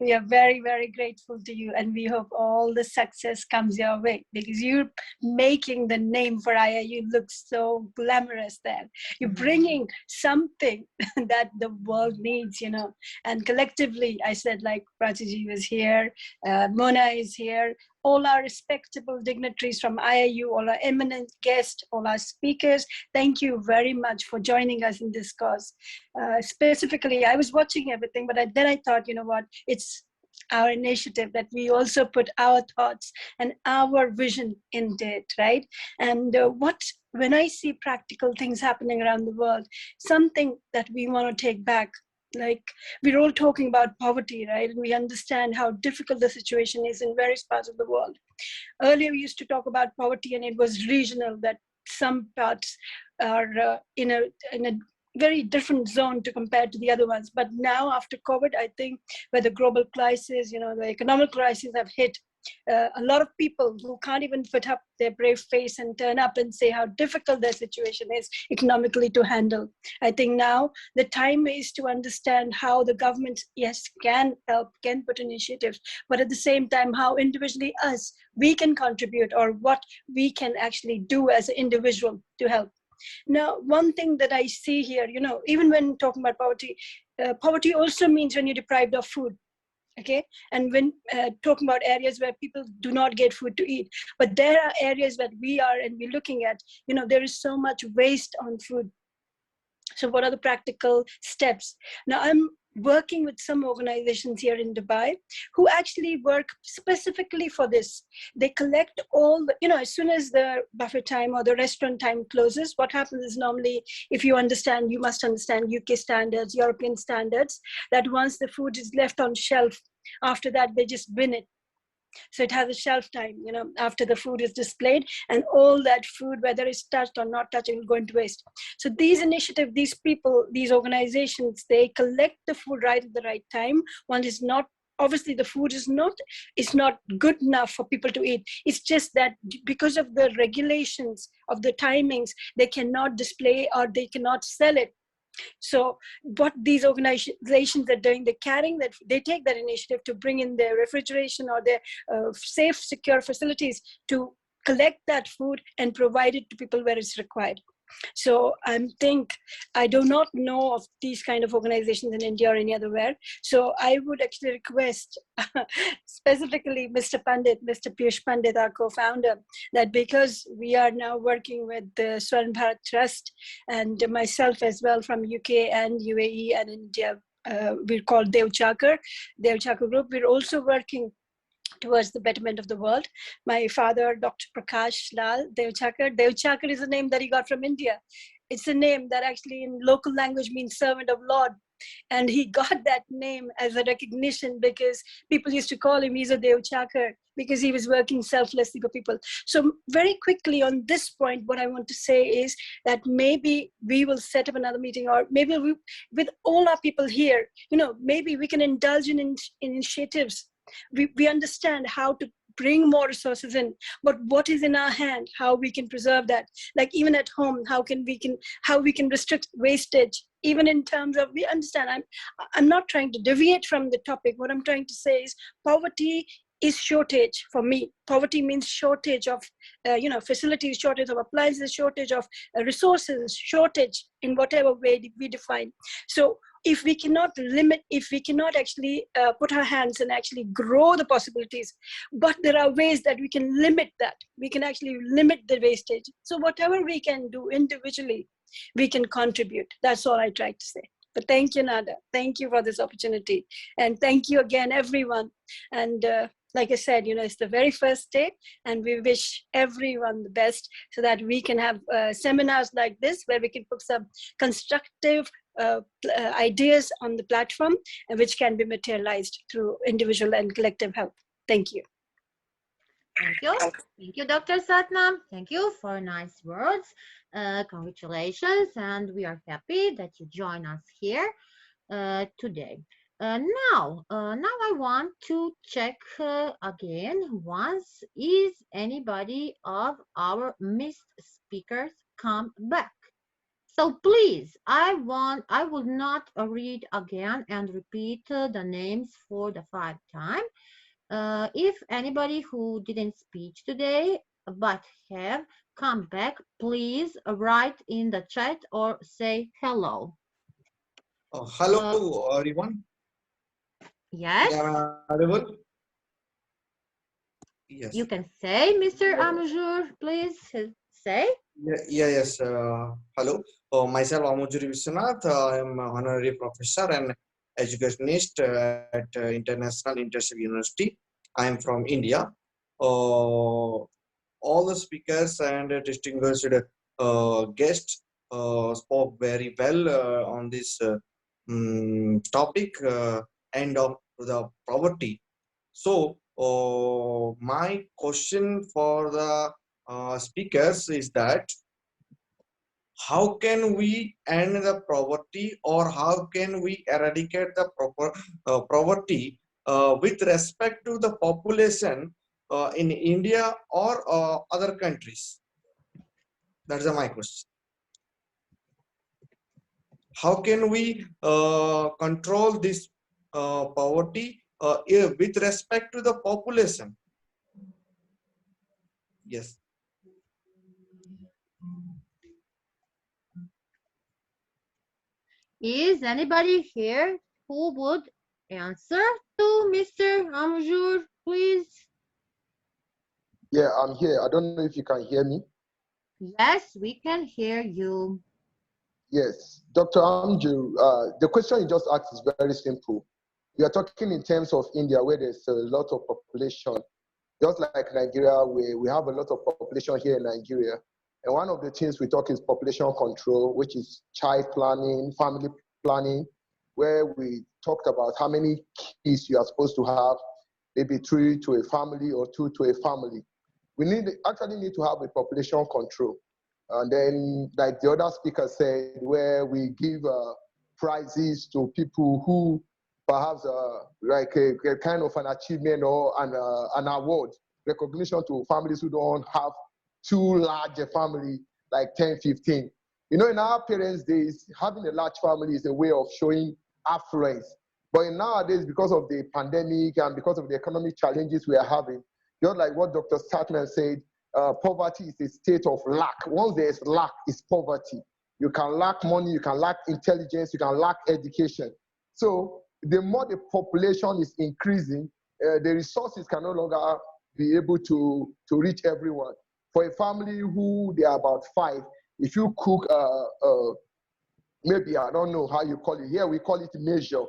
We are very grateful to you, and we hope all the success comes your way because you're making the name for IIU look so glamorous there. You're bringing something that the world needs, you know, and collectively, I said, like Prachiji was here, Mona is here, all our respectable dignitaries from IIU, all our eminent guests, all our speakers, thank you very much for joining us in this cause. Specifically, I was watching everything, but then I thought, you know what, it's our initiative that we also put our thoughts and our vision into it, right? And when I see practical things happening around the world, something that we want to take back, like we're all talking about poverty, right? And we understand how difficult the situation is in various parts of the world. Earlier, we used to talk about poverty and it was regional, that some parts are in a very different zone to compare to the other ones. But now after COVID, I think where the global crisis, you know, the economic crisis have hit, a lot of people who can't even put up their brave face and turn up and say how difficult their situation is economically to handle. I think now the time is to understand how the government, yes, can help, can put initiatives, but at the same time, how individually we can contribute or what we can actually do as an individual to help. Now, one thing that I see here, you know, even when talking about poverty, poverty also means when you're deprived of food. Okay, and when talking about areas where people do not get food to eat, but there are areas that we are and we're looking at, you know, there is so much waste on food. So what are the practical steps? Now I'm working with some organizations here in Dubai who actually work specifically for this. They collect all the, you know, as soon as the buffet time or the restaurant time closes, what happens is normally, if you understand, you must understand UK standards, European standards, that once the food is left on shelf, after that they just bin it. So it has a shelf time, you know, after the food is displayed, and all that food, whether it's touched or not touched, will go into waste. So these initiatives, these people, these organizations, they collect the food right at the right time. One is not, obviously the food is not good enough for people to eat. It's just that because of the regulations of the timings, they cannot display or they cannot sell it. So what these organizations are doing, they're carrying that, they take that initiative to bring in their refrigeration or their safe, secure facilities to collect that food and provide it to people where it's required. So I do not know of these kind of organizations in India or any other where. So I would actually request specifically Mr. Piyush Pandit, our co-founder, that because we are now working with the Swarn Bharat Trust and myself as well from UK and UAE and India, we're called Dev-Chakar Group. We're also working towards the betterment of the world. My father, Dr. Prakash Lal Dev-Chakar. Dev-Chakar is a name that he got from India. It's a name that actually in local language means servant of Lord. And he got that name as a recognition because people used to call him Iiu-Isdgc because he was working selflessly for people. So very quickly on this point, what I want to say is that maybe we will set up another meeting, or maybe we, with all our people here, maybe we can indulge in initiatives. We understand how to bring more resources in, but what is in our hand, how we can preserve that. Like even at home, how we can restrict wastage, even in terms of, we understand, I'm not trying to deviate from the topic. What I'm trying to say is poverty is shortage for me. Poverty means shortage of facilities, shortage of appliances, shortage of resources, shortage in whatever way we define. So if we cannot actually put our hands and actually grow the possibilities, but there are ways that we can limit that. We can actually limit the wastage. So whatever we can do individually, we can contribute. That's all I tried to say. But thank you, Nada. Thank you for this opportunity. And thank you again, everyone. And like I said, it's the very first day, and we wish everyone the best so that we can have seminars like this where we can put some constructive ideas on the platform, and which can be materialized through individual and collective help. Thank you. Thank you. Thank you, Dr. Satnam. Thank you for nice words. Congratulations, and we are happy that you join us here today. Now I want to check again once, is anybody of our missed speakers come back? So please, I will not read again and repeat the names for the 5th time. If anybody who didn't speak today but have come back, please write in the chat or say hello. Hello, everyone. Yes. Yeah, audible? Yes. You can say, Mr. Amujur, please say. Yes. Hello. Myself, Amujur Vishwanath. I am honorary professor and educationist at International Internship University. I am from India. All the speakers and distinguished guests spoke very well on this topic, end of the poverty. So my question for the speakers is that how can we end the poverty, or how can we eradicate the poverty with respect to the population in India or other countries? That's my question. How can we control this poverty with respect to the population? Yes. Is anybody here who would answer to Mr. Amujur, please? Yeah, I'm here. I don't know if you can hear me. Yes, we can hear you. Yes, Dr. Amju, the question you just asked is very simple. We are talking in terms of India, where there's a lot of population. Just like Nigeria, we have a lot of population here in Nigeria. And one of the things we talk is population control, which is child planning, family planning, where we talked about how many kids you are supposed to have, maybe 3 to a family or 2 to a family. We actually need to have a population control. And then, like the other speaker said, where we give prizes to people who perhaps like a kind of an achievement or an award, recognition to families who don't have too large a family, like 10, 15. In our parents' days, having a large family is a way of showing affluence. But nowadays, because of the pandemic and because of the economic challenges we are having, just like what Dr. Statman said, poverty is a state of lack. Once there is lack, it's poverty. You can lack money, you can lack intelligence, you can lack education. So the more the population is increasing, the resources can no longer be able to reach everyone. For a family who they are about 5, if you cook, maybe, I don't know how you call it. Here we call it measure.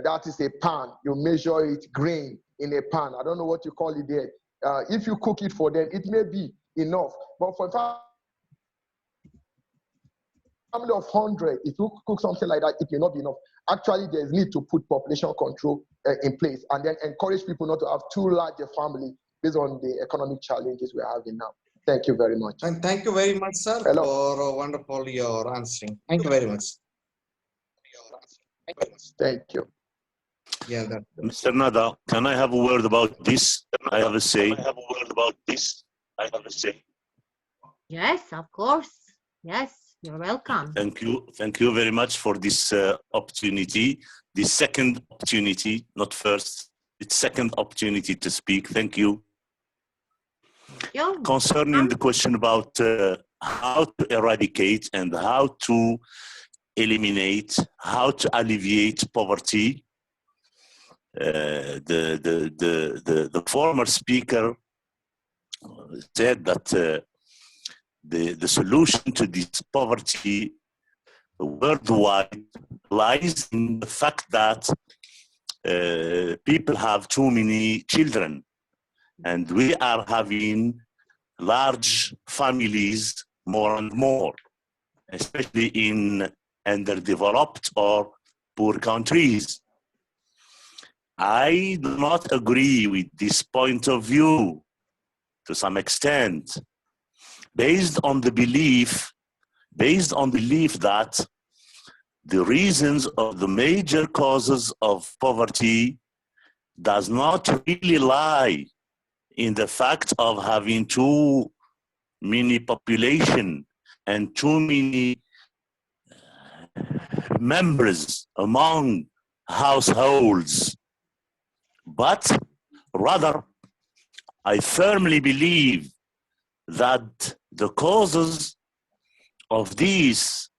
That is a pan. You measure it grain in a pan. I don't know what you call it there. If you cook it for them, it may be enough. But for family of 100, if you cook something like that, it may not be enough. Actually, there's need to put population control in place and then encourage people not to have too large a family based on the economic challenges we're having now. Thank you very much. And thank you very much, sir, for wonderful your answering. Thank you very much. Thank you. Yeah, that. Mr. Nada, can I have a word about this? I have a say. Yes, of course. Yes, you're welcome. Thank you. Thank you very much for this opportunity, the second opportunity, not first, it's second opportunity to speak. Thank you. Concerning the question about how to eradicate and how to eliminate, how to alleviate poverty, the former speaker said that the solution to this poverty worldwide lies in the fact that people have too many children, and we are having large families more and more, especially in underdeveloped or poor countries. I do not agree with this point of view to some extent, based on the belief that the reasons of the major causes of poverty does not really lie in the fact of having too many population and too many members among households, but rather I firmly believe that the causes of this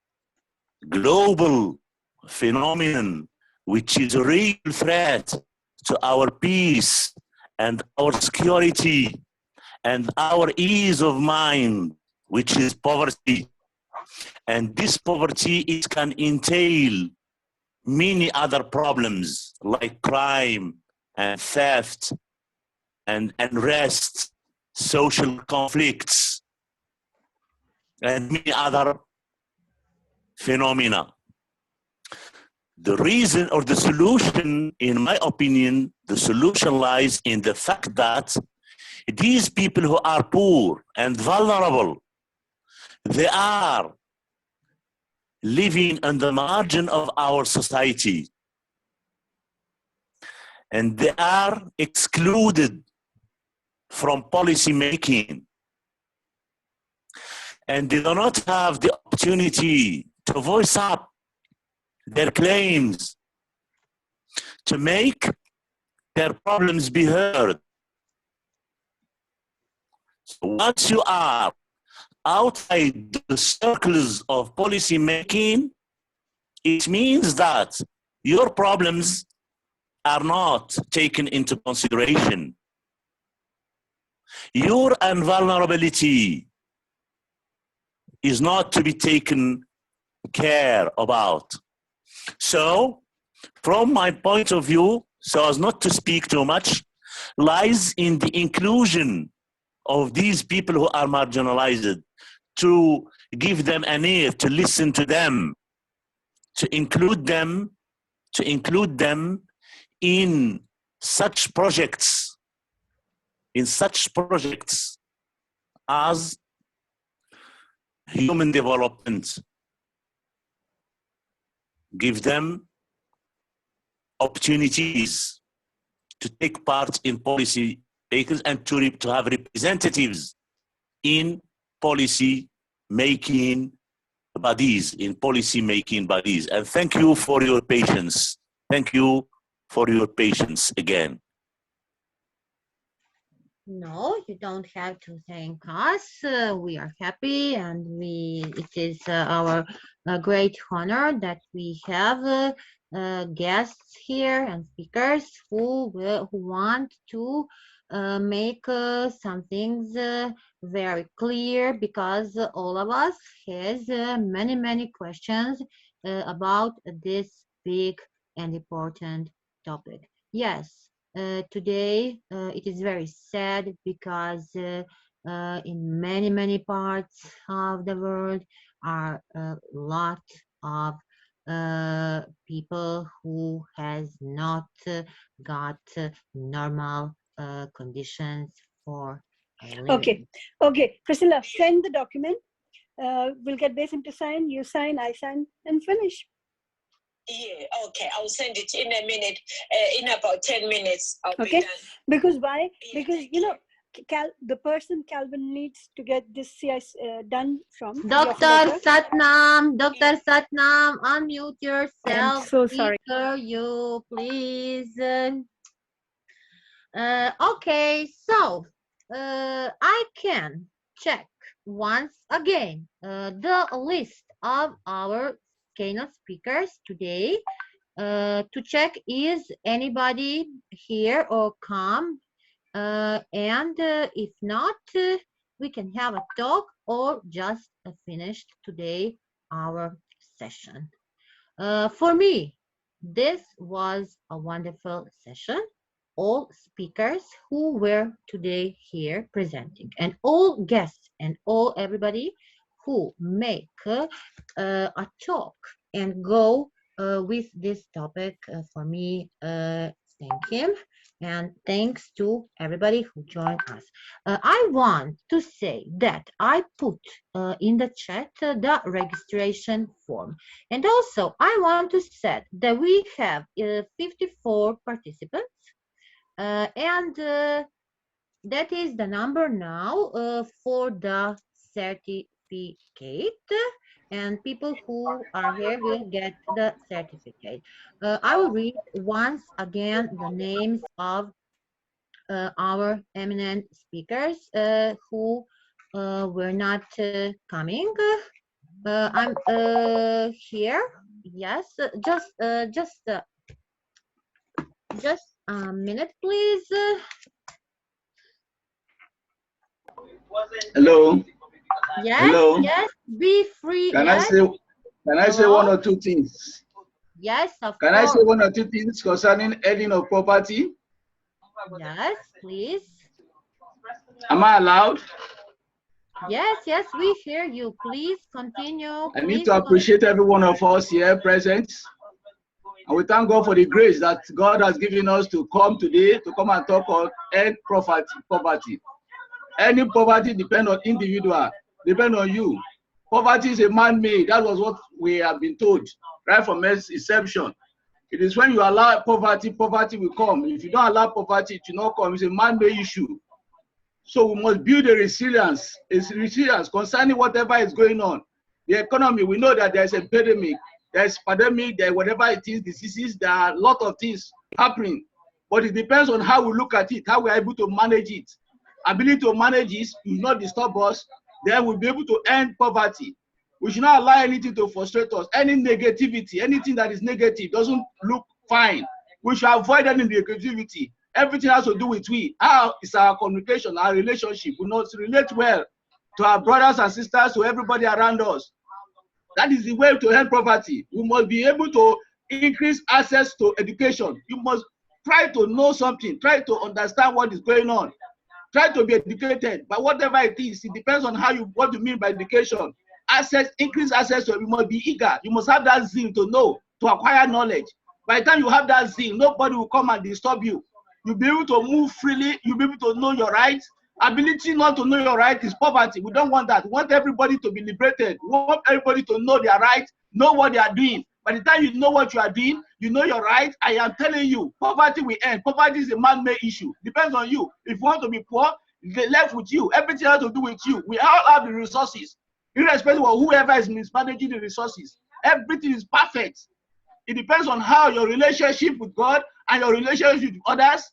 global phenomenon, which is a real threat to our peace and our security and our ease of mind, which is poverty. And this poverty, it can entail many other problems like crime and theft and unrest, social conflicts, and many other phenomena. The reason or the solution, in my opinion, the solution lies in the fact that these people who are poor and vulnerable, they are living on the margin of our society, and they are excluded from policy making, and they do not have the opportunity to voice up their claims, to make their problems be heard. So once you are outside the circles of policy making, it means that your problems are not taken into consideration. Your vulnerability is not to be taken care about. So, from my point of view, so as not to speak too much, lies in the inclusion of these people who are marginalized, to give them an ear, to listen to them, to include them in such projects, as human development. Give them opportunities to take part in policy makers and to have representatives in policy making bodies, And thank you for your patience. Thank you for your patience again. No, you don't have to thank us. We are happy, and it is our great honor that we have guests here and speakers who want to make some things very clear, because all of us has many questions about this big and important topic. Yes. Today it is very sad, because in many parts of the world are a lot of people who has not got normal conditions for living. Okay, Priscilla, send the document. We'll get Basim to sign, you sign, I sign, and finish. Yeah, okay, I'll send it in a minute, in about 10 minutes. I'll be Okay, done. because why? Because, you know, the person Calvin needs to get this CIS done from. is your Dr. professor. Satnam, Dr. Satnam, unmute yourself. I'm so sorry. Speaker, you please. Okay, so I can check once again the list of our keynote speakers today to check is anybody here or come, and if not, we can have a talk or just finish today our session. For me, this was a wonderful session. All speakers who were today here presenting, and all guests and all everybody who make a talk and go with this topic, for me, thank him, and thanks to everybody who joined us. I want to say that I put in the chat the registration form, and also I want to say that we have 54 participants, and that is the number now for the certificate, and people who are here will get the certificate. I will read once again the names of our eminent speakers who were not coming. I'm here. Yes, just a minute, please. Hello. Yes, Hello. yes, be free. Can Yes. I say one or two things? Yes, of Can course. I say one or two things concerning earning of property? Yes, please. Am I allowed? Yes, yes, we hear you. Please continue. I need to appreciate every one of us here present. And we thank God for the grace that God has given us to come today to come and talk on end poverty. Any poverty depends on individual, depend on you. Poverty is a man-made. That was what we have been told right from inception. It is when you allow poverty, poverty will come. If you don't allow poverty, it will not come. It's a man-made issue. So we must build a resilience concerning whatever is going on. The economy, we know that there's a pandemic, there's pandemic, there whatever it is, diseases, there are a lot of things happening. But it depends on how we look at it, how we're able to manage it. Ability to manage it will not disturb us, then we'll be able to end poverty. We should not allow anything to frustrate us. Any negativity, anything that is negative doesn't look fine. We should avoid any negativity. Everything has to do with we. How is our communication, our relationship? We must relate well to our brothers and sisters, to everybody around us. That is the way to end poverty. We must be able to increase access to education. You must try to know something, try to understand what is going on. Try to be educated, but whatever it is, it depends on what you mean by education. Access, increase access to it. You must be eager. You must have that zeal to know, to acquire knowledge. By the time you have that zeal, nobody will come and disturb you. You'll be able to move freely. You'll be able to know your rights. Ability not to know your right is poverty. We don't want that. We want everybody to be liberated. We want everybody to know their rights, know what they are doing. By the time you know what you are doing, you know your rights. I am telling you, poverty will end. Poverty is a man-made issue. Depends on you. If you want to be poor, it's left with you. Everything has to do with you. We all have the resources, irrespective of whoever is mismanaging the resources. Everything is perfect. It depends on how your relationship with God and your relationship with others.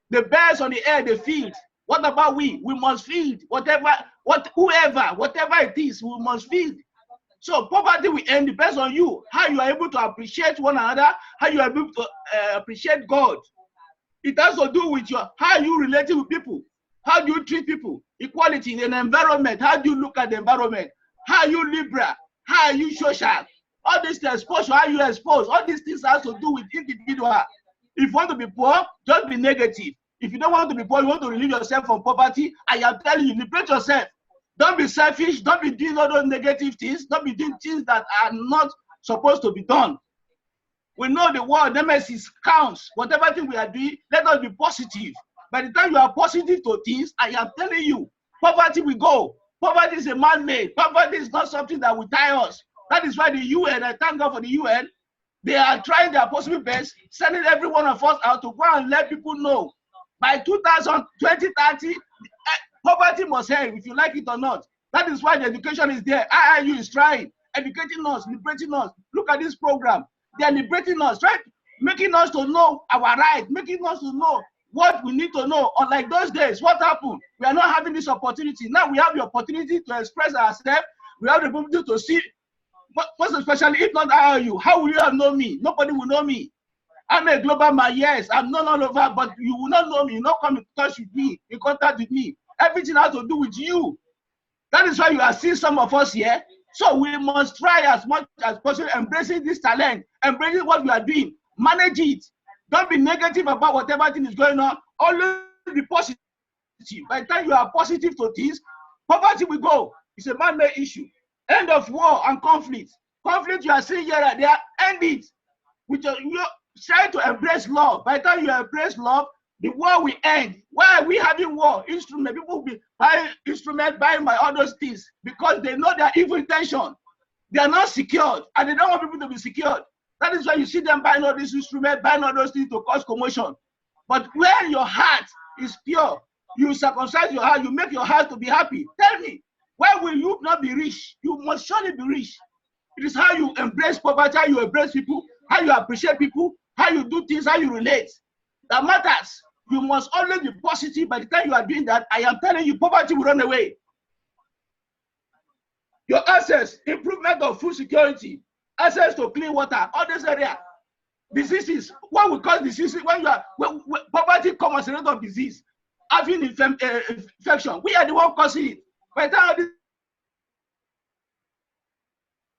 The birds on the air, they feed. What about we? We must feed. Whatever it is, we must feed. So poverty will end, depends on you, how you are able to appreciate one another, how you are able to appreciate God. It has to do with how you relate with people, how do you treat people, equality in an environment, how do you look at the environment, how are you liberal, how are you social, all these things, exposure, how you expose, all these things has to do with individual. If you want to be poor, just be negative. If you don't want to be poor, you want to relieve yourself from poverty, I am telling you, liberate yourself. Don't be selfish. Don't be doing all those negative things. Don't be doing things that are not supposed to be done. We know the word nemesis counts. Whatever thing we are doing, let us be positive. By the time you are positive to things, I am telling you, poverty will go. Poverty is a man-made. Poverty is not something that will tie us. That is why the UN, I thank God for the UN, they are trying their possible best, sending every one of us out to go and let people know. By 2030, poverty must end, if you like it or not. That is why the education is there. Iiu is trying, educating us, liberating us. Look at this program. They are liberating us, right? Making us to know our right, making us to know what we need to know. Unlike those days, what happened? We are not having this opportunity. Now we have the opportunity to express ourselves. We have the opportunity to see, most especially if not Iiu, how will you have known me? Nobody will know me. I'm a global man, yes, I'm known all over, but you will not know me, you will not come in touch with me, in contact with me. Everything has to do with you. That is why you are seeing some of us here. So we must try as much as possible, embracing this talent, embracing what we are doing, manage it. Don't be negative about whatever thing is going on. Always be positive. By the time you are positive to things, poverty will go. It's a man-made issue. End of war and conflict. Conflict you are seeing here and there, end it. You try to embrace love. By the time you embrace love, the war will end. Why are we having war? Instrument, people will be buying instruments, buying by all those things because they know their evil intention. They are not secured and they don't want people to be secured. That is why you see them buying all these instruments, buying all those things to cause commotion. But where your heart is pure, you circumcise your heart, you make your heart to be happy. Tell me, why will you not be rich? You must surely be rich. It is how you embrace poverty, how you embrace people, how you appreciate people, how you do things, how you relate. That matters. You must always be positive. By the time you are doing that, I am telling you, poverty will run away. Your access, improvement of food security, access to clean water, all this area. Diseases, what we call diseases, when poverty comes as a result of disease, having infection, we are the one causing it. By the time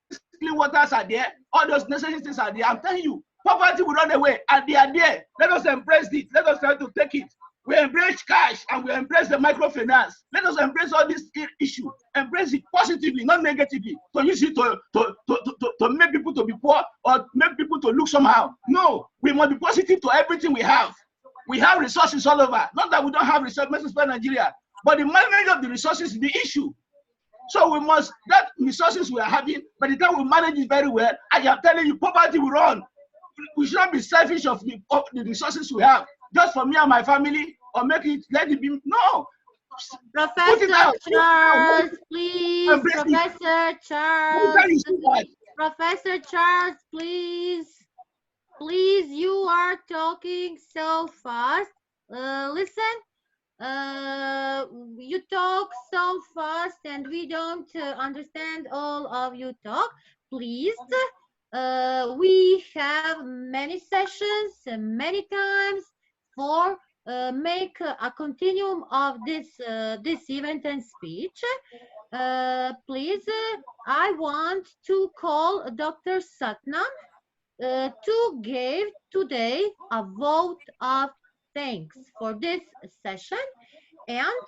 these clean waters are there, all those necessities are there, I'm telling you, poverty will run away, and they are there. Let us embrace it. Let us try to take it. We embrace cash and we embrace the microfinance. Let us embrace all these issues. Embrace it positively, not negatively. To use it to make people to be poor or make people to look somehow. No, we must be positive to everything we have. We have resources all over. Not that we don't have resources in Nigeria, but the management of the resources is the issue. So we must, that resources we are having, by the time we manage it very well, I am telling you, poverty will run. We should not be selfish of the resources we have, just for me and my family, or make it, let it be, no. Professor Charles, please, Professor Charles, Professor Charles, please, you are talking so fast. Listen, you talk so fast and we don't understand all of you talk. Please, we have many sessions, many times for make a continuum of this event and speech. Please, I want to call Dr. Satnam to give today a vote of thanks for this session and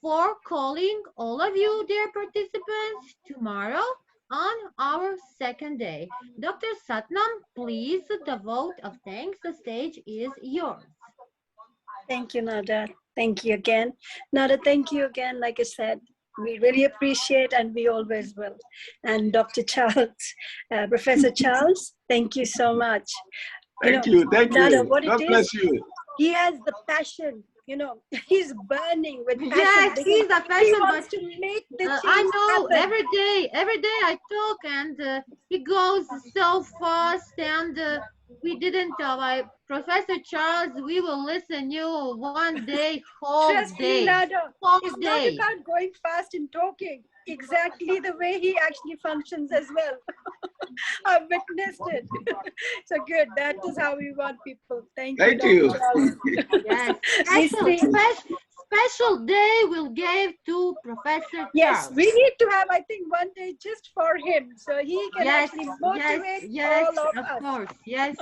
for calling all of you, dear participants, tomorrow on our second day. Dr. Satnam, please, the vote of thanks. The stage is yours. Thank you, Nada. Thank you again. Nada, thank you again. Like I said, we really appreciate and we always will. And Dr. Charles, Professor Charles, thank you so much. Thank you. Nada, what God bless you. He has the passion. He's burning with passion. Yes, he's a passion. He wants to make the change I know happen. every day I talk and he goes so fast and we didn't Professor Charles, we will listen you one day, whole Trust day. me, Nada. Whole It's day. not about going fast and talking. Exactly the way he actually functions as well. I've witnessed it. So good. That is how we want people. Thank you. Dr. Charles. Yes. Special day we'll give to Professor Charles. Yes, we need to have, I think, one day just for him, so he can actually motivate all of us. Of course, yes.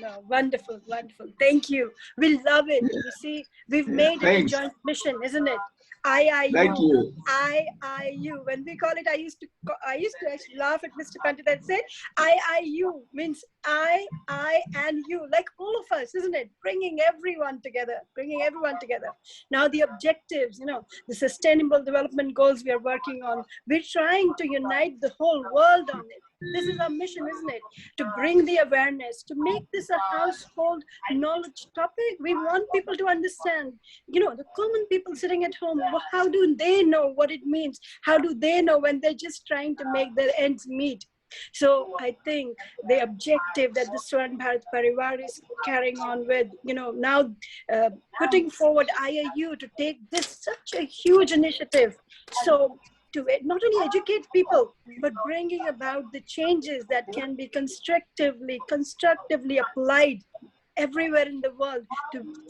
No, wonderful, wonderful. Thank you. We love it. You see, we've made it a Thanks. joint mission, isn't it? Thank IIU, you. IIU. When we call it, I used to actually laugh at Mr. Pandit and say, IIU means I, and you, like all of us, isn't it? Bringing everyone together, bringing everyone together. Now the objectives, the sustainable development goals we are working on, we're trying to unite the whole world on it. This is our mission, isn't it? To bring the awareness, to make this a household knowledge topic. We want people to understand, the common people sitting at home, how do they know what it means? How do they know when they're just trying to make their ends meet? So I think the objective that the Swarn Bharat Parivar is carrying on with, now putting forward IIU to take this such a huge initiative. So to not only educate people, but bringing about the changes that can be constructively applied everywhere in the world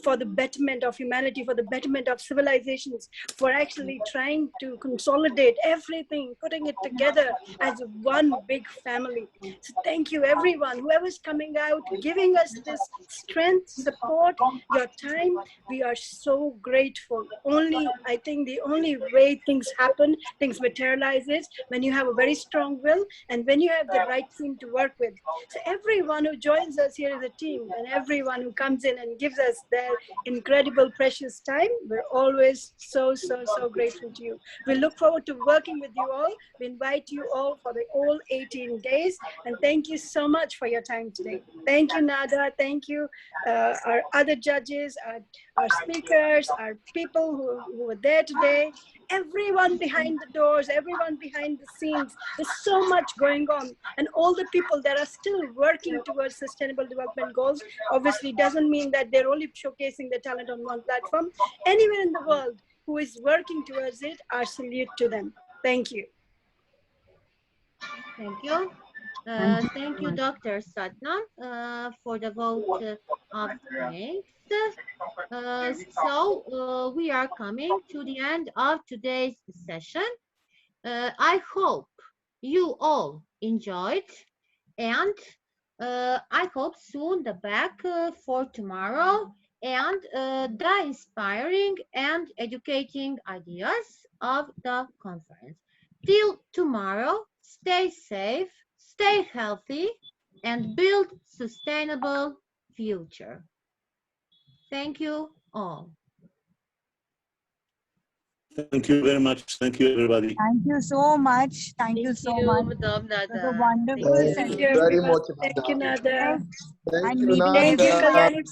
for the betterment of humanity, for the betterment of civilizations, for actually trying to consolidate everything, putting it together as one big family. So thank you everyone, whoever's coming out, giving us this strength, support, your time. We are so grateful. I think the only way things happen, things materialize is when you have a very strong will and when you have the right team to work with. So everyone who joins us here is a team, and everyone who comes in and gives us their incredible, precious time, we're always so grateful to you. We look forward to working with you all. We invite you all for the all 18 days, and thank you so much for your time today. Thank you, Nada. Thank you, our other judges, our speakers, our people who were there today, everyone behind the doors, everyone behind the scenes. There's so much going on, and all the people that are still working towards sustainable development goals. Obviously doesn't mean that they're only showcasing their talent on one platform. Anywhere in the world who is working towards it, our salute to them. Thank you. Thank you. Thank you, Dr. Satnam, for the vote of thanks. So we are coming to the end of today's session. I hope you all enjoyed, and I hope soon the back for tomorrow and the inspiring and educating ideas of the conference. Till tomorrow, stay safe, stay healthy, and build sustainable future. Thank you all. Thank you very much. Thank you, everybody. Thank you so much. Thank you so much. It was a wonderful Thank session. you very much. Thank you, Nada. Thank you, Thank you, Nada. Kalyani.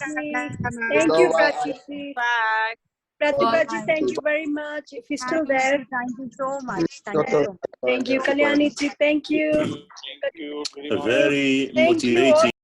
Thank you, Prachi. Bye. Pratibhaji, thank you very much. If you're still there. Thank you so much. Thank you so much. Thank you, Kalyani. Thank you. A very Thank you all. motivating.